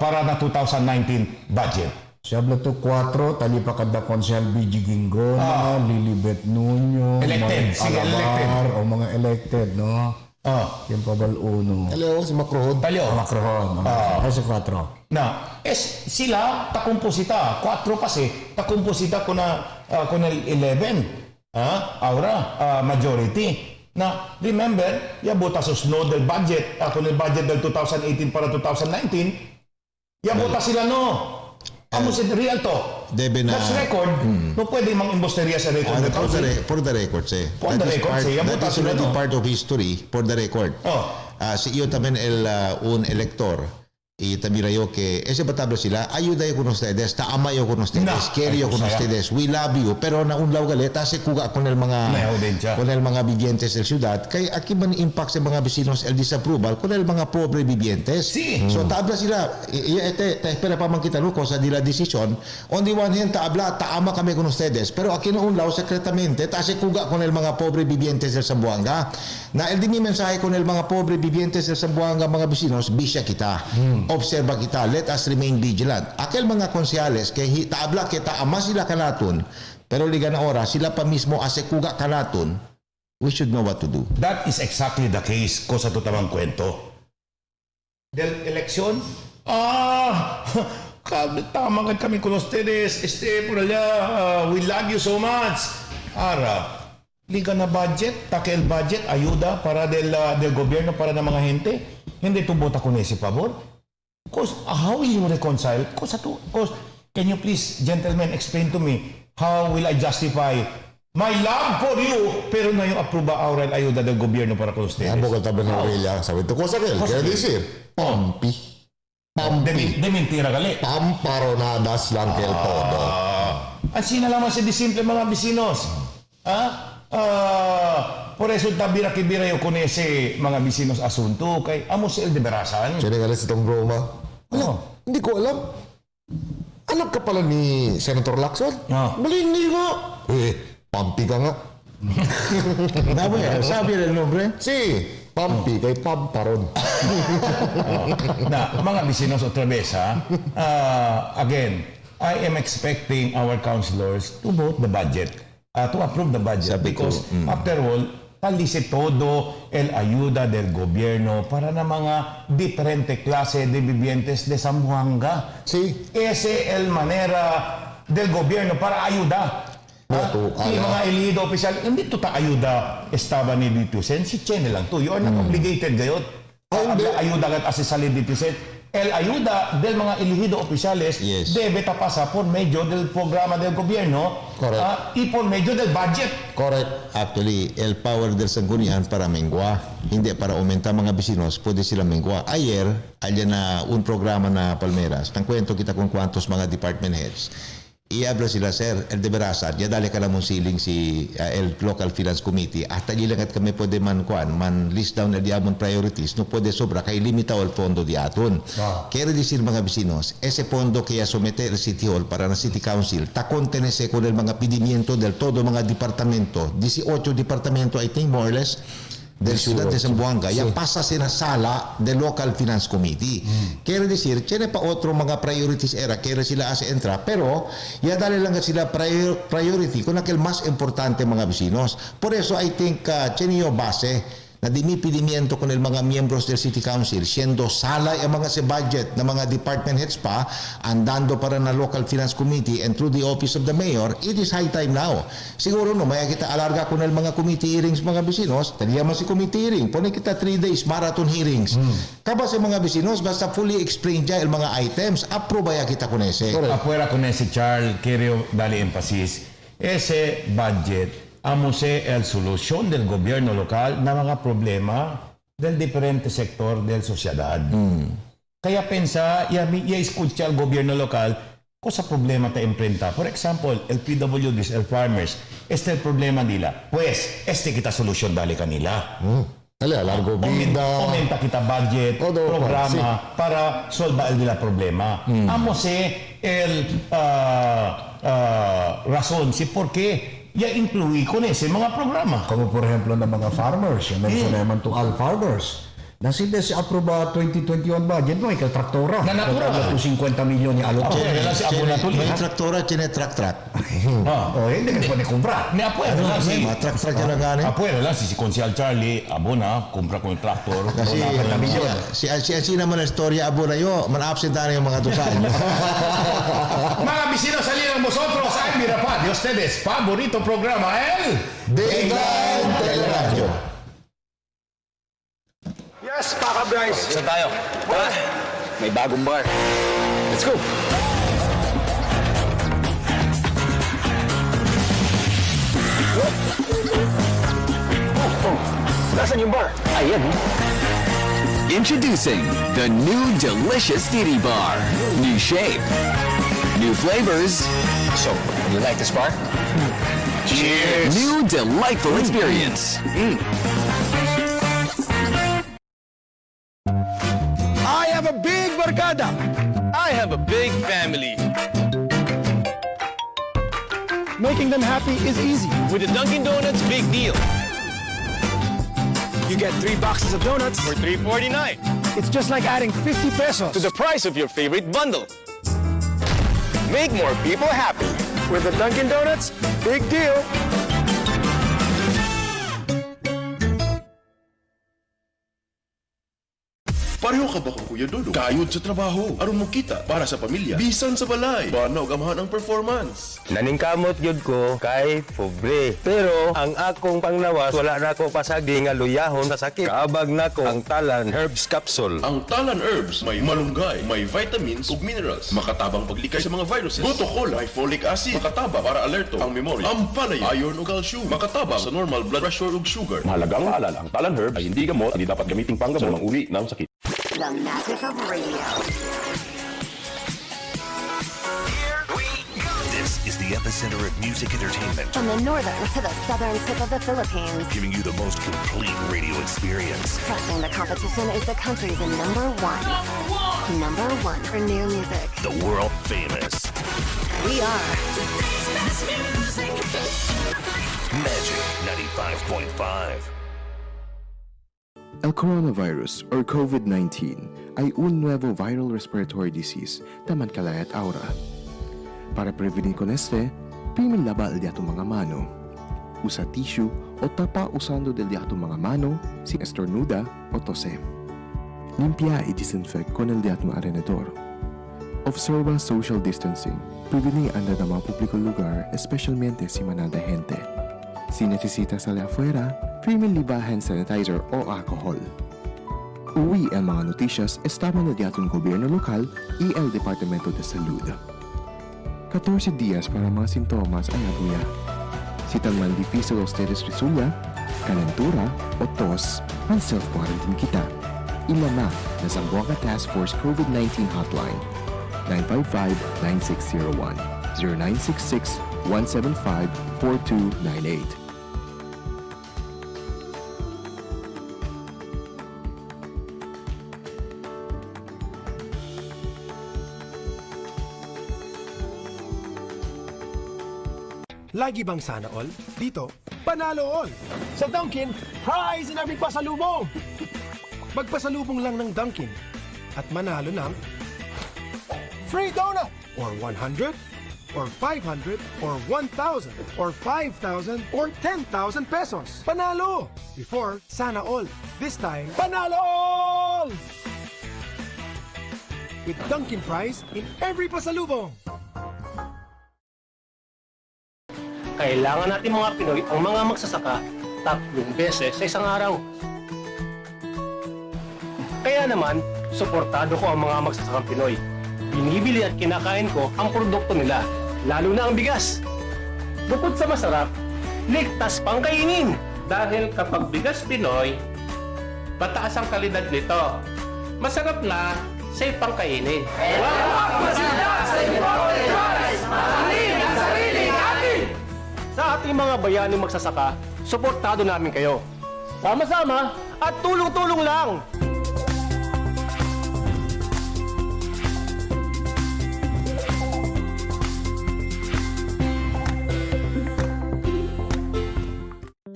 F: para na 2019 budget.
E: Siya to 4, tali pa kada Konsehal BG Ginggona, Lilibet Nuño,
F: elected,
E: Mark Alabar, o mga elected, no? Yung pa bal uno.
C: Hello, si Macron.
E: Macron. Kasi 4.
F: Na, sila takumposita, 4 kasi, takumposita con el 11. Ahora, majority. Na, remember, yabota susno del budget, con el budget del 2018 para 2019, yabota sila no. Amos real to. That's record. No pwede mang imposteria sa record.
I: For the record,
F: For the record,
I: that is already part of history, for the record. Si iyo también un elector, y también yo que ese batablo sila, ayuda yo con ustedes, taama yo con ustedes, quiero yo con ustedes, we love you, pero na unlaw galeta se kuga con el mga vivientes del ciudad, kaya aquí man impact sa mga vecinos el disapproval con el mga pobre vivientes. So tabla sila, espera pa man kita no, cosa di la decisión, on the one hand taama kami con ustedes, pero aquí na unlaw secretamente, ta se kuga con el mga pobre vivientes del Zamboanga, na el dimi mensahe con el mga pobre vivientes del Zamboanga, mga vecinos, bisya kita. Obserba kita, let us remain vigilant. Aquel mga konsyales, kay taabla kita, ama sila kanaton, pero liga na ora, sila pa mismo asekuga kanaton, we should know what to do.
F: That is exactly the case ko sa tutamang kwento. Del eleksyon, tama kami con ustedes, por allá, we love you so much. Ara, liga na budget, takel budget, ayuda para del gobyerno para ng mga gente, hindi tubota ko nesi pabor. Because how will you reconcile? Can you please, gentlemen, explain to me how will I justify my love for you pero na yung aproba ahora el ayuda del gobierno para con ustedes?
C: Amo ka tabi ng Aurelia. Sabi ito ko sa kel. Kaya decir, Pampi.
F: De mentira gali.
C: Pamparonadas lang kel todo.
F: Así na lamang sa disimple mga bisinos. Por eso tabira kibira yo con ese mga bisinos asunto kay amo si El de Berasan.
C: Siya nga sa itong broma. Hindi ko alam. Anak ka pala ni Senator Lacson? Malindi nga. Pampi ka nga.
I: Sabi rin nombre?
C: Si, Pampi kay Pamparon.
F: Na, mga bisinos otra vez again, I am expecting our councilors to vote the budget. To approve the budget because after all, talise todo el ayuda del gobierno para na mga diferente klase de vivientes de Zamboanga.
C: Sí.
F: Ese el manera del gobierno para ayuda. Yung mga elido opisyal, hindi to ta ayuda estaba ni Ditusen, si Chene lang to. You are not obligated gayot. Ayuda kat asisali Ditusen. El ayuda del mga elegido oficiales debe tapasa por medio del programa del gobierno y por medio del budget.
I: Correct. Actually, el power del sanggunian para mengwa. Hindi para aumentar mga bisinos, pwede sila mengwa. Ayer, alyan na un programa na Palmeras. Nang kwento kita kung kwantos mga department heads. Iabla sila, sir, el de Berasan, ya dali ka namang siling si el Local Finance Committee. Hasta lang at kami pwede man list down el diamond priorities, no pwede sobra, kay limitaw el fondo di aton. Kaya decir mga vecinos, ese fondo kaya someter el City Hall para na City Council, ta contenese con el mga pidimiento del todo mga departamento, 18 departamento, I think more or less, del ciudad de Zamboanga, ya pasa sa sala del Local Finance Committee. Quiere decir, tiene pa otro mga priorities era, quiere sila as entra, pero ya dali lang sila priority kung aquel mas importante mga vecinos. Por eso, I think, tiene yo base na dinipidimiento con el mga miembros del City Council, siendo salay ang mga sa budget ng mga department heads pa, andando para na local finance committee and through the office of the mayor, it is high time now. Siguro no, maya kita alarga con el mga committee hearings mga bisinos, taliyaman si committee hearing, pone kita 3 days marathon hearings. Kaba sa mga bisinos, basta fully explain dya el mga items, aprobaya kita con ese.
F: Afuera con ese, Charles, quiero darle énfasis. Ese budget amuse el solución del gobierno local na mga problema del diferente sector del sociedad. Kaya pensa, ya escucha el gobierno local cosa problema te enfrenta. Por example, el PWDs, el farmers, este el problema nila. Pues, este kita solusyon dali kanila.
C: Largo vida.
F: Aumenta kita budget, programa para solva el nila problema. Amuse el razón si por qué ya incluí con ese mga programa.
S: Como por ejemplo ng mga farmers, yung mention naman to all farmers. Nasi si aproba 2021 budget mo, ikaw traktora.
F: Na natura.
S: 50 milyon yung alok.
I: May traktora, chine trak-trak.
S: Hindi ka pwede kumpra.
F: May apuero lang.
I: Mga trak-trak yan ang gani.
F: Apuero lang si Konsyal Charlie, abona, kumpra ko yung traktor.
I: Kasi si naman ang istorya, abo na yun, man-absent na yung mga tusan.
F: Mga vecinos, salinan vosotros ay Mirapad de ustedes favorito programa, el
C: Dateline Teleradyo.
J: Yes, Paka Bryce. Saan tayo? Tara, may bagong bar. Let's go. Nasaan yung bar? Ayan.
G: Introducing the new delicious Didi Bar. New shape, new flavors.
J: So, you like this bar?
G: Cheers! New delightful experience.
B: I have a big barkada.
J: I have a big family.
B: Making them happy is easy.
J: With the Dunkin' Donuts Big Deal.
B: You get 3 boxes of donuts
J: For $3.49.
B: It's just like adding 50 pesos
J: To the price of your favorite bundle. Make more people happy.
B: with the Dunkin' Donuts Big Deal.
V: Pareho ka ba kung Kuya Dodo? Kayod sa trabaho, aron mo kita para sa pamilya. Bisan sa balay, banaw gamahan ang performance.
Q: Naningkamot yun ko kay pobre. Pero ang akong panglawas, wala na ko pasagi nga luyahon sa sakit. Kaabag na ko ang Talan Herbs Capsule.
V: Ang Talan Herbs may malunggay, may vitamins ug minerals, makatabang paglikay sa mga viruses. Butokol, may folic acid, makataba para alerto ang memory. Ang palaya, iron ug calcium, makataba sa normal blood pressure ug sugar.
W: Mahalagang maalala, ang Talan Herbs ay hindi gamot, hindi dapat gamiting panggamot sa mga uri ng sakit.
L: The magic of radio.
M: This is the epicenter of music entertainment,
L: From the northern to the southern tip of the Philippines.
M: giving you the most complete radio experience.
L: Crushing the competition is the country's number one. Number one for new music.
M: The world famous
L: We are
M: Magic 95.5.
N: El coronavirus or COVID-19 ay un nuevo viral respiratory disease taman kalayat aura. Para prevenir con este, primin lava el diato mga mano. Usa tissue o tapa usando del diato mga mano si estornuda o tose. Limpia y disinfect con el diato alrededor. Observa social distancing, prevenir andar na mga publikong lugar, especialmente si manada gente. Si necesita salir afuera, primin liba hand sanitizer o alcohol. Uwi ang mga noticias estaba na diatong gobyerno lokal y el Departamento de Salud. 14 días para mga sintomas ay abuya. Si tan man difícil a ustedes resulta, calentura o tos, ang self-quarantine kita. Ilama na Zamboanga Task Force COVID-19 Hotline 955-9601 0966-175-4298.
B: Lagi bang sana all? Dito, panalo all! Sa Dunkin', prize in every pasalubong! Magpasalubong lang ng Dunkin' at manalo ng free donut or 100 or 500 or 1,000 or 5,000 or 10,000 pesos. Panalo! Before, sana all. This time, panalo all! With Dunkin' prize in every pasalubong.
Q: Kailangan natin mga Pinoy ang mga magsasaka 3 beses sa isang araw. Kaya naman, suportado ko ang mga magsasakang Pinoy. Binibili at kinakain ko ang produkto nila, lalo na ang bigas. Bukod sa masarap, ligtas pang kainin.
A: Dahil kapag bigas Pinoy, mataas ang kalidad nito. Masarap na, safe pang kainin.
Q: Sa ating mga bayaning magsasaka, suportado namin kayo. Sama-sama at tulong-tulong lang!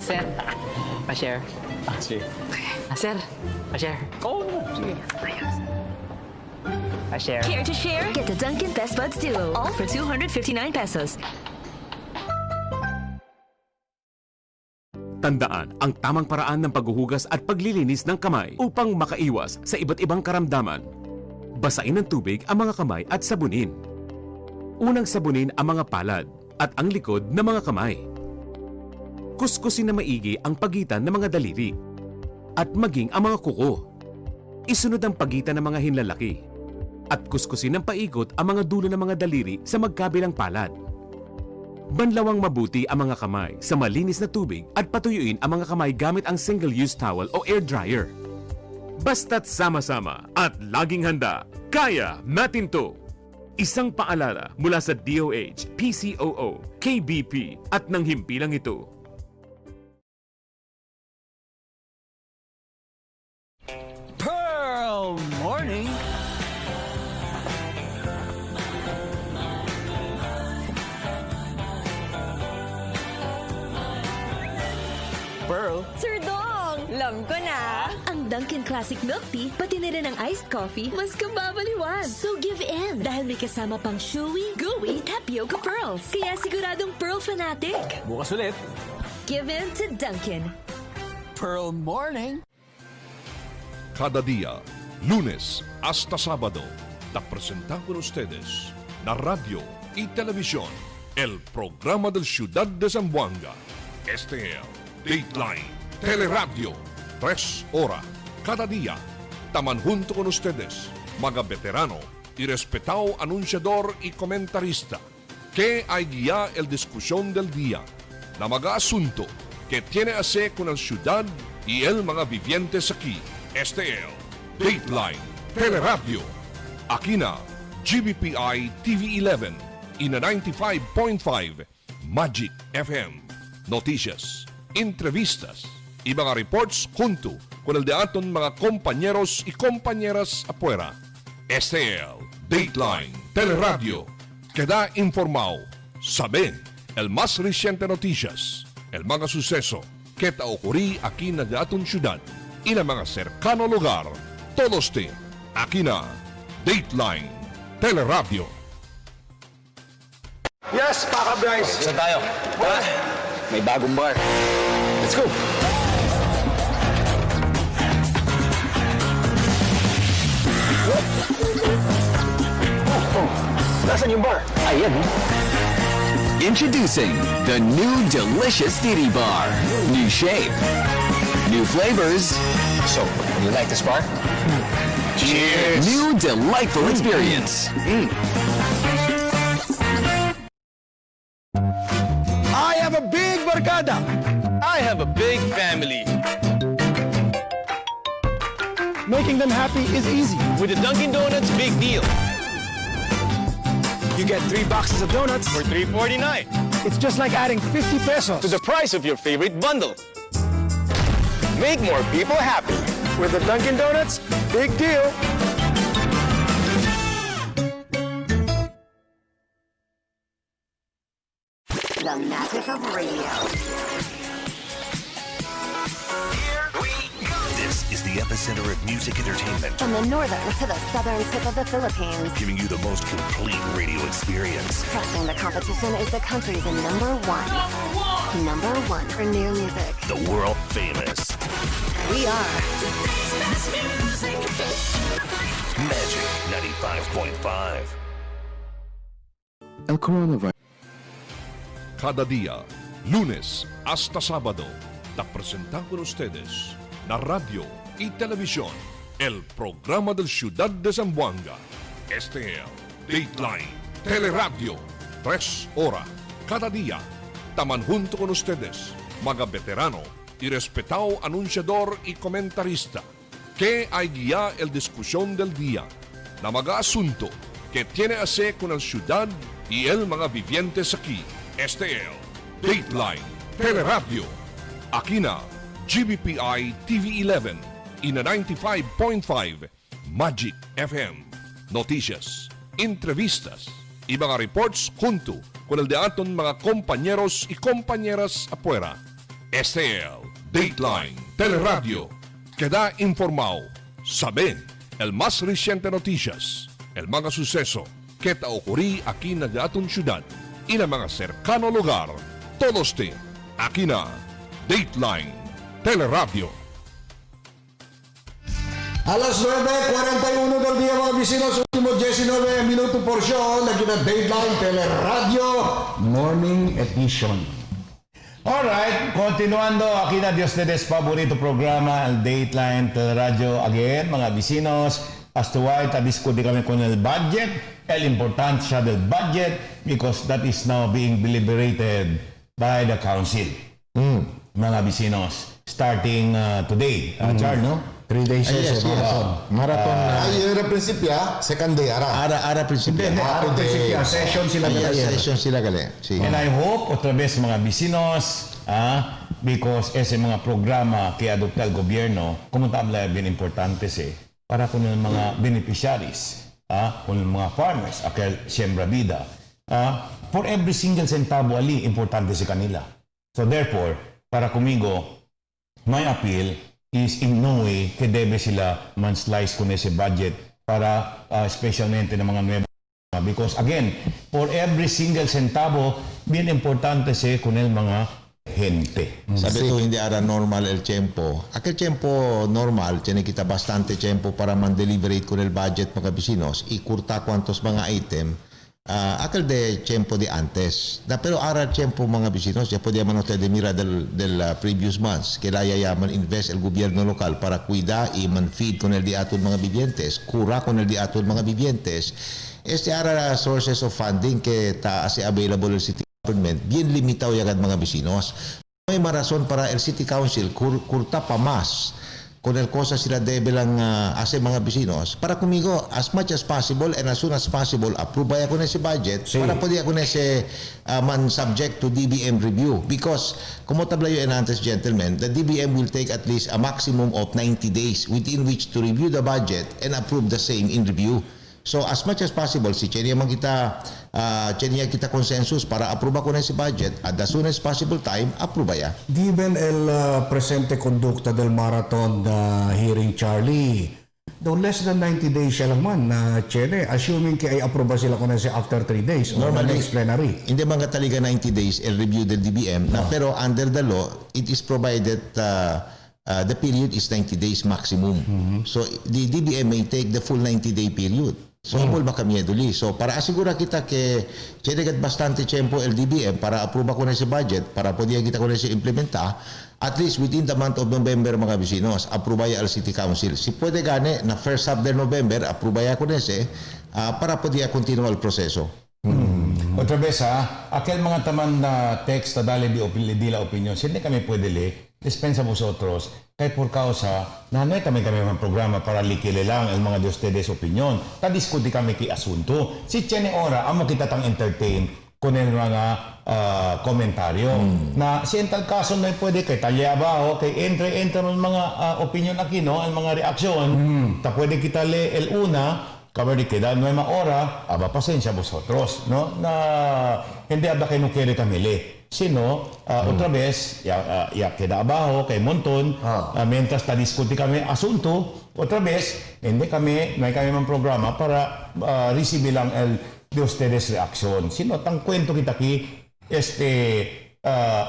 O: Sir, pa-share.
Q: Sige.
O: Sir, pa-share.
Q: Oo, sige.
O: Pa-share.
P: Care to share? Get the Dunkin' Best Buds Duo, all for 259 pesos.
X: Tandaan ang tamang paraan ng paghuhugas at paglilinis ng kamay upang makaiwas sa iba't ibang karamdaman. Basain ng tubig ang mga kamay at sabunin. Unang sabunin ang mga palad at ang likod ng mga kamay. Kuskusin na maigi ang pagitan ng mga daliri at maging ang mga kuko. Isunod ang pagitan ng mga hinlalaki at kuskusin ng paikot ang mga dulo ng mga daliri sa magkabilang palad. Banlawang mabuti ang mga kamay sa malinis na tubig at patuyuin ang mga kamay gamit ang single-use towel o air dryer. Basta't sama-sama at laging handa, kaya natin to! Isang paalala mula sa DOH, PCOO, KBP at ng himpilang ito.
G: Pearl Morning.
P: Pearl? Sir Dong! Alam ko na! Ang Dunkin' Classic Milk Tea, pati na rin ang iced coffee, mas kababaliwan. So give in! Dahil may kasama pang chewy, gooey, tapioca pearls. Kaya siguradong Pearl fanatic.
G: Bukas ulit.
P: Give in to Dunkin'.
G: Pearl Morning.
D: Cada día, lunes hasta sábado, te presentamos con ustedes la radio y televisión, el programa del Ciudad de Zamboanga. Este es Dateline Teleradyo, 3 horas cada día. Taman junto con ustedes, mga veterano y respetado anunciador y comentarista, que hay guía el discusión del día, na mga asunto que tiene a ver con la ciudad y el mga vivientes aquí. Este es Dateline Teleradyo. Aquí na GBPI TV11 y na 95.5 Magic FM. Noticias, entrevistas y mga reports junto con el de aton mga compañeros y compañeras afuera. Este es Dateline Teleradyo. Queda informado, sabe el más reciente noticias, el mga suceso que te ocurrí aquí na de aton ciudad y na mga cercano lugar. Todos te aquí na Dateline Teleradyo.
J: Yes, Paka Bryce. Saan tayo? Tara, may bagong bar. Let's go!
G: Nasaan yung bar? Ayan. Introducing the new delicious Diddy Bar. New shape, new flavors.
J: So, you like this bar?
G: Cheers! New delightful experience.
B: I have a big barkada.
A: I have a big family.
B: Making them happy is easy.
A: With the Dunkin' Donuts Big Deal.
B: You get 3 boxes of donuts
A: For $3.49.
B: It's just like adding 50 pesos
A: To the price of your favorite bundle. Make more people happy.
B: with the Dunkin' Donuts Big Deal.
L: The magic of radio.
M: This is the epicenter of music entertainment,
L: From the northern to the southern tip of the Philippines.
M: giving you the most complete radio experience.
L: Crushing the competition is the country's number one. Number one for new music.
M: The world famous
L: We are
M: Magic 95.5.
N: El coronavirus.
D: Cada día, lunes hasta sábado, te presentan con ustedes la radio y televisión, el programa del Ciudad de Zamboanga. Este es Dateline Teleradyo, 3 horas cada día. Taman junto con ustedes, mga veterano y respetado anunciador y comentarista, que hay guía el discusión del día, na mga asunto que tiene a ver con la ciudad y el mga vivientes aquí. Este es Dateline Teleradyo. Aquí na GBPI TV11 y na 95.5 Magic FM. Noticias, entrevistas y mga reports junto con el de aton mga compañeros y compañeras afuera. Este es Dateline Teleradyo. Queda informado, sabe el más reciente noticias, el mga suceso que te ocurrí aquí na de aton ciudad y na mga cercano lugar. Todos te aquí na Dateline Teleradyo.
E: Alas 9:41 del día, mga bisinos, último 19 minuto porsyon, lagi na Dateline Teleradyo Morning Edition.
F: Alright, continuando aquí na de ustedes favorito programa, el Dateline Teleradyo. Again, mga bisinos, as to why ta-discuti kami con el budget, el importancia del budget, because that is now being deliberated by the council. Mga bisinos, starting today, Char, no?
S: 3 days
I: Yes, marathon.
C: Ay, yung prinsipya, second day,
I: Ara prinsipyo.
E: Session sila
I: Session sila gali. Sí.
F: And I hope, otra vez mga bisinos, because ese mga programa que adopta el gobierno, como tabla bien importantes para con yung mga beneficiaries, con yung mga farmers, aquel siembra vida, for every single centavo ali, importante sa kanila. So therefore, para kumigo, my appeal is in no way que debe sila man-slice con ese budget para especialmente ng mga nueva. Because again, for every single centavo, bien importante se con el mga gente.
I: Sabi ko, hindi ara normal el tiempo. Aquel tiempo normal, tiene kita bastante tiempo para man-deliberate con el budget mga bisinos, ikurta cuantos mga item. Aquel de tiempo de antes. Pero ara tiempo mga bisinos, ya podíamos ustedes mirar del previous months, que la yayaman invest el gobierno local para cuidar y man-feed con el de atul mga vivientes, cura con el de atul mga vivientes. Este ara sources of funding que taas available el city government, bien limitado yagad mga bisinos. May marazon para el city council kurta pa mas con el cosa sila debe lang hace mga bisinos para kumigo as much as possible and as soon as possible approve ako na si budget para pwede ako na si man subject to DBM review because como tablayo antes gentlemen, the DBM will take at least a maximum of 90 days within which to review the budget and approve the same in review. So as much as possible, si Chenia kita consensus para apruba ko na si budget at as soon as possible time, apruba ya.
E: Given el presente conducta del marathon hearing, Charlie, though less than 90 days siya lang man na Chene, assuming ay aproba sila ko na siya after 3 days or the next plenary.
I: Hindi man kataliga 90 days el review del DBM, pero under the law, it is provided the period is 90 days maximum. So the DBM may take the full 90-day period. So, ba kami duli. So, para asigura kita que chedegat bastante tiempo el DBM para apruba ko na si budget, para pwede kita ko na si implementa, at least within the month of November mga bisinos, apruba ya al City Council. Si pwede gane, na first half del November, apruba ya ko na si, para pwede continue el proseso.
F: Otra vez aquel mga taman na text na dali di la opinion, hindi kami pwede dispensa vosotros, kahit por causa, nanay kami mga programa para likile lang ang mga de ustedes opinion. Ta-diskuti kami ki asunto. Si Chene Ora, amo kita tang entertain con el mga komentaryo. Na si en tal caso na pwede kay talyaba o kay entre ng mga opinion aquí, no? Ang mga reaksyon. Ta pwede kita el una, Kabalik kita, no hay ora, aba pasensya vosotros, no? Na hindi aba kayo nukere kamili. Sino, otra vez, ya queda abajo, kay Monton, mientras ta-diskuti kami asunto, otra vez, hindi kami, may kami mang programa para receive lang de ustedes reaksyon. Sino, tang kwento kita ki,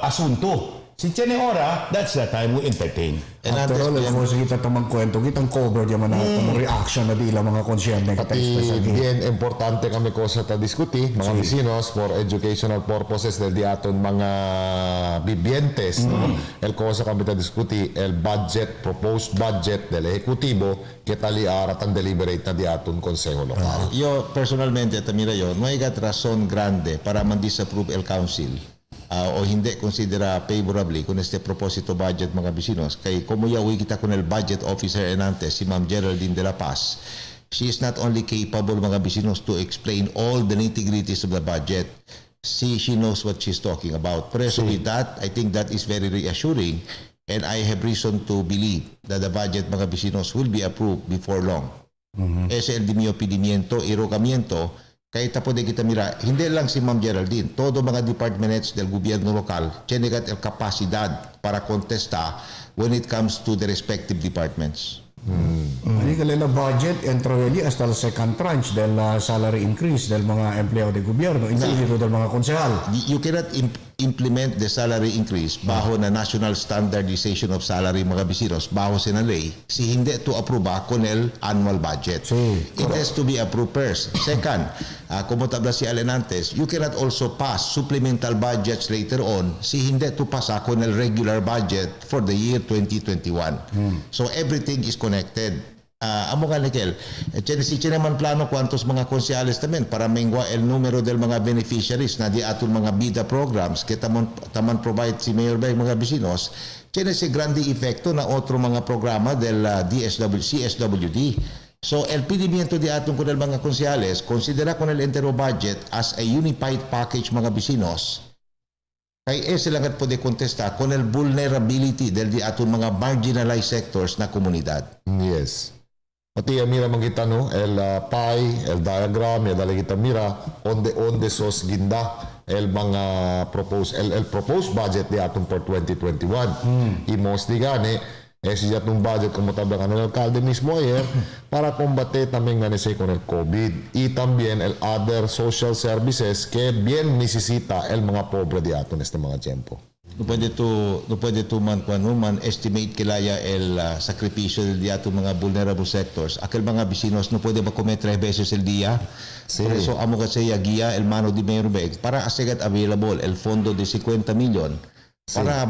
F: asunto. Si tiene ora, that's the time we entertain.
S: After all, alam mo sa kita itong magkwento, kitang cover diyan na itong reaction na di lang mga konsyente.
C: Pati bien importante kami ko sa ta-diskuti, mga vecinos, for educational purposes del di aton mga bibientes. El cosa kami ta-diskuti, el budget, proposed budget del Ejecutivo, que taliarat ang deliberate na di aton Consejo Local.
I: Yo, personalmente, tamira yo, no hay razón grande para man-disapprove el council. O hindi considera favorably con este propósito budget mga vecinos. Kay como yawi kita con el budget officer enante, si Ma'am Geraldine de la Paz, she is not only capable mga vecinos to explain all the nitty-gritties of the budget, she knows what she's talking about. Pero with that, I think that is very reassuring, and I have reason to believe that the budget mga vecinos will be approved before long. Ese el mio pedimiento y rogamiento. Kahit tapo de kita mira, hindi lang si Ma'am Geraldine, todo mga departments del gobyerno lokal, tiene el capacidad para contesta when it comes to the respective departments.
S: Hindi kalila budget entro yun hasta el second tranche del salary increase del mga empleo de gobyerno, incluido del mga konsehal.
I: You cannot implement the salary increase bajo na National Standardization of Salary mga bisinos, bajo sa ley, si hindi to aproba con el annual budget. It has to be approved first. Second, como tabla si Alenantes, you cannot also pass supplemental budgets later on si hindi to pasa con el regular budget for the year 2021. So everything is connected. Amo ka Nikel, si naman plano kwantos mga konsyales tamen para mengwa el numero del mga beneficiaries na di atul mga bida programs que taman provide si Mayor Bay mga bisinos, tiene si grande efecto na otro mga programa del CSWD. So el pedimiento di atul con el mga konsyales, considera con el entero budget as a unified package mga bisinos. Kaya ese lang at pwede contesta con el vulnerability del di atul mga marginalized sectors na komunidad.
C: Yes. Pati mira mangita no, el pie, el diagram, ya dali kita mira, onde sos ginda, el mga proposed budget di aton for 2021. Y mostly gani, si atong budget como tablang ano el alcalde mismo ayer, para combate también nanese con el COVID. Y también el other social services que bien necesita el mga pobre di aton este mga tiempo.
I: No puede tu man estimate kilaya el sakripisyo del día to mga vulnerable sectors. Aquel mga vecinos no puede comer 3 veces el día. Por eso amo kasi guía el mano de Mayor Beg para asegat available el fondo de 50 million para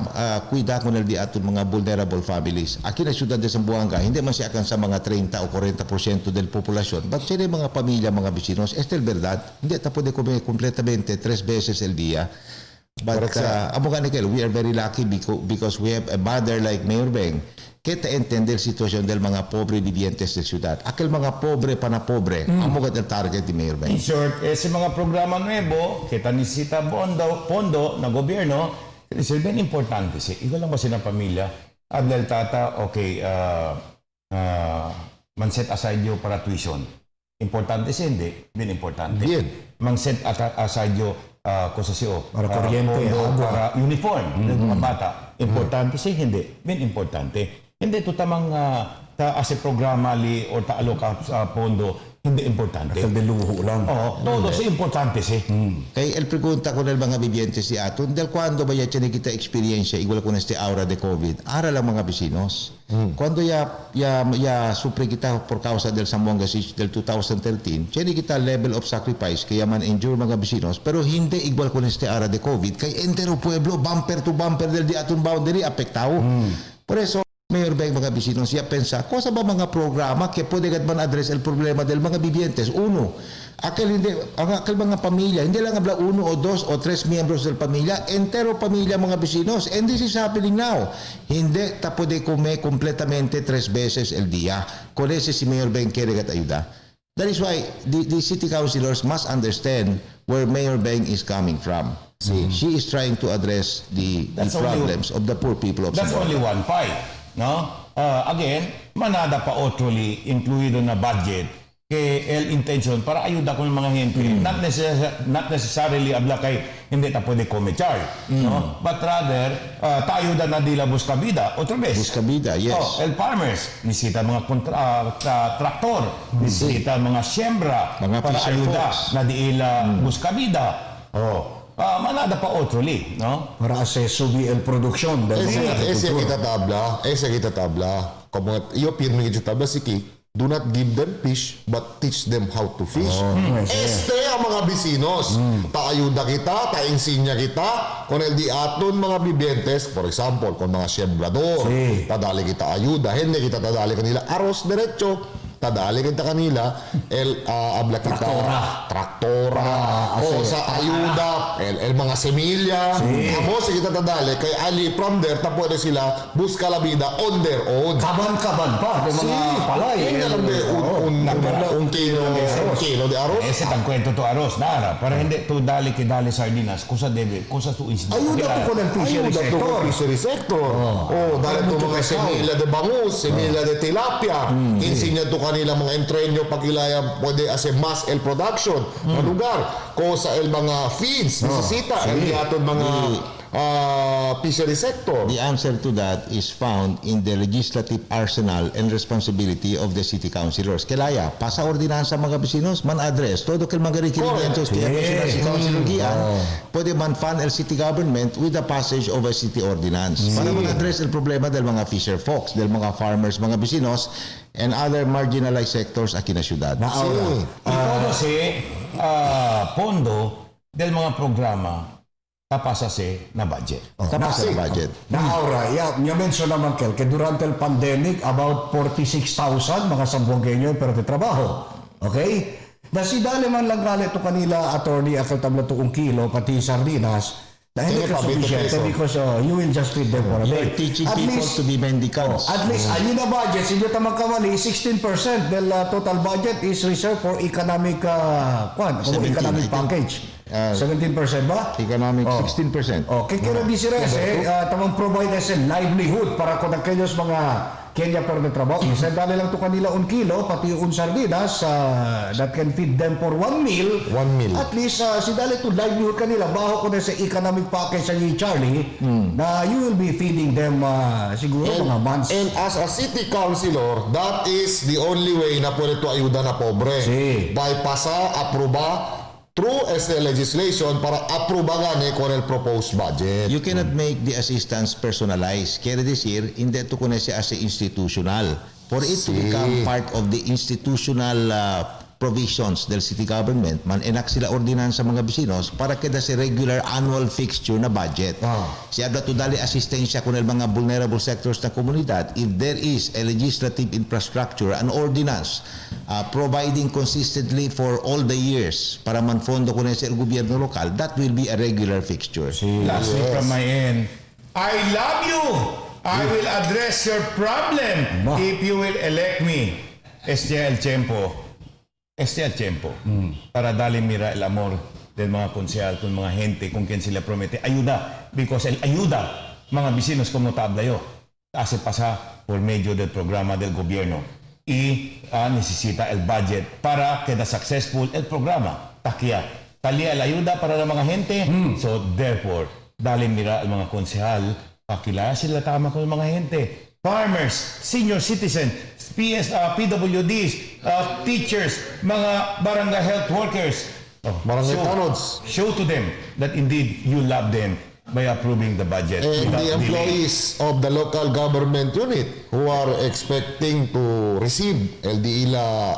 I: cuidar con el día to mga vulnerable families. Aquí na siyudad de Zamboanga, hindi man siya akan sa mga 30 o 40% del populasyon. But siya mga pamilya, mga vecinos, esta es verdad, hindi ta puede comer completamente 3 veces el día. But amo ka Nikel, we are very lucky because we have a mother like Mayor Beng que te entiende la sitwasyon del mga pobre vivientes de ciudad. Aquel mga pobre pa na pobre, amo ka el target ni Mayor Beng.
F: In short, ese mga programa nuevo que necesita pondo na gobyerno, es bien importante. Ikaw lang ba siya ng pamilya? Adel tata, okay, man set aside yo para tuition. Importante siya, hindi? Bien importante.
C: Bien.
F: Man set aside yo kosasyo.
S: Para kuryente,
F: para uniform ng mga bata. Importante siya, hindi? Bien importante. Hindi ito tamang as a programa o taaloka sa pondo, hindi importante.
S: Kasi luho lang.
F: Oo, todo siya importante siya.
I: Kaya el pregunta con el mga vivientes si aton, del cuando ba ya tiene kita experiencia igual con este aura de COVID? Ara lang mga vecinos. Cuando ya supre kita por causa del Zamboanga Siege del 2013, tiene kita level of sacrifice kaya man endure mga vecinos, pero hindi igual con este aura de COVID. Kaya entero pueblo, bumper to bumper del di aton boundary, apektao. Por eso, Mayor Beng mga vecinos, ya pensa, cosa ba mga programa que pwede man address el problema del mga vivientes? Uno, aquel mga pamilya, hindi lang habla 1 o 2 o 3 miyembros del pamilya, entero pamilya mga vecinos. And this is happening now. Hindi ta pwede comer completamente 3 veces el día. Con ese si Mayor Beng quiere ayuda. That is why the city councilors must understand where Mayor Beng is coming from. She is trying to address the problems of the poor people of
F: That's
I: Zamboanga.
F: only one pie. No? Again, manada pa otroli incluido na budget que el intention para ayuda con mga gente. Not necessarily habla kay hindi ta pwede comechar, no? But rather, taayuda na dila Buscabida. Otra vez.
I: Buscabida, yes.
F: Oh, el farmers, nisita mga traktor, nisita mga siembra,
I: Mga
F: para
I: fisher
F: ayuda
I: folks.
F: na diila Buscabida. Oh. Manada pa otro li, no?
S: Para subi el production del mga
C: Ese
S: agricultura.
C: kita tabla. Como yo pirmi kita tabla siki. Do not give them fish, but teach them how to fish. Este ang mga bisinos. Taayuda kita, tainsinya kita. Kung di aton mga bibientes, for example, kung mga siyembrador, tadali kita ayuda. Hindi kita tadali kanila aros diretso. Tadali kita kanila, abla kita traktora, o sa ayuda, el mga semilya. Amo sa kita tadali, kay ali from there, ta pwede sila busca la vida on their own.
S: Kaban-kaban pa, yung mga palay.
C: Un kilo de arroz.
F: Ese tan kwento to arroz, nara. Para hindi to dali kidali sardinas, kusa debe, kusa to isda.
S: Ayuda po ng fishery sector.
C: Fishery sector. Dahil to mga semilla de bangus, semilla de tilapia. Insinya to kanila mga entrenyo pagilaya pwede as a mass el production na lugar. Ko sa el mga feeds, necesita. El aton mga fishery sector.
I: The answer to that is found in the legislative arsenal and responsibility of the city councilors. Kelaya, pasa ordinansa mga bisinos, man address todo kay mga requirimientos kaya si councilor Gian, pwede man fund el city government with the passage of a city ordinance. Para man address el problema del mga fisher folks, del mga farmers, mga bisinos, and other marginalized sectors aquí na syudad.
F: Todo si pondo del mga programa tapasase na budget.
I: Tapasa na budget.
S: Ahora, you mentioned naman, Kel, que durante el pandemic, about 46,000 mga Sambuangueño pero de trabajo. Okay? Nasi dali man lang galit to kanila, attorney, akal tabla to 1 kilo, pati sardinas, dahil hindi ka sufficient because you will just feed them for a day.
I: Teaching people to be mendicants.
S: At least, ayun na budget, sinyo tamang kamali, 16% del total budget is reserved for economic, economic package. 17% ba?
I: Economic 16%.
S: Okay, kaya di sila tamang provide as a livelihood para kung aquellos mga Kenya pero de trabaho. Isa dali lang to kanila 1 kilo, pati un sardinas that can feed them for 1 meal.
C: 1 meal.
S: At least si dali to livelihood kanila. Baho ko na sa economic package sa Charlie na you will be feeding them siguro mga months.
C: And as a city councilor, that is the only way na pwede to ayuda na pobre. By pasa, aproba, through SL legislation para aprobagan con el proposed budget.
I: You cannot make the assistance personalized. Quiere decir, hindi ito kunesi as a institutional. For it to become part of the institutional provisions del city government, man enak sila ordinansa mga bisinos para kada si regular annual fixture na budget. Si abla to dali asistensya kun el mga vulnerable sectors na komunidad, if there is a legislative infrastructure, an ordinance providing consistently for all the years para manfondo kun el gobyerno lokal, that will be a regular fixture.
F: Lastly from my end, I love you. I will address your problem if you will elect me. Este el tiempo. Para dali mira el amor del mga konsehal con mga gente con quien sila promete ayuda, because el ayuda mga vecinos como tablayo hace pasar por medio del programa del gobierno y necesita el budget para queda successful el programa. Talia el ayuda para la mga gente. So therefore, dali mira el mga konsehal pakilala sila tama con mga gente. Farmers, senior citizens, PWDs, teachers, mga barangay health workers.
C: Barangay tanods.
F: Show to them that indeed you love them by approving the budget.
C: And the employees of the local government unit who are expecting to receive LDILA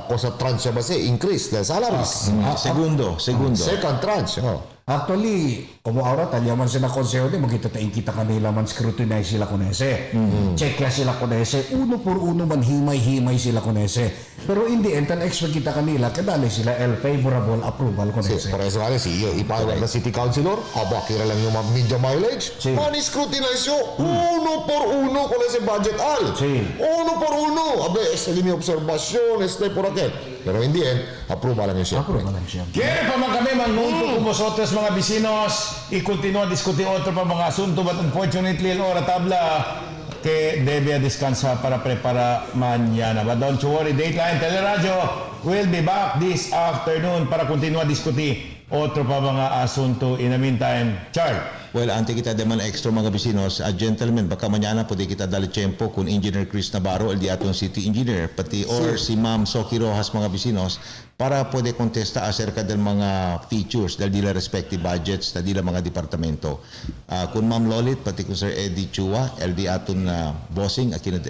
C: cosa tranche ba increase the salaries. Second tranche.
S: Actually, como ahora talyaman sila konseho di magkita kita kanila man scrutinize sila kunese. Check sila kunese. Uno por uno man himay-himay sila kunese. Pero in the end, expect kita kanila kadali sila el favorable approval kunese.
C: Para eso kali si ipawag na city councilor, abakira lang yung media mileage. Mani scrutinize yo uno por uno con ese budget al. Uno por uno. Abe, esta línea observación, este por aquel. Pero in the end, approva lang siya.
F: Quiere pa man kami manunto con vosotros mga vecinos y continúa a discutir otro pa mga asunto, but unfortunately el hora tabla que debe descansar para preparar mañana. But don't you worry, Dateline Teleradyo will be back this afternoon para continua diskuti otro pa mga asunto. In the meantime, Charles.
I: Well, antes kita deman extra mga bisinos, gentlemen, baka mañana pwede kita dali tiyempo kung Engineer Chris Navarro, el di atong City Engineer, pati or si Ma'am Soki Rojas mga bisinos, para pwede kontesta acerca del mga features del dila respective budgets, del dila mga departamento. Kung Ma'am Lolit, pati kung Sir Eddie Chua, el di atong bossing, akin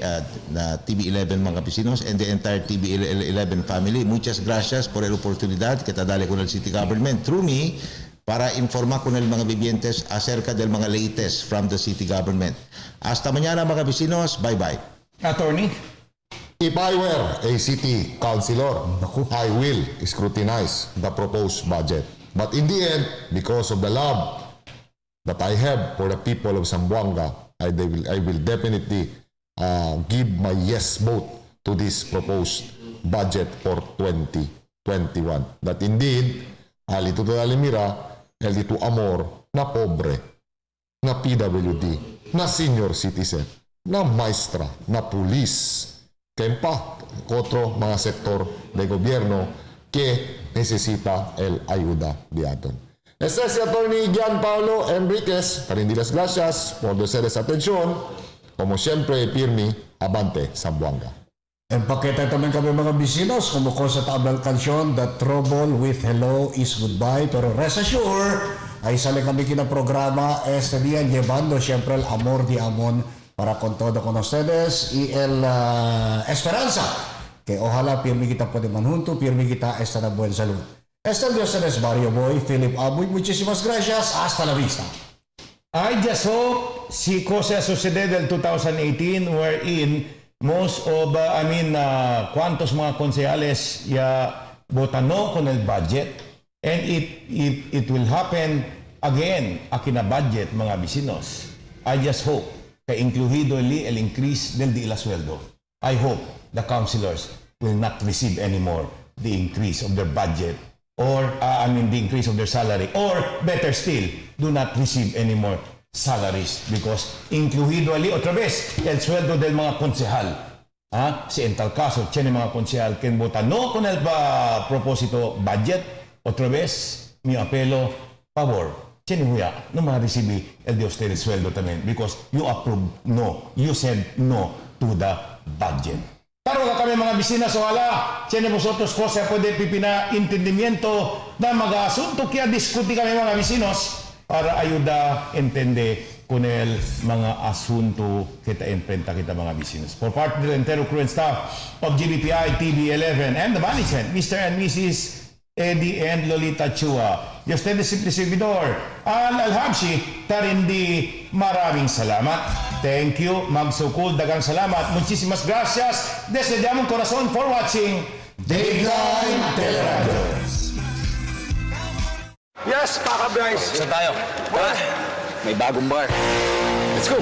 I: na TV11 mga bisinos, and the entire TV11 family, muchas gracias por el oportunidad que ta dali con el City Government through me, para informar con el mga vivientes acerca del mga latest from the city government. Hasta mañana mga vecinos. Bye-bye.
F: Attorney?
C: If I were a city councilor, I will scrutinize the proposed budget. But in the end, because of the love that I have for the people of Zamboanga, I will definitely give my yes vote to this proposed budget for 2021. That indeed, alito to alimira, el dito amor, na pobre, na PWD, na senior citizen, na maestra, na pulis, kempa, otro mga sektor de gobierno que necesita el ayuda de aton. Este es el Attorney Gianpaolo Enriquez, parindilas gracias por deseres atención, como siempre, pirmi, abante, Zamboanga.
S: En pakita también kami mga bisinos, kumuko sa tablang kansyon, The Trouble with Hello is Goodbye. Pero rest assured, ay sale kami kinaprograma este día llevando siempre el amor de amon para con todo con ustedes y el esperanza que ojalá pirmi kita puede manjunto, pirmi kita esta na buen salud. Este el Dios es Mario Boy, Philip Abuy, muchísimas gracias, hasta la vista.
F: I just hope si cosa sucede del 2018 wherein most of, cuantos mga konsehales ya votan no con el budget, and it will happen again akin na budget mga bisinos. I just hope que incluido el increase del di la sueldo. I hope the councilors will not receive anymore the increase of their budget or the increase of their salary, or better still, do not receive anymore salaries because incluido ali otra vez el sueldo del mga konsehal. Si en tal caso tiene mga konsehal que votan no con el propósito budget, otra vez mi apelo, favor, tiene huya, no ma-receive el de ustedes sueldo también because you approve no, you said no to the budget. Pero kami mga bisina so ala, tiene vosotros cosa puede pipina entendimiento na mga asunto kaya diskuti kami mga bisinos para ayuda entende con el mga asunto kita enfrenta kita mga business. For part of the entire crew and staff of GBPI TV11 and the management, Mr. and Mrs. Eddie and Lolita Chua. Y ustedes simple servidor, Al-Habshi, Tarindi, maraming salamat. Thank you, Magsukul, dagang salamat. Muchísimas gracias. Desde Diamond Corazon for watching Dateline Teleradyo.
J: Yes, Paka Bryce. Saan tayo? Tara, may bagong bar. Let's go.